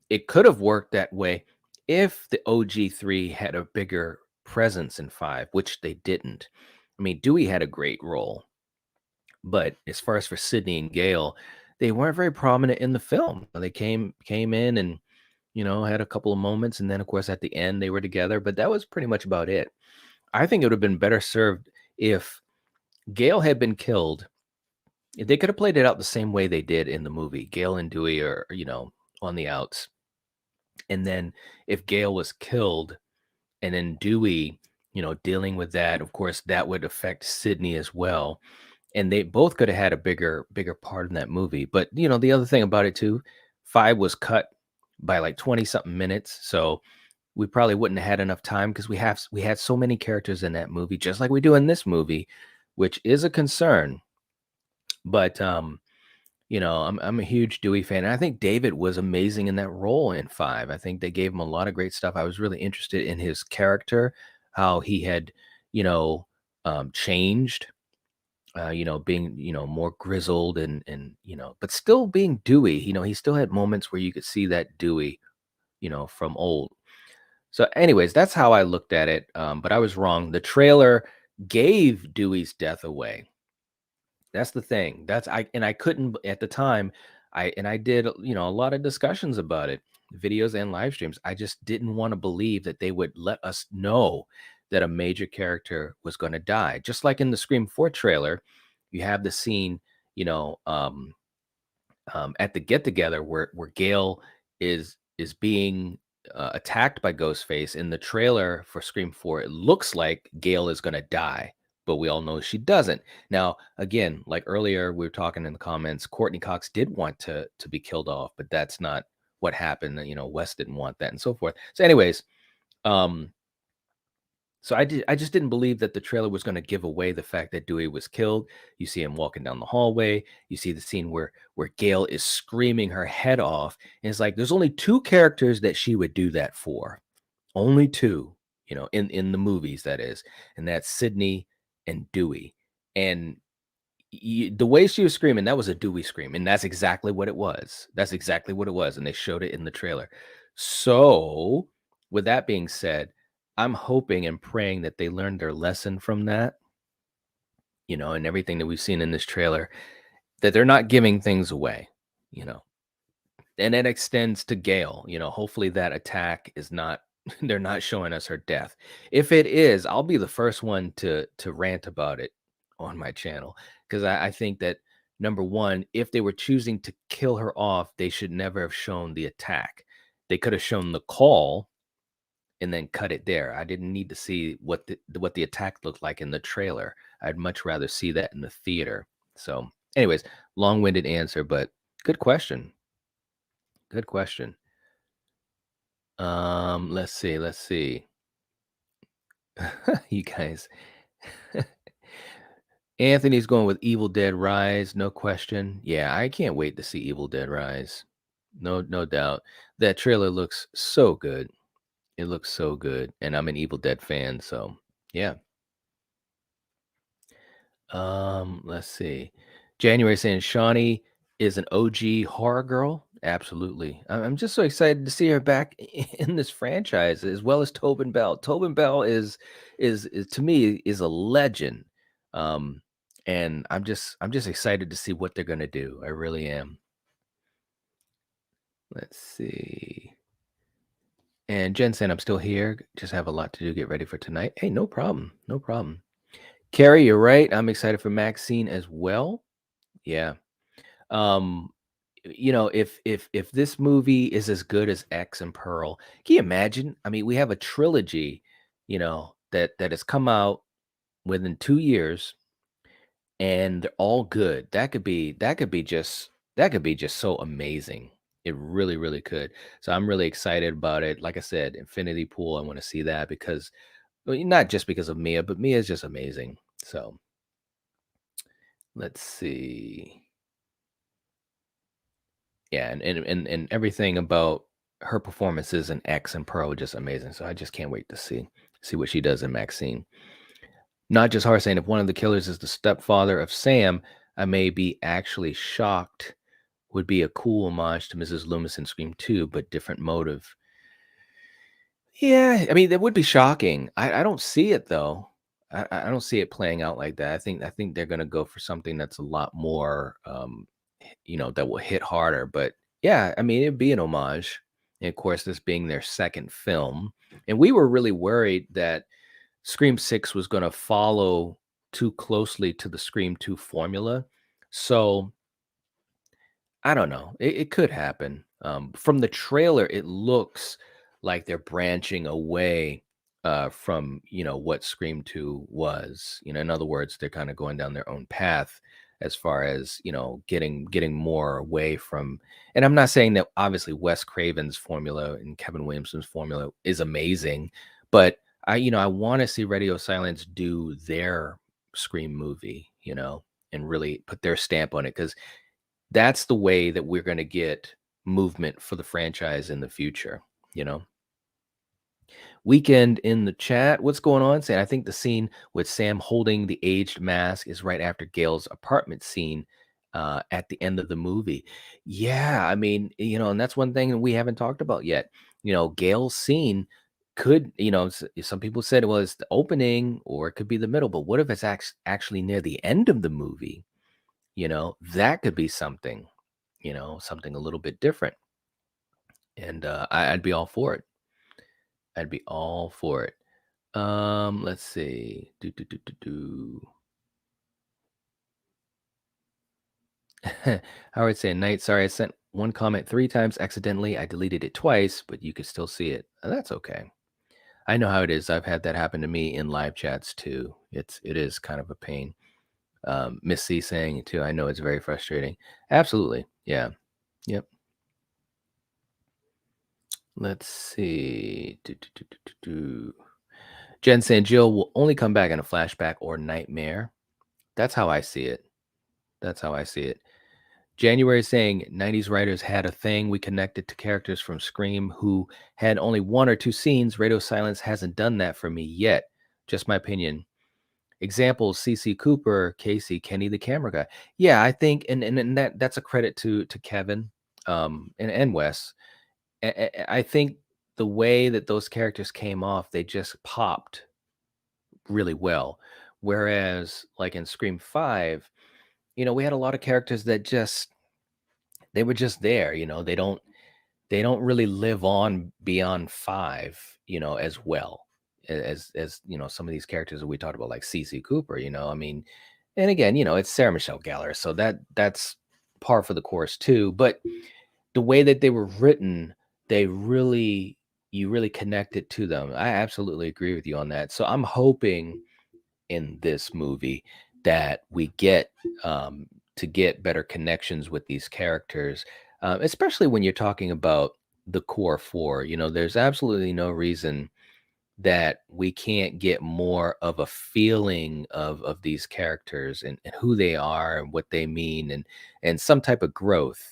it could have worked that way if the OG3 had a bigger presence in 5, which they didn't. I mean, Dewey had a great role, but as far as for Sydney and Gail, they weren't very prominent in the film. They came in and had a couple of moments, and then of course at the end they were together, but that was pretty much about it. I think it would have been better served if Gail had been killed. They could have played it out the same way they did in the movie. Gail and Dewey are, on the outs. And then if Gail was killed and then Dewey, dealing with that, of course, that would affect Sydney as well. And they both could have had a bigger part in that movie. But, the other thing about it too, 5 was cut by like 20 something minutes. So we probably wouldn't have had enough time because we had so many characters in that movie, just like we do in this movie, which is a concern. But I'm a huge Dewey fan. And I think David was amazing in that role in 5. I think they gave him a lot of great stuff. I was really interested in his character, how he had, changed, being, more grizzled and but still being Dewey. He still had moments where you could see that Dewey, from old. So, anyways, that's how I looked at it. But I was wrong. The trailer gave Dewey's death away. That's the thing. I couldn't at the time. I did, a lot of discussions about it, videos and live streams. I just didn't want to believe that they would let us know that a major character was going to die. Just like in the Scream 4 trailer, you have the scene, at the get together where Gail is being attacked by Ghostface. In the trailer for Scream 4, it looks like Gail is going to die, but we all know she doesn't. Now, again, like earlier, we were talking in the comments, Courtney Cox did want to be killed off, but that's not what happened. Wes didn't want that, and so forth. So, anyways, um, so I just didn't believe that the trailer was going to give away the fact that Dewey was killed. You see him walking down the hallway. You see the scene where Gail is screaming her head off. And it's like there's only two characters that she would do that for. Only two, in the movies, that is. And that's Sydney and Dewey. And the way she was screaming, that was a Dewey scream, and that's exactly what it was. That's exactly what it was, and they showed it in the trailer. So, with that being said, I'm hoping and praying that they learned their lesson from that, and everything that we've seen in this trailer, that they're not giving things away, you know. And it extends to Gale. Hopefully that attack is not they're not showing us her death. If it is, I'll be the first one to rant about it on my channel, because I think that, number one, if they were choosing to kill her off, they should never have shown the attack. They could have shown the call and then cut it there. I didn't need to see what the attack looked like in the trailer. I'd much rather see that in the theater. So, anyways, long-winded answer, but good question. Good question. Let's see. You guys. Anthony's going with Evil Dead Rise, no question. Yeah, I can't wait to see Evil Dead Rise. No doubt. That trailer looks so good. It looks so good, and I'm an Evil Dead fan, so yeah. Let's see. January saying Shawnee is an OG horror girl. Absolutely. I'm just so excited to see her back in this franchise, as well as Tobin Bell. Tobin Bell is to me is a legend. Um, and I'm just excited to see what they're gonna do. I really am. Let's see. And Jen saying I'm still here. Just have a lot to do. Get ready for tonight. Hey, no problem. No problem. Carrie, you're right. I'm excited for Maxine as well. Yeah. Um, if this movie is as good as X and Pearl, can you imagine? I mean, we have a trilogy, that has come out within 2 years, and they're all good. That could be just so amazing. It really, really could. So I'm really excited about it. Like I said, Infinity Pool, I want to see that because, well, not just because of Mia, but Mia is just amazing. So let's see. Yeah, and everything about her performances in X and Pearl are just amazing. So I just can't wait to see what she does in Maxine. Not just her saying if one of the killers is the stepfather of Sam, I may be actually shocked. Would be a cool homage to Mrs. Loomis in Scream 2, but different motive. Yeah, I mean that would be shocking. I don't see it though. I don't see it playing out like that. I think they're gonna go for something that's a lot more that will hit harder. But yeah, I mean, it'd be an homage. And of course, this being their second film. And we were really worried that Scream 6 was going to follow too closely to the Scream 2 formula. So I don't know. It could happen. From the trailer, it looks like they're branching away from what Scream 2 was. In other words, they're kind of going down their own path as far as getting more away from. And I'm not saying that obviously Wes Craven's formula and Kevin Williamson's formula is amazing, but I want to see Radio Silence do their Scream movie, and really put their stamp on it because that's the way that we're going to get movement for the franchise in the future, you know. Weekend in the chat, what's going on? Saying I think the scene with Sam holding the aged mask is right after Gail's apartment scene at the end of the movie. Yeah, I mean, and that's one thing that we haven't talked about yet. Gail's scene could, some people said it was the opening or it could be the middle, but what if it's actually near the end of the movie? That could be something, something a little bit different. And I'd be all for it. I'd be all for it. Let's see. Do. Howard saying, Night, sorry, I sent one comment 3 times accidentally. I deleted it twice, but you could still see it. That's okay. I know how it is. I've had that happen to me in live chats too. It is kind of a pain. Miss C saying it too. I know it's very frustrating. Absolutely. Yeah. Yep. Let's see. Jen saying Jill will only come back in a flashback or nightmare. That's how I see it. That's how I see it. January saying 90s writers had a thing. We connected to characters from Scream who had only 1 or 2 scenes. Radio Silence hasn't done that for me yet. Just my opinion. Examples: CC Cooper, Casey, Kenny, the camera guy. Yeah, I think, and that's a credit to Kevin, and Wes. I think the way that those characters came off, they just popped really well. Whereas, like in Scream 5, we had a lot of characters that they were just there. They don't really live on beyond 5, as well as some of these characters that we talked about, like CC Cooper. I mean, and again, it's Sarah Michelle Gellar, so that's par for the course too. But the way that they were written, you really connected to them. I absolutely agree with you on that. So I'm hoping in this movie that we get to get better connections with these characters, especially when you're talking about the core 4. There's absolutely no reason that we can't get more of a feeling of these characters and who they are and what they mean, and some type of growth.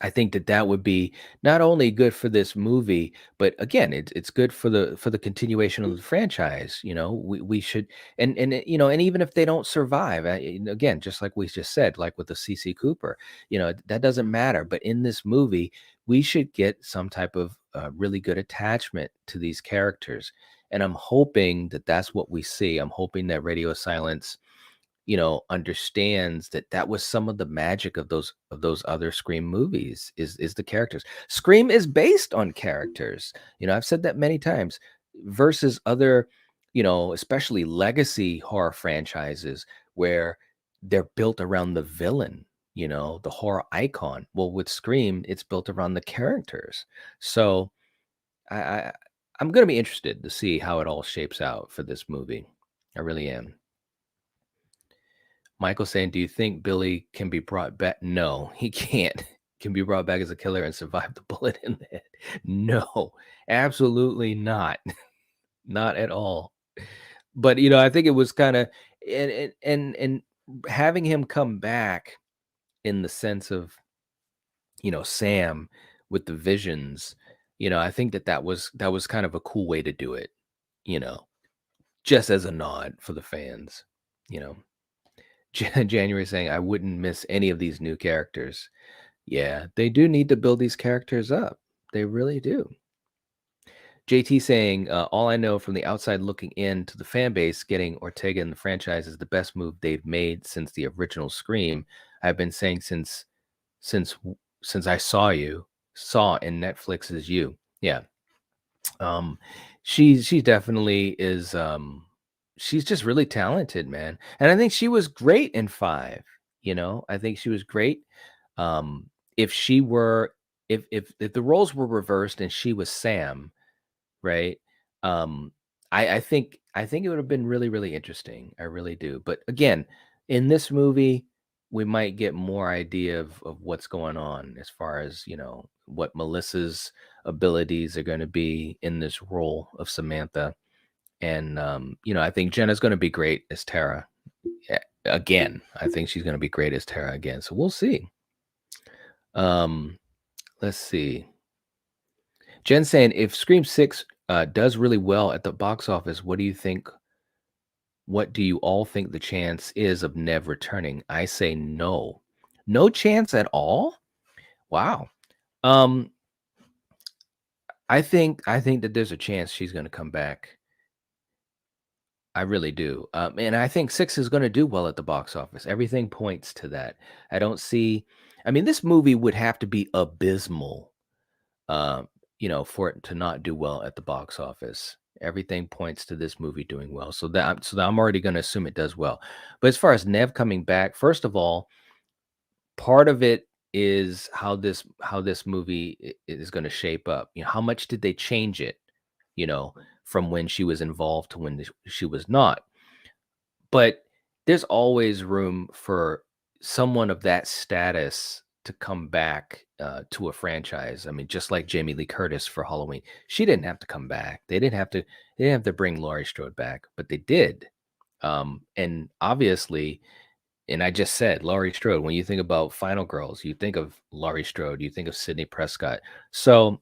I think that would be not only good for this movie, but again, it's good for the continuation of the franchise. We should, and even if they don't survive, again, just like we just said, like with the CC Cooper, that doesn't matter. But in this movie, we should get some type of really good attachment to these characters, and I'm hoping that that's what we see. I'm hoping that Radio Silence understands that was some of the magic of those other Scream movies, is the characters. Scream is based on characters. I've said that many times, versus other, especially legacy horror franchises where they're built around the villain, the horror icon. Well, with Scream, it's built around the characters. So I, I I'm gonna be interested to see how it all shapes out for this movie. I really am. Michael saying, "Do you think Billy can be brought back?" No, he can't. Can be brought back as a killer and survive the bullet in the head. No, absolutely not. Not at all. But I think it was kind of, and having him come back in the sense of Sam with the visions. I think that was kind of a cool way to do it. You know, just as a nod for the fans. You know. January saying, I wouldn't miss any of these new characters. Yeah, they do need to build these characters up. They really do. JT saying, all I know from the outside looking in to the fan base, getting Ortega in the franchise is the best move they've made since the original Scream. I've been saying since since I saw in Netflix's You. Yeah. Um, she definitely is. She's just really talented, man, and I think she was great in 5. I think she was great. Um, if she were, if the roles were reversed and she was Sam, right? Um, I think it would have been really really interesting. I really do. But again, in this movie, we might get more idea of what's going on as far as what Melissa's abilities are going to be in this role of Samantha. And I think Jenna's going to be great as Tara. Again, I think she's going to be great as Tara again. So we'll see. Um, let's see. Jen saying, if Scream 6 does really well at the box office, what do you think? What do you all think the chance is of Nev returning? I say no. No chance at all? Wow. Um, I think that there's a chance she's going to come back. I really do. And I think 6 is going to do well at the box office. Everything points to that. I don't see, I mean, this movie would have to be abysmal, for it to not do well at the box office. Everything points to this movie doing well. So I'm already going to assume it does well. But as far as Nev coming back, first of all, part of it is how this movie is going to shape up. How much did they change it? You know, from when she was involved to when she was not. But there's always room for someone of that status to come back to a franchise. I mean, just like Jamie Lee Curtis for Halloween, she didn't have to come back. They didn't have to. They didn't have to bring Laurie Strode back, but they did. And obviously, and I just said Laurie Strode. When you think about Final Girls, you think of Laurie Strode. You think of Sidney Prescott. So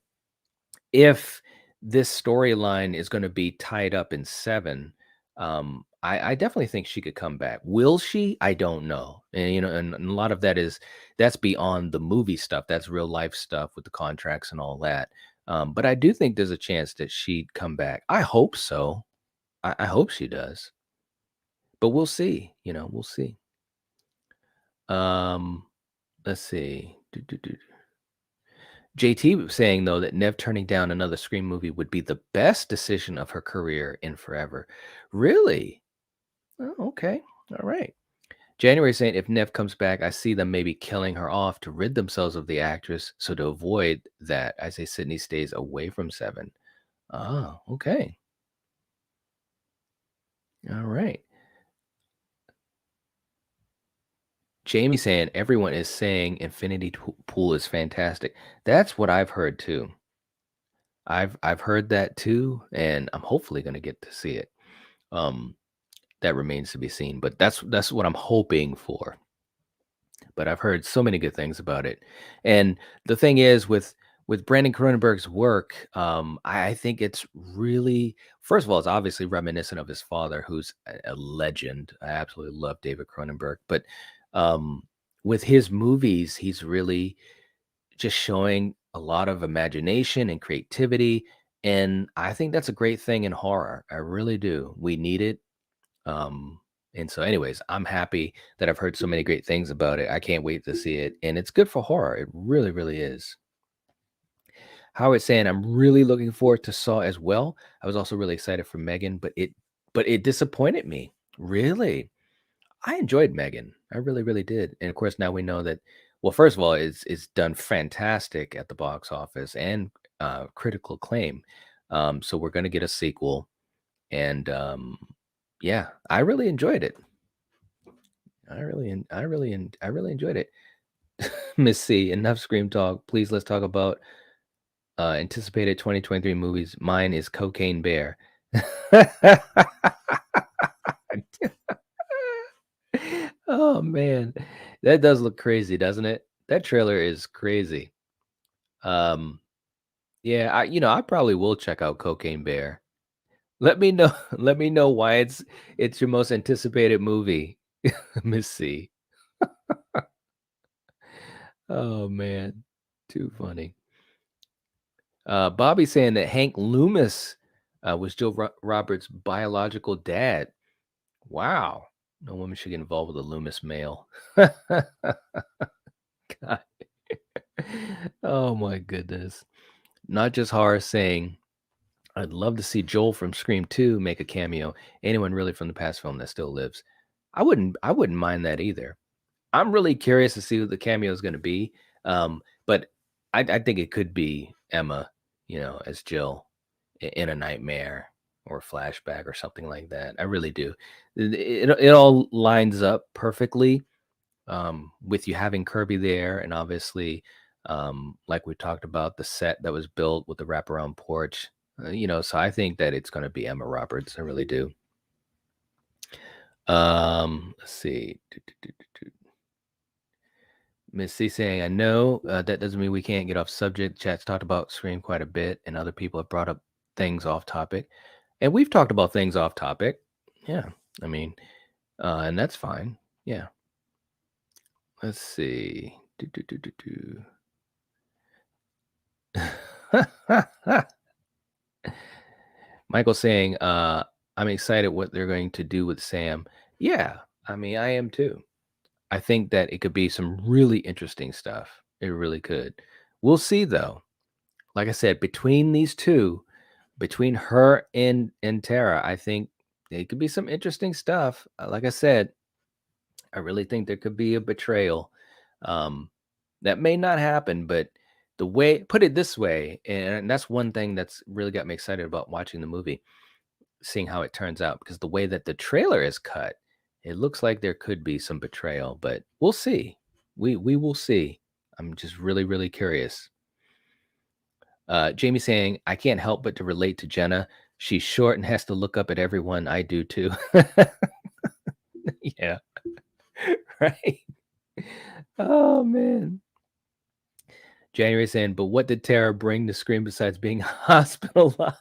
if this storyline is going to be tied up in seven, I definitely think she could come back. Will she? I don't know. And and a lot of that's beyond the movie stuff. That's real life stuff with the contracts and all that. But I do think there's a chance that she'd come back. I hope so. I hope she does. But we'll see. We'll see. Um, let's see. JT was saying though that Nev turning down another Scream movie would be the best decision of her career in forever. Really? Oh, okay. All right. January saying if Nev comes back, I see them maybe killing her off to rid themselves of the actress. So to avoid that, I say Sydney stays away from seven. Oh, okay. All right. Jamie saying everyone is saying Infinity Pool is fantastic. That's what I've heard too. I've heard that too, and I'm hopefully going to get to see it. Um, that remains to be seen, but that's what I'm hoping for. But I've heard so many good things about it, and the thing is with Brandon Cronenberg's work, I think it's really, first of all, it's obviously reminiscent of his father, who's a legend. I absolutely love David Cronenberg, but um, with his movies, he's really just showing a lot of imagination and creativity. And I think that's a great thing in horror. I really do. We need it. And so, anyways, I'm happy that I've heard so many great things about it. I can't wait to see it. And it's good for horror. It really, really is. Howard saying I'm really looking forward to Saw as well. I was also really excited for Megan, but it disappointed me. Really. I enjoyed Megan. I really, really did. And of course, now we know that. Well, first of all, it's done fantastic at the box office and critical acclaim. So we're going to get a sequel, and yeah, I really enjoyed it. I really enjoyed it. Miss C, enough Scream talk. Please, let's talk about anticipated 2023 movies. Mine is Cocaine Bear. Oh man, that does look crazy, doesn't it? That trailer is crazy. Um, yeah, I probably will check out Cocaine Bear. Let me know. Let me know why it's your most anticipated movie, Miss C. Oh man, too funny. Bobby saying that Hank Loomis was Joe Roberts' biological dad. Wow, no woman should get involved with a Loomis male. God. Oh my goodness. Not just horror saying, I'd love to see Joel from Scream 2 make a cameo. Anyone really from the past film that still lives. I wouldn't mind that either. I'm really curious to see what the cameo is going to be. But I think it could be Emma, as Jill in a nightmare or a flashback or something like that. I really do. It all lines up perfectly with you having Kirby there, and obviously, like we talked about, the set that was built with the wraparound porch. So I think that it's going to be Emma Roberts. I really do. Let's see. Miss C saying, I know that doesn't mean we can't get off subject. Chat's talked about Scream quite a bit, and other people have brought up things off topic. And we've talked about things off topic. Yeah. I mean, and that's fine. Yeah. Let's see. Michael saying, I'm excited what they're going to do with Sam. Yeah, I mean, I am too. I think that it could be some really interesting stuff. It really could. We'll see though. Like I said, between these two, between her and Tara, I think it could be some interesting stuff. Like I said, I really think there could be a betrayal. Um, that may not happen, but the way put it this way, and that's one thing that's really got me excited about watching the movie, seeing how it turns out, because the way that the trailer is cut, it looks like there could be some betrayal, but we'll see. We will see. I'm just really, really curious. Jamie saying, I can't help but to relate to Jenna. She's short and has to look up at everyone. I do too. Yeah, right. Oh man. January saying, but what did Tara bring to Scream besides being hospitalized?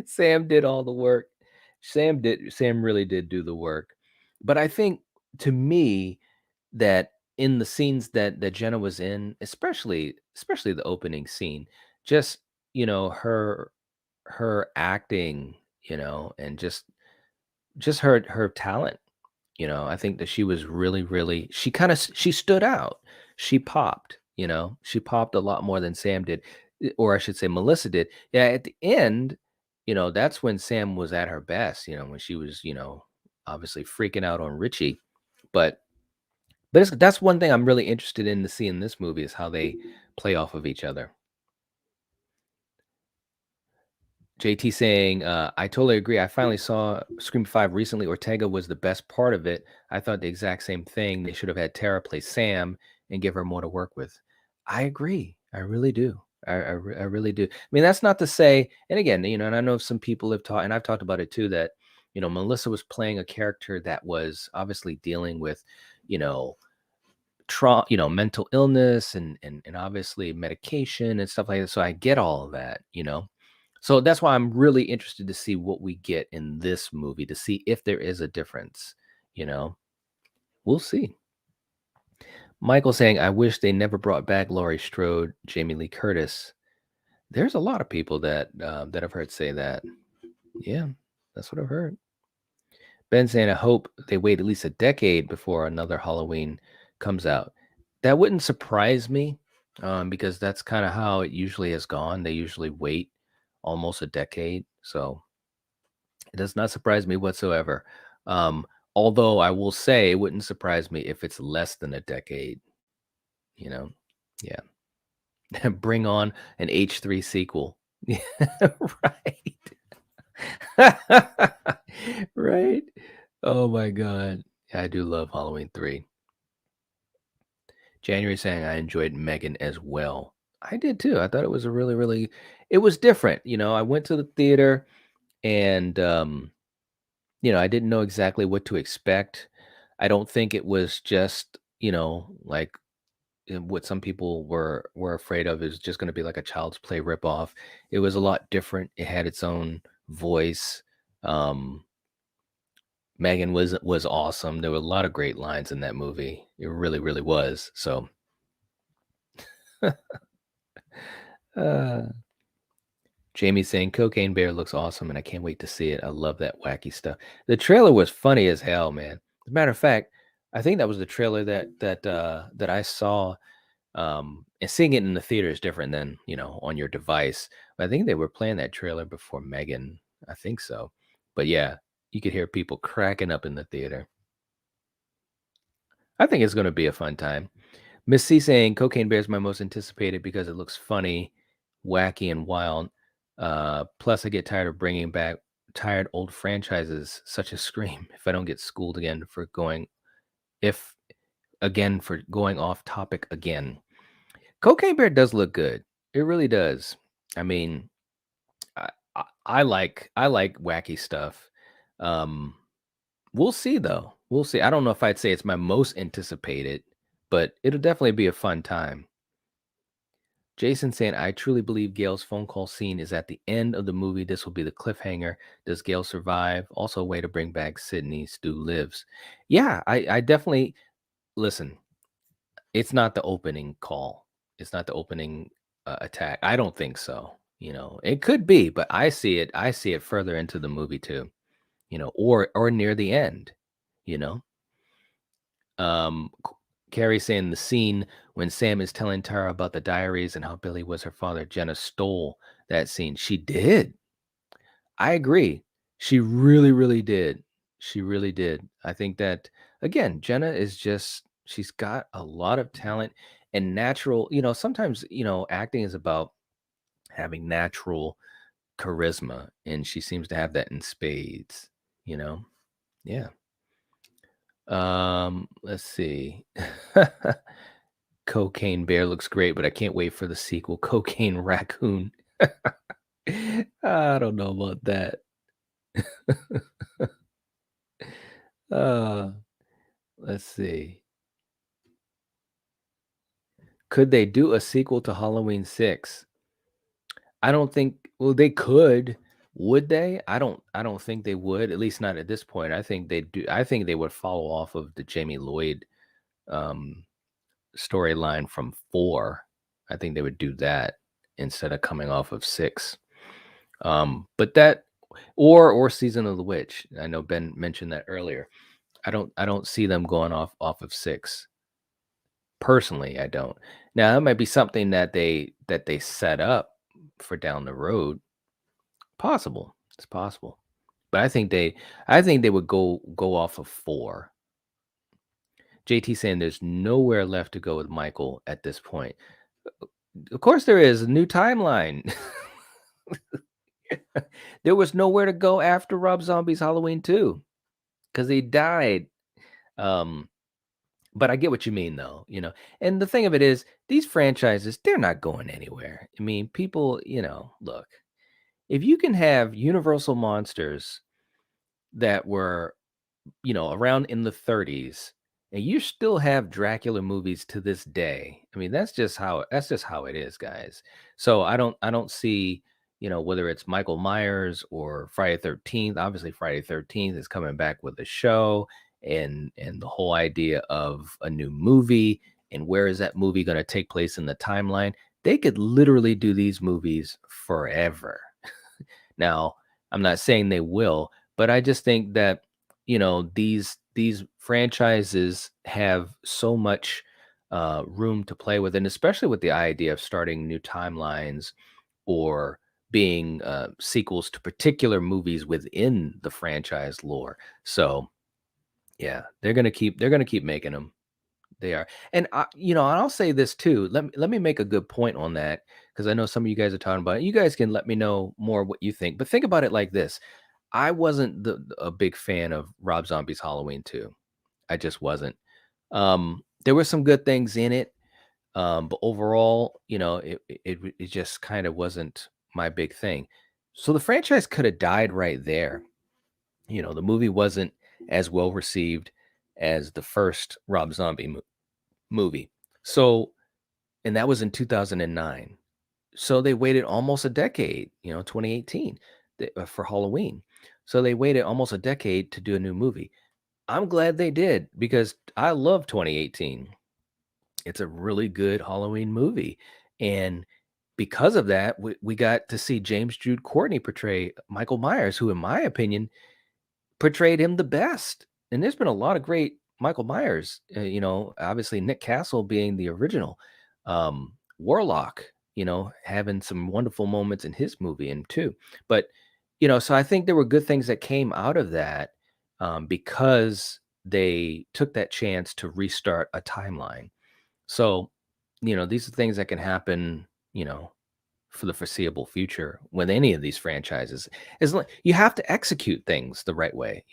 Sam did all the work. Sam really did do the work. But I think, to me, that in the scenes that Jenna was in, especially the opening scene, just, her acting, and just her talent, I think that she was really, really, she stood out. She popped, she popped a lot more than Sam did, or I should say Melissa did. Yeah, at the end, that's when Sam was at her best, when she was, obviously freaking out on Richie. But that's one thing I'm really interested in to see in this movie, is how they play off of each other. JT saying, I totally agree. I finally saw Scream 5 recently. Ortega was the best part of it. I thought the exact same thing. They should have had Tara play Sam and give her more to work with. I agree. I really do. I really do. I mean, that's not to say, and again, and I know some people have taught, and I've talked about it too, that, Melissa was playing a character that was obviously dealing with, you know, mental illness and obviously medication and stuff like that. So I get all of that. So that's why I'm really interested to see what we get in this movie, to see if there is a difference. You know, we'll see. Michael saying, I wish they never brought back Laurie Strode, Jamie Lee Curtis. There's a lot of people that I've heard say that. Yeah, that's what I've heard. Ben saying, I hope they wait at least a decade before another Halloween comes out. That wouldn't surprise me, because that's kind of how it usually has gone. They usually wait almost a decade. So it does not surprise me whatsoever. Um, Although I will say it wouldn't surprise me if it's less than a decade, you know? Yeah. Bring on an H3 sequel. Yeah, right. Right. Oh my God. Yeah, I do love Halloween 3. January saying I enjoyed Megan as well. I did too. I thought it was a really, really, it was different. I went to the theater, and I didn't know exactly what to expect. I don't think it was just, like, what some people were afraid of is just going to be like a Child's Play ripoff. It was a lot different. It had its own voice. Um, Megan was awesome. There were a lot of great lines in that movie. It really, really was. So, uh, Jamie saying Cocaine Bear looks awesome, and I can't wait to see it. I love that wacky stuff. The trailer was funny as hell, man. As a matter of fact, I think that was the trailer that I saw. And seeing it in the theater is different than, on your device. But I think they were playing that trailer before Megan. I think so. But yeah, you could hear people cracking up in the theater. I think it's going to be a fun time. Miss C saying Cocaine Bear is my most anticipated because it looks funny, wacky, and wild. Plus, I get tired of bringing back tired old franchises such as Scream if I don't get schooled again for if for going off topic again. Cocaine Bear does look good. It really does. I mean, I like wacky stuff. Um, we'll see though. We'll see. I don't know if I'd say it's my most anticipated, but it'll definitely be a fun time. Jason saying, I truly believe Gail's phone call scene is at the end of the movie. This will be the cliffhanger. Does Gail survive? Also, a way to bring back Sydney. Stu lives. Yeah, I definitely listen. It's not the opening call. It's not the opening attack. I don't think so. It could be, but I see it. I see it further into the movie too. Or near the end. You know. Carrie saying the scene when Sam is telling Tara about the diaries and how Billy was her father. Jenna stole that scene. She did. I agree. She really, really did. She really did. I think that again, Jenna is just She's got a lot of talent and natural, sometimes, acting is about having natural charisma, and she seems to have that in spades, you know? Yeah. Let's see. Cocaine Bear looks great, but I can't wait for the sequel, Cocaine Raccoon. I don't know about that. Uh, let's see. Could they do a sequel to Halloween 6? I don't think well, they could. Would they? I don't think they would, at least not at this point. I think they would follow off of the Jamie Lloyd um storyline from 4. I think they would do that instead of coming off of 6. But that or Season of the Witch. I know Ben mentioned that earlier. I don't see them going off of 6. Personally, I don't. Now, that might be something that they set up for down the road. Possible. It's possible. But I think they would go off of 4. JT saying there's nowhere left to go with Michael at this point. Of course there is a new timeline. There was nowhere to go after Rob Zombie's Halloween 2 because he died. Um, but I get what you mean though, And the thing of it is, these franchises, they're not going anywhere. I mean, people, look, if you can have Universal monsters that were around in the 30s, and you still have Dracula movies to this day. I mean, that's just how it is, guys. So I don't see, whether it's Michael Myers or Friday 13th. Obviously, Friday 13th is coming back with a show and the whole idea of a new movie and where is that movie going to take place in the timeline. They could literally do these movies forever. Now, I'm not saying they will, but I just think that these franchises have so much room to play with, and especially with the idea of starting new timelines or being sequels to particular movies within the franchise lore. So yeah, they're gonna keep making them. They are. And I'll say this too. Let me make a good point on that because I know some of you guys are talking about it. You guys can let me know more what you think. But think about it like this. I wasn't a big fan of Rob Zombie's Halloween 2. I just wasn't. There were some good things in it, but overall, it just kind of wasn't my big thing. So the franchise could have died right there. The movie wasn't as well received as the first Rob Zombie movie. So, and that was in 2009. So they waited almost a decade, 2018 for Halloween. So they waited almost a decade to do a new movie. I'm glad they did because I love 2018. It's a really good Halloween movie. And because of that, we got to see James Jude Courtney portray Michael Myers, who, in my opinion, portrayed him the best. And there's been a lot of great Michael Myers, obviously Nick Castle being the original, Warlock, having some wonderful moments in his movie and too. But, so I think there were good things that came out of that because they took that chance to restart a timeline. So, these are things that can happen, for the foreseeable future with any of these franchises. Is like you have to execute things the right way.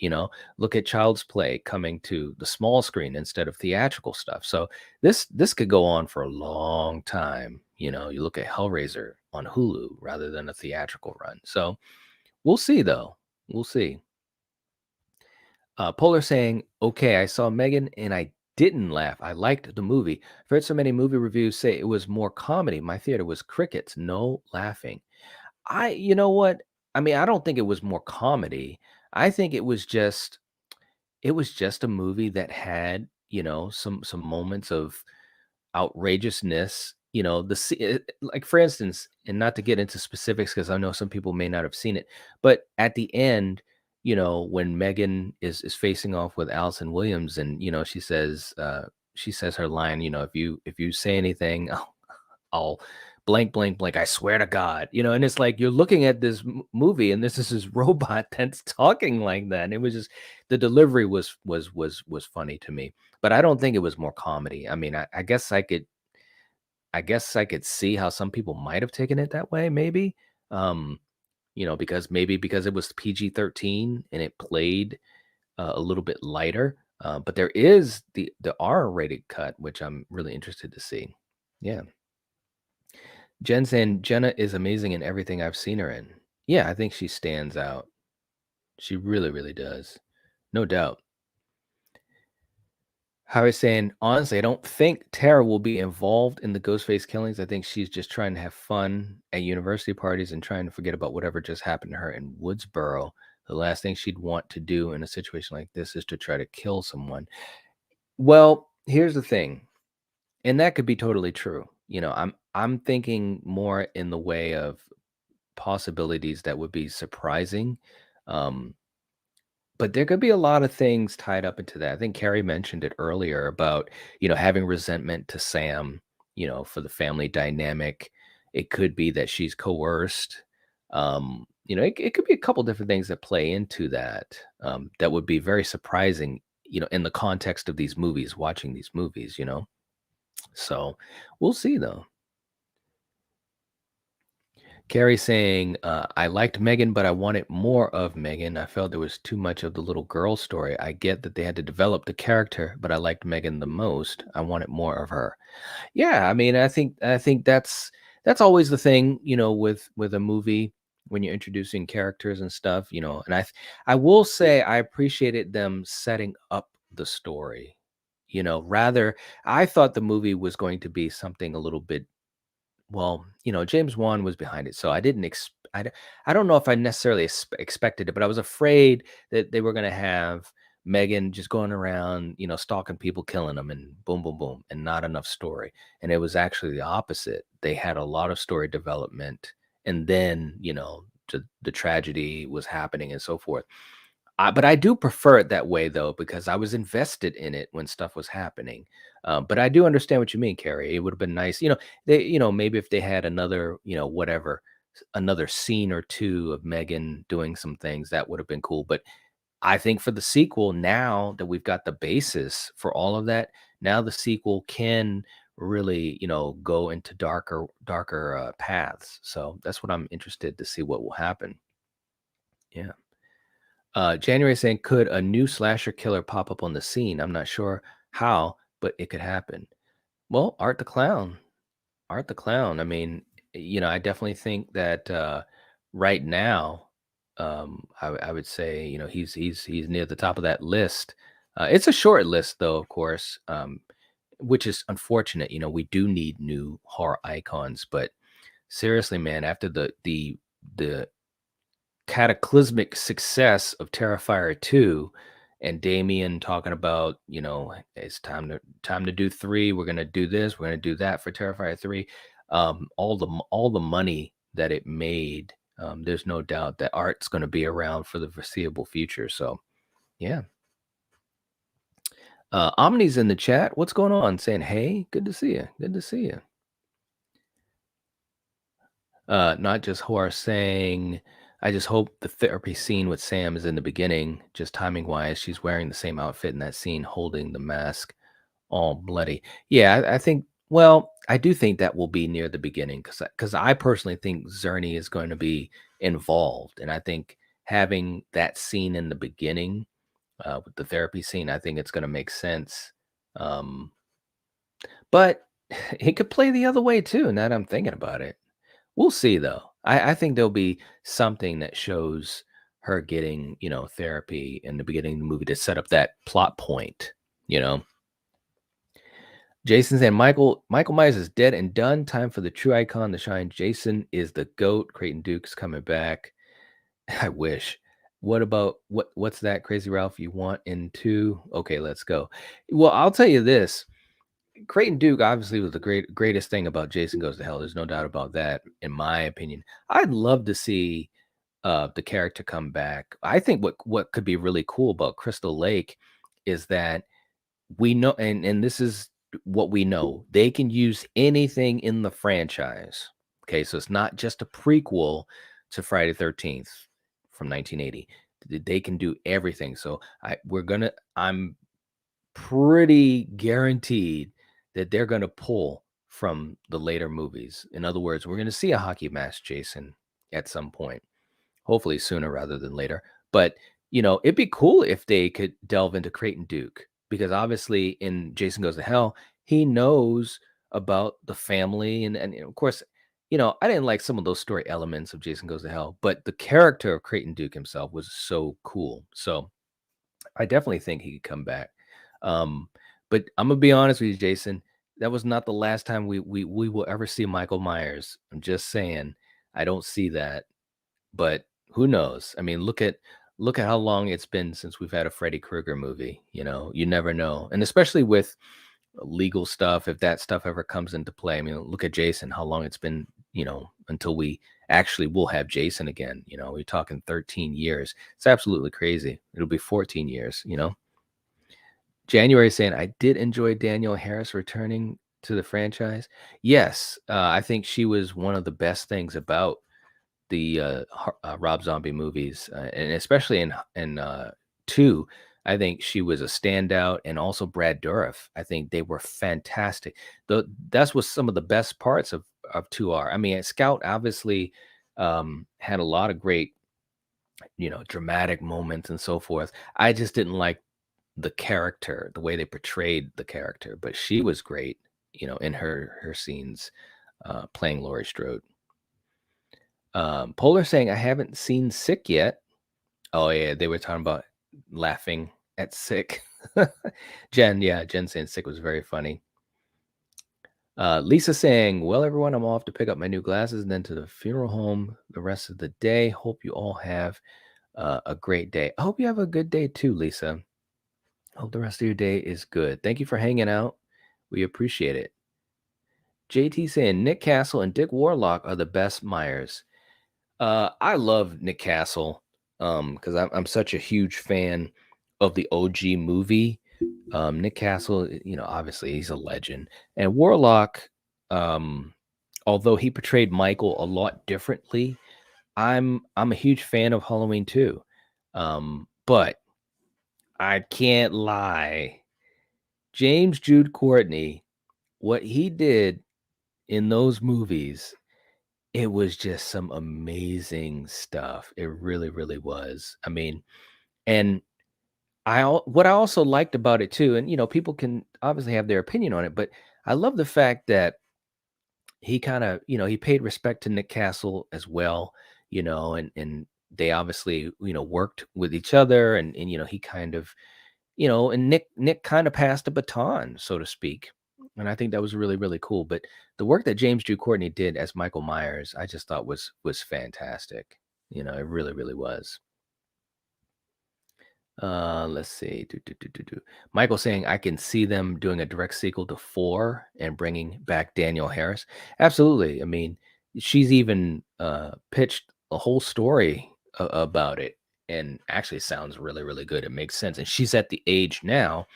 Look at Child's Play coming to the small screen instead of theatrical stuff. So this could go on for a long time. You look at Hellraiser on Hulu rather than a theatrical run. So we'll see though. We'll see. Polar saying, okay, I saw Megan and I didn't laugh. I liked the movie. I've heard so many movie reviews say it was more comedy. My theater was crickets, no laughing. You know what? I mean, I don't think it was more comedy. I think it was just a movie that had, some moments of outrageousness, like for instance, and not to get into specifics because I know some people may not have seen it, but at the end, when Megan is facing off with Allison Williams, and she says her line, if you say anything, I'll blank, blank, blank. I swear to God, and it's like you're looking at this movie, and this is this robot that's talking like that. And it was just the delivery was funny to me, but I don't think it was more comedy. I mean, I guess I could see how some people might have taken it that way, maybe. Um, because it was PG-13 and it played a little bit lighter. But there is the R-rated cut, which I'm really interested to see. Yeah. Jen saying Jenna is amazing in everything I've seen her in. Yeah, I think she stands out. She really, really does. No doubt. Harry's saying, honestly, I don't think Tara will be involved in the Ghostface killings. I think she's just trying to have fun at university parties and trying to forget about whatever just happened to her in Woodsboro. The last thing she'd want to do in a situation like this is to try to kill someone. Well, here's the thing, and that could be totally true. I'm thinking more in the way of possibilities that would be surprising. Um, but there could be a lot of things tied up into that. I think Carrie mentioned it earlier about, having resentment to Sam, for the family dynamic. It could be that she's coerced. It could be a couple different things that play into that, that would be very surprising, in the context of these movies, watching these movies. So we'll see though. Carrie saying, I liked Megan, but I wanted more of Megan. I felt there was too much of the little girl story. I get that they had to develop the character, but I liked Megan the most. I wanted more of her. Yeah, I mean, I think that's always the thing, with a movie when you're introducing characters and stuff, and I will say I appreciated them setting up the story. Rather I thought the movie was going to be something a little bit, well, James Wan was behind it, so I didn't I don't know if I necessarily expected it, but I was afraid that they were gonna have Megan just going around, stalking people, killing them, and boom, boom, boom, and not enough story. And it was actually the opposite. They had a lot of story development, and then, the tragedy was happening and so forth. But I do prefer it that way though, because I was invested in it when stuff was happening. But I do understand what you mean, Carrie. It would have been nice, maybe if they had another, whatever, another scene or two of Megan doing some things, that would have been cool. But I think for the sequel, now that we've got the basis for all of that, now the sequel can really, go into darker paths. So that's what I'm interested to see what will happen. Yeah. January saying, could a new slasher killer pop up on the scene? I'm not sure how, but it could happen. Well, Art the Clown. Art the Clown. I mean, I definitely think that right now, I would say, he's near the top of that list. It's a short list, though, of course, which is unfortunate. We do need new horror icons, but seriously, man, after the cataclysmic success of Terrifier 2 and Damien talking about, it's time to do 3, we're going to do this, we're going to do that for Terrifier 3. All the money that it made, there's no doubt that Art's going to be around for the foreseeable future. So, yeah. Omni's in the chat. What's going on? Saying, "Hey, good to see you. Good to see you." Not just Horace saying, I just hope the therapy scene with Sam is in the beginning, just timing wise. She's wearing the same outfit in that scene, holding the mask, all bloody. Yeah, I think, well, I do think that will be near the beginning because I personally think Zerny is going to be involved. And I think having that scene in the beginning, with the therapy scene, I think it's going to make sense. Um, but it could play the other way too, now that I'm thinking about it. We'll see though. I think there'll be something that shows her getting, therapy in the beginning of the movie to set up that plot point, you know. Jason saying Michael Myers is dead and done. Time for the true icon to shine. Jason is the GOAT. Creighton Duke's coming back. I wish. What about what's that, Crazy Ralph? You want in two? Okay, let's go. Well, I'll tell you this. Creighton Duke obviously was the greatest thing about Jason Goes to Hell. There's no doubt about that, in my opinion. I'd love to see the character come back. I think what could be really cool about Crystal Lake is that we know, and this is what we know. They can use anything in the franchise. Okay, so it's not just a prequel to Friday the 13th from 1980. They can do everything. So I'm pretty guaranteed that they're gonna pull from the later movies. In other words, we're gonna see a hockey mask Jason at some point. Hopefully sooner rather than later. But, it'd be cool if they could delve into Creighton Duke because obviously in Jason Goes to Hell, he knows about the family and of course, I didn't like some of those story elements of Jason Goes to Hell, but the character of Creighton Duke himself was so cool. So I definitely think he could come back. Um, but I'm gonna be honest with you, Jason. That was not the last time we will ever see Michael Myers. I'm just saying, I don't see that. But who knows? I mean, look at how long it's been since we've had a Freddy Krueger movie, you never know. And especially with legal stuff, if that stuff ever comes into play. I mean, look at Jason, how long it's been, until we actually will have Jason again. We're talking 13 years. It's absolutely crazy. It'll be 14 years. January saying, I did enjoy Danielle Harris returning to the franchise. Yes, I think she was one of the best things about the Rob Zombie movies, and especially in 2, I think she was a standout, and also Brad Dourif. I think they were fantastic. That's what some of the best parts of 2 are. I mean, Scout obviously had a lot of great, dramatic moments and so forth. I just didn't like the character, the way they portrayed the character, but she was great, in her scenes playing Laurie Strode. Polar saying, I haven't seen Sick yet. Oh, yeah. They were talking about laughing at Sick. Jen saying Sick was very funny. Lisa saying, well, everyone, I'm off to pick up my new glasses and then to the funeral home the rest of the day. Hope you all have a great day. I hope you have a good day too, Lisa. Hope the rest of your day is good. Thank you for hanging out. We appreciate it. JT saying, Nick Castle and Dick Warlock are the best Myers. I love Nick Castle because I'm such a huge fan of the OG movie. Nick Castle, obviously he's a legend, and Warlock, um, although he portrayed Michael a lot differently, I'm a huge fan of Halloween too. But I can't lie, James Jude Courtney, what he did in those movies, it was just some amazing stuff. It really, really was. I mean, and what I also liked about it too, and people can obviously have their opinion on it, but I love the fact that he kind of, he paid respect to Nick Castle as well, and they obviously, worked with each other, and he kind of, and Nick kind of passed the baton, so to speak. And I think that was really, really cool. But the work that James Drew Courtney did as Michael Myers, I just thought was fantastic. It really, really was. Let's see. Michael saying I can see them doing a direct sequel to 4 and bringing back Danielle Harris. Absolutely. I mean, she's even pitched a whole story about it, and actually sounds really, really good. It makes sense, and she's at the age now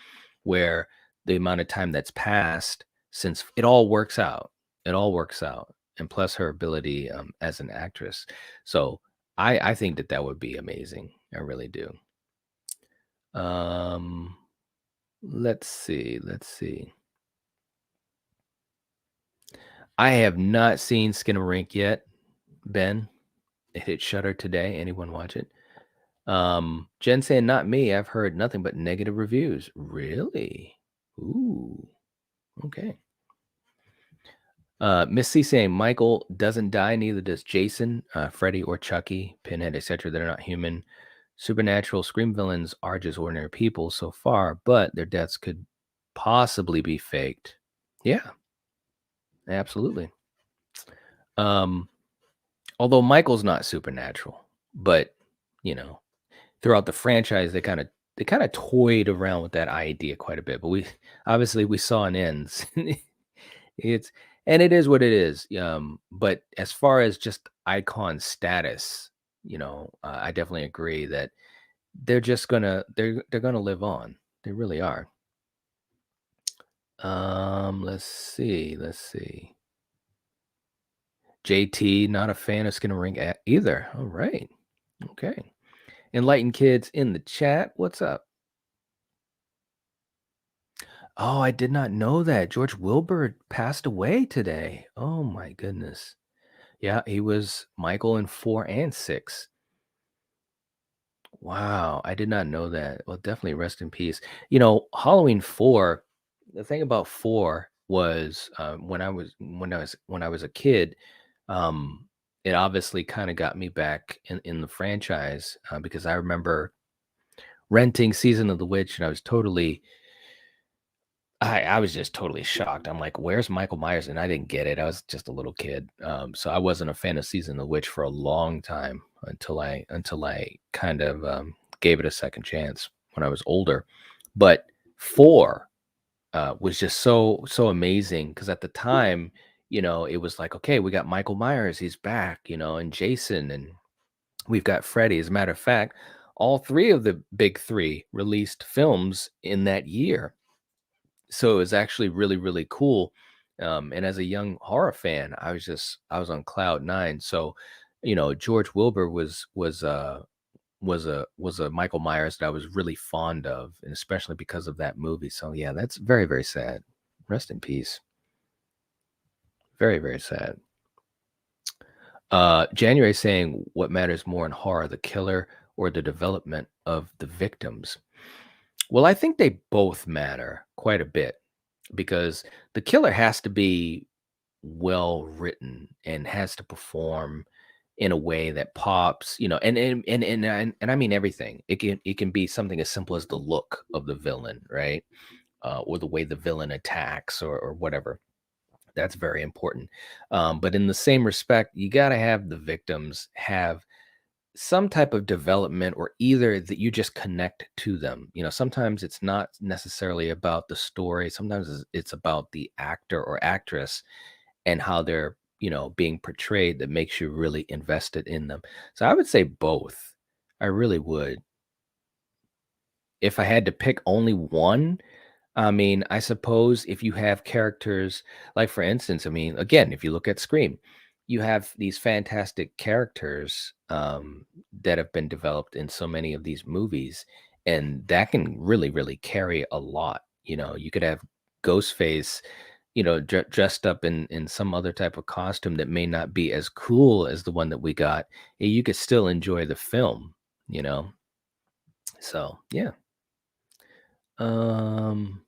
where the amount of time that's passed since it all works out. It all works out, and plus her ability as an actress. So I think that would be amazing. I really do. Um, let's see. Let's see. I have not seen Skinamarink yet, Ben. It hit Shutter today. Anyone watch it? Jen saying, not me. I've heard nothing but negative reviews. Really? Ooh. Okay. Miss C saying Michael doesn't die, neither does Jason, Freddy, or Chucky, Pinhead, etc. They're not human. Supernatural scream villains are just ordinary people so far, but their deaths could possibly be faked. Yeah, absolutely. Um, although Michael's not supernatural, but you know, throughout the franchise, they kind of toyed around with that idea quite a bit. But we saw an ends. It's and it is what it is. But as far as just icon status, I definitely agree that they're just gonna they're gonna live on. They really are. Let's see. JT, not a fan of Skin and Ring either. All right. Okay. Enlightened kids in the chat. What's up? Oh, I did not know that. George Wilbur passed away today. Oh my goodness. Yeah, he was Michael in 4 and 6. Wow, I did not know that. Well, definitely rest in peace. Halloween 4, the thing about 4 was when I was a kid, um, it obviously kind of got me back in the franchise because I remember renting Season of the Witch and I was just totally shocked. I'm like, "Where's Michael Myers?" And I didn't get it. I was just a little kid, so I wasn't a fan of Season of the Witch for a long time until I kind of gave it a second chance when I was older. But 4 was just so amazing because at the time, it was like, okay, we got Michael Myers, he's back, and Jason, and we've got Freddy. As a matter of fact, all three of the big three released films in that year, so it was actually really really cool. And as a young horror fan, I was on cloud nine. So George Wilbur was a Michael Myers that I was really fond of, and especially because of that movie. So yeah, that's very very sad. Rest in peace. Very very sad. January saying, what matters more in horror, the killer or the development of the victims? Well, I think they both matter quite a bit because the killer has to be well written and has to perform in a way that pops, and I mean everything. It can be something as simple as the look of the villain, right? Or the way the villain attacks or whatever. That's very important. But in the same respect, you got to have the victims have some type of development or either that you just connect to them. Sometimes it's not necessarily about the story. Sometimes it's about the actor or actress and how they're, being portrayed that makes you really invested in them. So I would say both. I really would. If I had to pick only one, I mean, I suppose if you have characters, like for instance, I mean, again, if you look at Scream, you have these fantastic characters that have been developed in so many of these movies, and that can really, really carry a lot. You could have Ghostface, dressed up in some other type of costume that may not be as cool as the one that we got. And you could still enjoy the film, you know. So yeah. Um,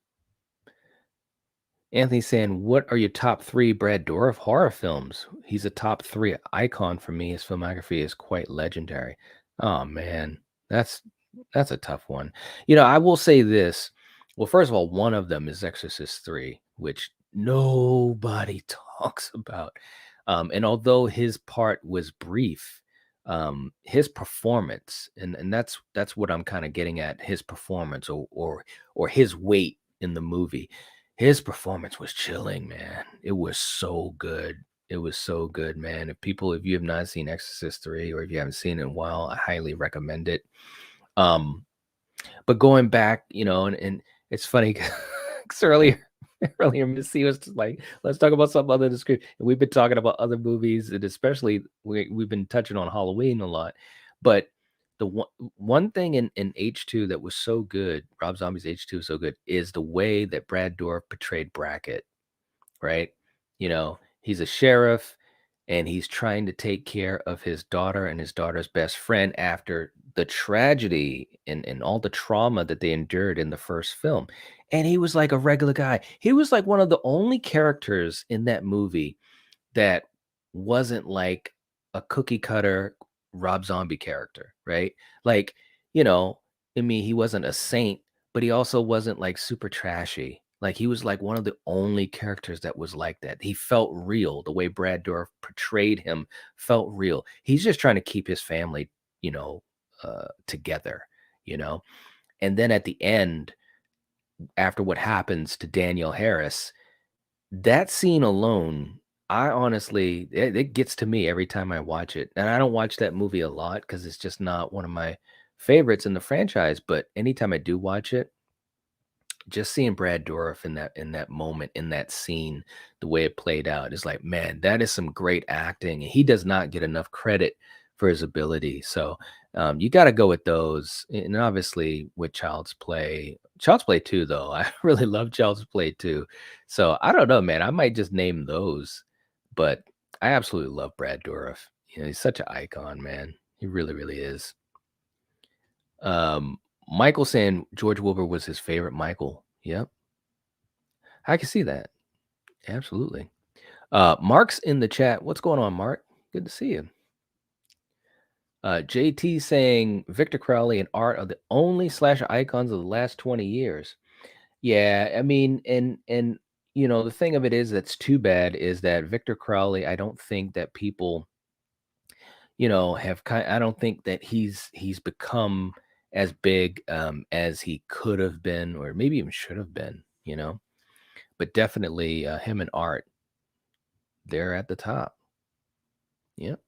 Anthony saying, "What are your top 3 Brad Dourif horror films?" He's a top 3 icon for me. His filmography is quite legendary. Oh man, that's that's a tough one. I will say this. Well, first of all, one of them is Exorcist 3, which nobody talks about. And although his part was brief, his performance, and that's what I'm kind of getting at, his performance or his weight in the movie, his performance was chilling, man. It was so good. It was so good, man. If you have not seen Exorcist 3 or if you haven't seen it in a while, I highly recommend it. Um, but going back, and it's funny because earlier Missy was just like, let's talk about something other than script. And we've been talking about other movies, and especially we've been touching on Halloween a lot. But the one thing in H2 that was so good, Rob Zombie's H2 is so good, is the way that Brad Dourif portrayed Brackett, right? He's a sheriff and he's trying to take care of his daughter and his daughter's best friend after the tragedy and all the trauma that they endured in the first film. And he was like a regular guy. He was like one of the only characters in that movie that wasn't like a cookie cutter Rob Zombie character, right? Like, you know, I mean, he wasn't a saint, but he also wasn't like super trashy. Like he was like one of the only characters that was like that. He felt real. The way Brad Dourif portrayed him felt real. He's just trying to keep his family, together, you know. And then at the end, after what happens to Daniel Harris, that scene alone, I honestly it gets to me every time I watch it, and I don't watch that movie a lot because it's just not one of my favorites in the franchise, but anytime I do watch it, just seeing Brad Dourif in that moment, in that scene, the way it played out is like, man, that is some great acting. And he does not get enough credit for his ability. So you got to go with those. And obviously with Child's Play 2, though, I really love Child's Play 2. So I don't know, man. I might just name those, but I absolutely love Brad Dourif. You know, he's such an icon, man. He really, really is. Um, Michael saying George Wilbur was his favorite Michael. Yep, I can see that. Absolutely. Mark's in the chat. What's going on, Mark? Good to see you. JT saying Victor Crowley and Art are the only slasher icons of the last 20 years. Yeah, I mean, and you know, the thing of it is that's too bad is that Victor Crowley, I don't think that people, you know, have kind I don't think that he's become as big as he could have been or maybe even should have been, you know. But definitely him and Art, they're at the top. Yep.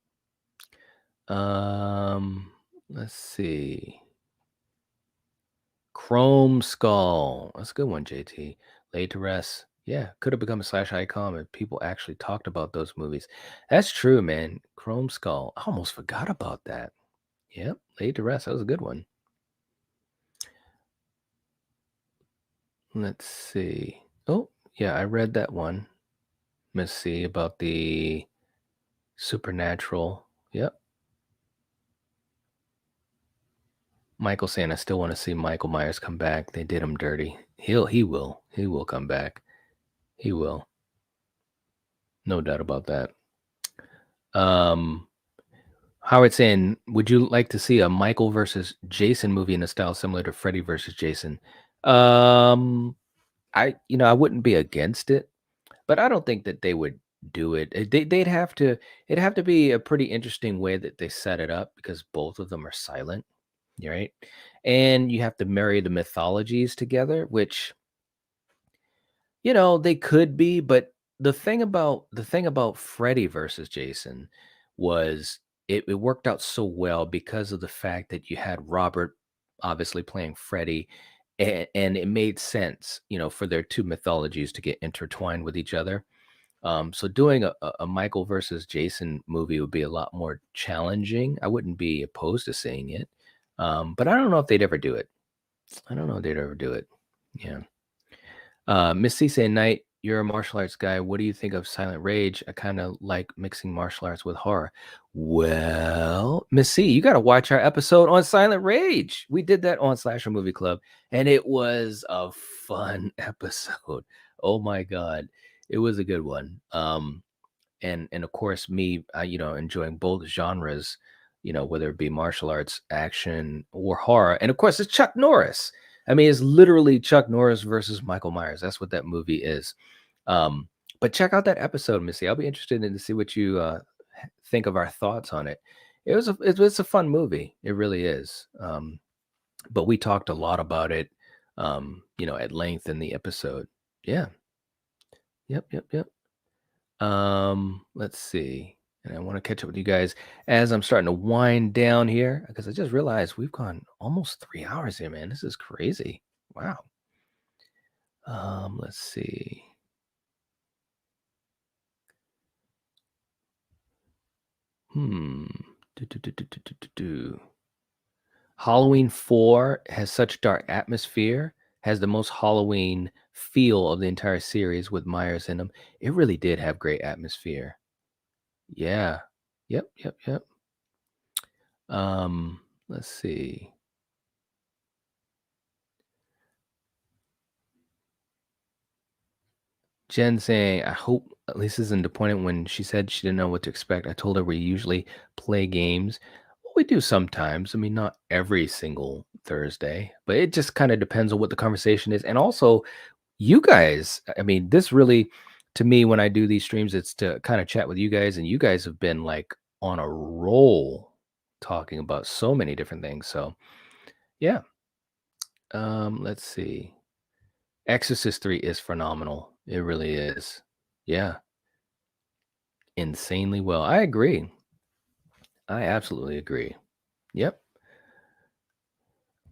Let's see. Chrome Skull. That's a good one, JT. Laid to Rest. Yeah, could have become a slash icon if people actually talked about those movies. That's true, man. Chrome Skull. I almost forgot about that. Yep. Laid to Rest. That was a good one. Let's see. Oh, yeah, I read that one. Let's see about the supernatural. Yep. Michael saying I still want to see Michael Myers come back. They did him dirty. He will. He will come back. He will. No doubt about that. Um Howard saying, would you like to see a Michael versus Jason movie in a style similar to Freddy versus Jason? Um I wouldn't be against it, but I don't think that they would do it. They'd have to it'd have to be a pretty interesting way that they set it up because both of them are silent, right? And you have to marry the mythologies together, which you know, they could be, but the thing about Freddy versus Jason was it worked out so well because of the fact that you had Robert obviously playing Freddy, and it made sense, you know, for their two mythologies to get intertwined with each other. So doing a Michael versus Jason movie would be a lot more challenging. I wouldn't be opposed to seeing it, but I don't know if they'd ever do it. I don't know if they'd ever do it. Yeah. Miss C saying, Knight, you're a martial arts guy. What do you think of Silent Rage? I kind of like mixing martial arts with horror. Well, Miss C, you got to watch our episode on Silent Rage. We did that on Slasher Movie Club, and it was a fun episode. Oh my God. It was a good one. And of course me enjoying both genres, you know, whether it be martial arts, action, or horror. And of course it's Chuck Norris. I mean, it's literally Chuck Norris versus Michael Myers. That's what that movie is. But check out that episode, Missy. I'll be interested in to see what you think of our thoughts on it. It's a fun movie. It really is. But we talked a lot about it, at length in the episode. Yeah. Yep. Yep. Yep. Let's see. And I want to catch up with you guys as I'm starting to wind down here because I just realized we've gone almost 3 hours here, man. This is crazy. Wow. Let's see. Hmm. Do, do, do, do, do, do, do, do. Halloween 4 has such dark atmosphere, has the most Halloween feel of the entire series with Myers in them. It really did have great atmosphere. Yeah. Yep, yep, yep. Let's see. Jen saying, I hope Lisa's isn't disappointed when she said she didn't know what to expect. I told her we usually play games. Well, we do sometimes. I mean, not every single Thursday, but it just kind of depends on what the conversation is. And also, you guys, I mean, this really, to me, when I do these streams, it's to kind of chat with you guys. And you guys have been like on a roll talking about so many different things. So, yeah. Let's see. Exorcist 3 is phenomenal. It really is. Yeah. Insanely well. I agree. I absolutely agree. Yep.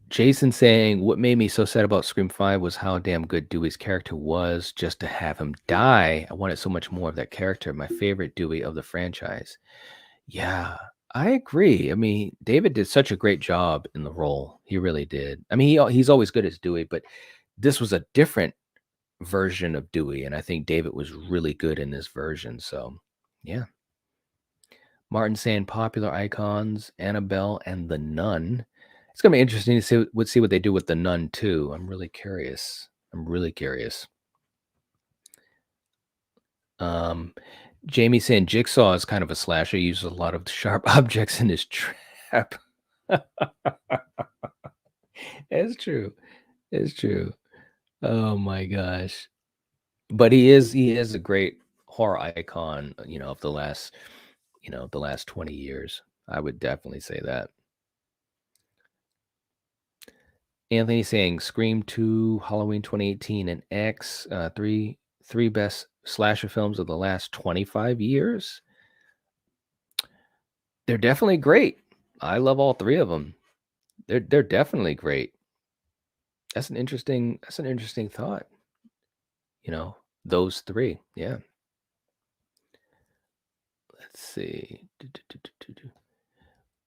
Jason saying, "What made me so sad about Scream 5 was how damn good Dewey's character was. Just to have him die, I wanted so much more of that character. My favorite Dewey of the franchise." Yeah, I agree. I mean, David did such a great job in the role. He really did. I mean, he's always good as Dewey, but this was a different version of Dewey, and I think David was really good in this version. So, yeah. Martin saying popular icons, Annabelle and the Nun. It's gonna be interesting to see what they do with the Nun too. I'm really curious. I'm really curious. Um, Jamie saying Jigsaw is kind of a slasher. He uses a lot of sharp objects in his trap. It's true. It's true. Oh my gosh. But he is a great horror icon, of the last 20 years. I would definitely say that. Anthony saying Scream 2, Halloween 2018, and X, three best slasher films of the last 25 years. They're definitely great. I love all three of them. They're definitely great. That's an interesting thought, you know, those three. Yeah. Let's see.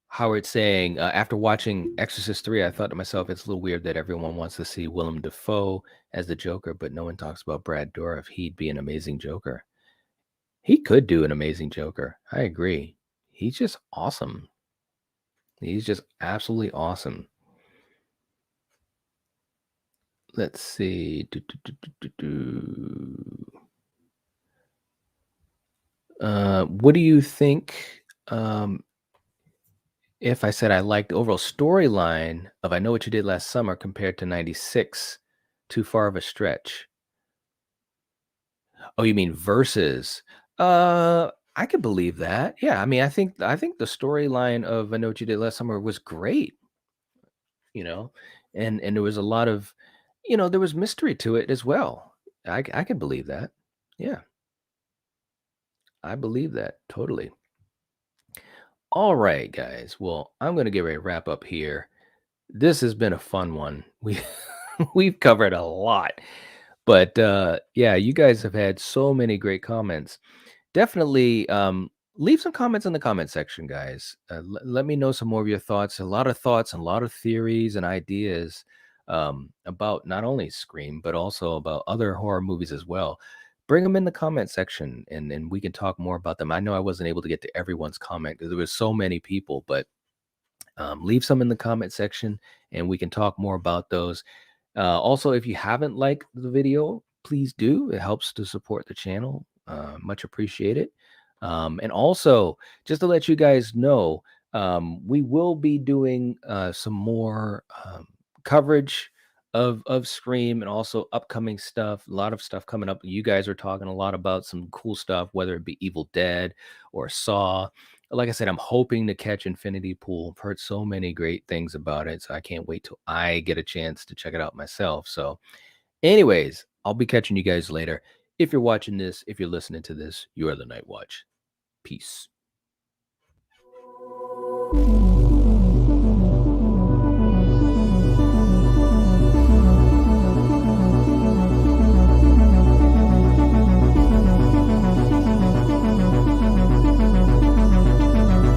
Howard saying, after watching Exorcist 3, I thought to myself, it's a little weird that everyone wants to see Willem Dafoe as the Joker, but no one talks about Brad Dourif. He'd be an amazing Joker. He could do an amazing Joker. I agree. He's just awesome. He's just absolutely awesome. Let's see. What do you think? If I said I liked the overall storyline of I Know What You Did Last Summer compared to 96, too far of a stretch. Oh, you mean versus? I could believe that. Yeah, I mean, I think the storyline of I Know What You Did Last Summer was great, you know, and there was a lot of, there was mystery to it as well. I can believe that. Yeah, I believe that totally. All right, guys. Well, I'm gonna get ready to wrap up here. This has been a fun one. We've covered a lot, but yeah, you guys have had so many great comments. Definitely leave some comments in the comment section, guys. Let me know some more of your thoughts. A lot of thoughts and a lot of theories and ideas about not only Scream but also about other horror movies as well. Bring them in the comment section, and we can talk more about them. I know I wasn't able to get to everyone's comment because there was so many people, but leave some in the comment section and we can talk more about those. Also, if you haven't liked the video, please do. It helps to support the channel. Much appreciated. And also, just to let you guys know, we will be doing some more coverage of Scream and also upcoming stuff. A lot of stuff coming up. You guys are talking a lot about some cool stuff, whether it be Evil Dead or Saw. Like I said, I'm hoping to catch Infinity Pool. I've heard so many great things about it, so I can't wait till I get a chance to check it out myself. So, anyways, I'll be catching you guys later. If you're watching this, if you're listening to this, you are the Night Watch. Peace.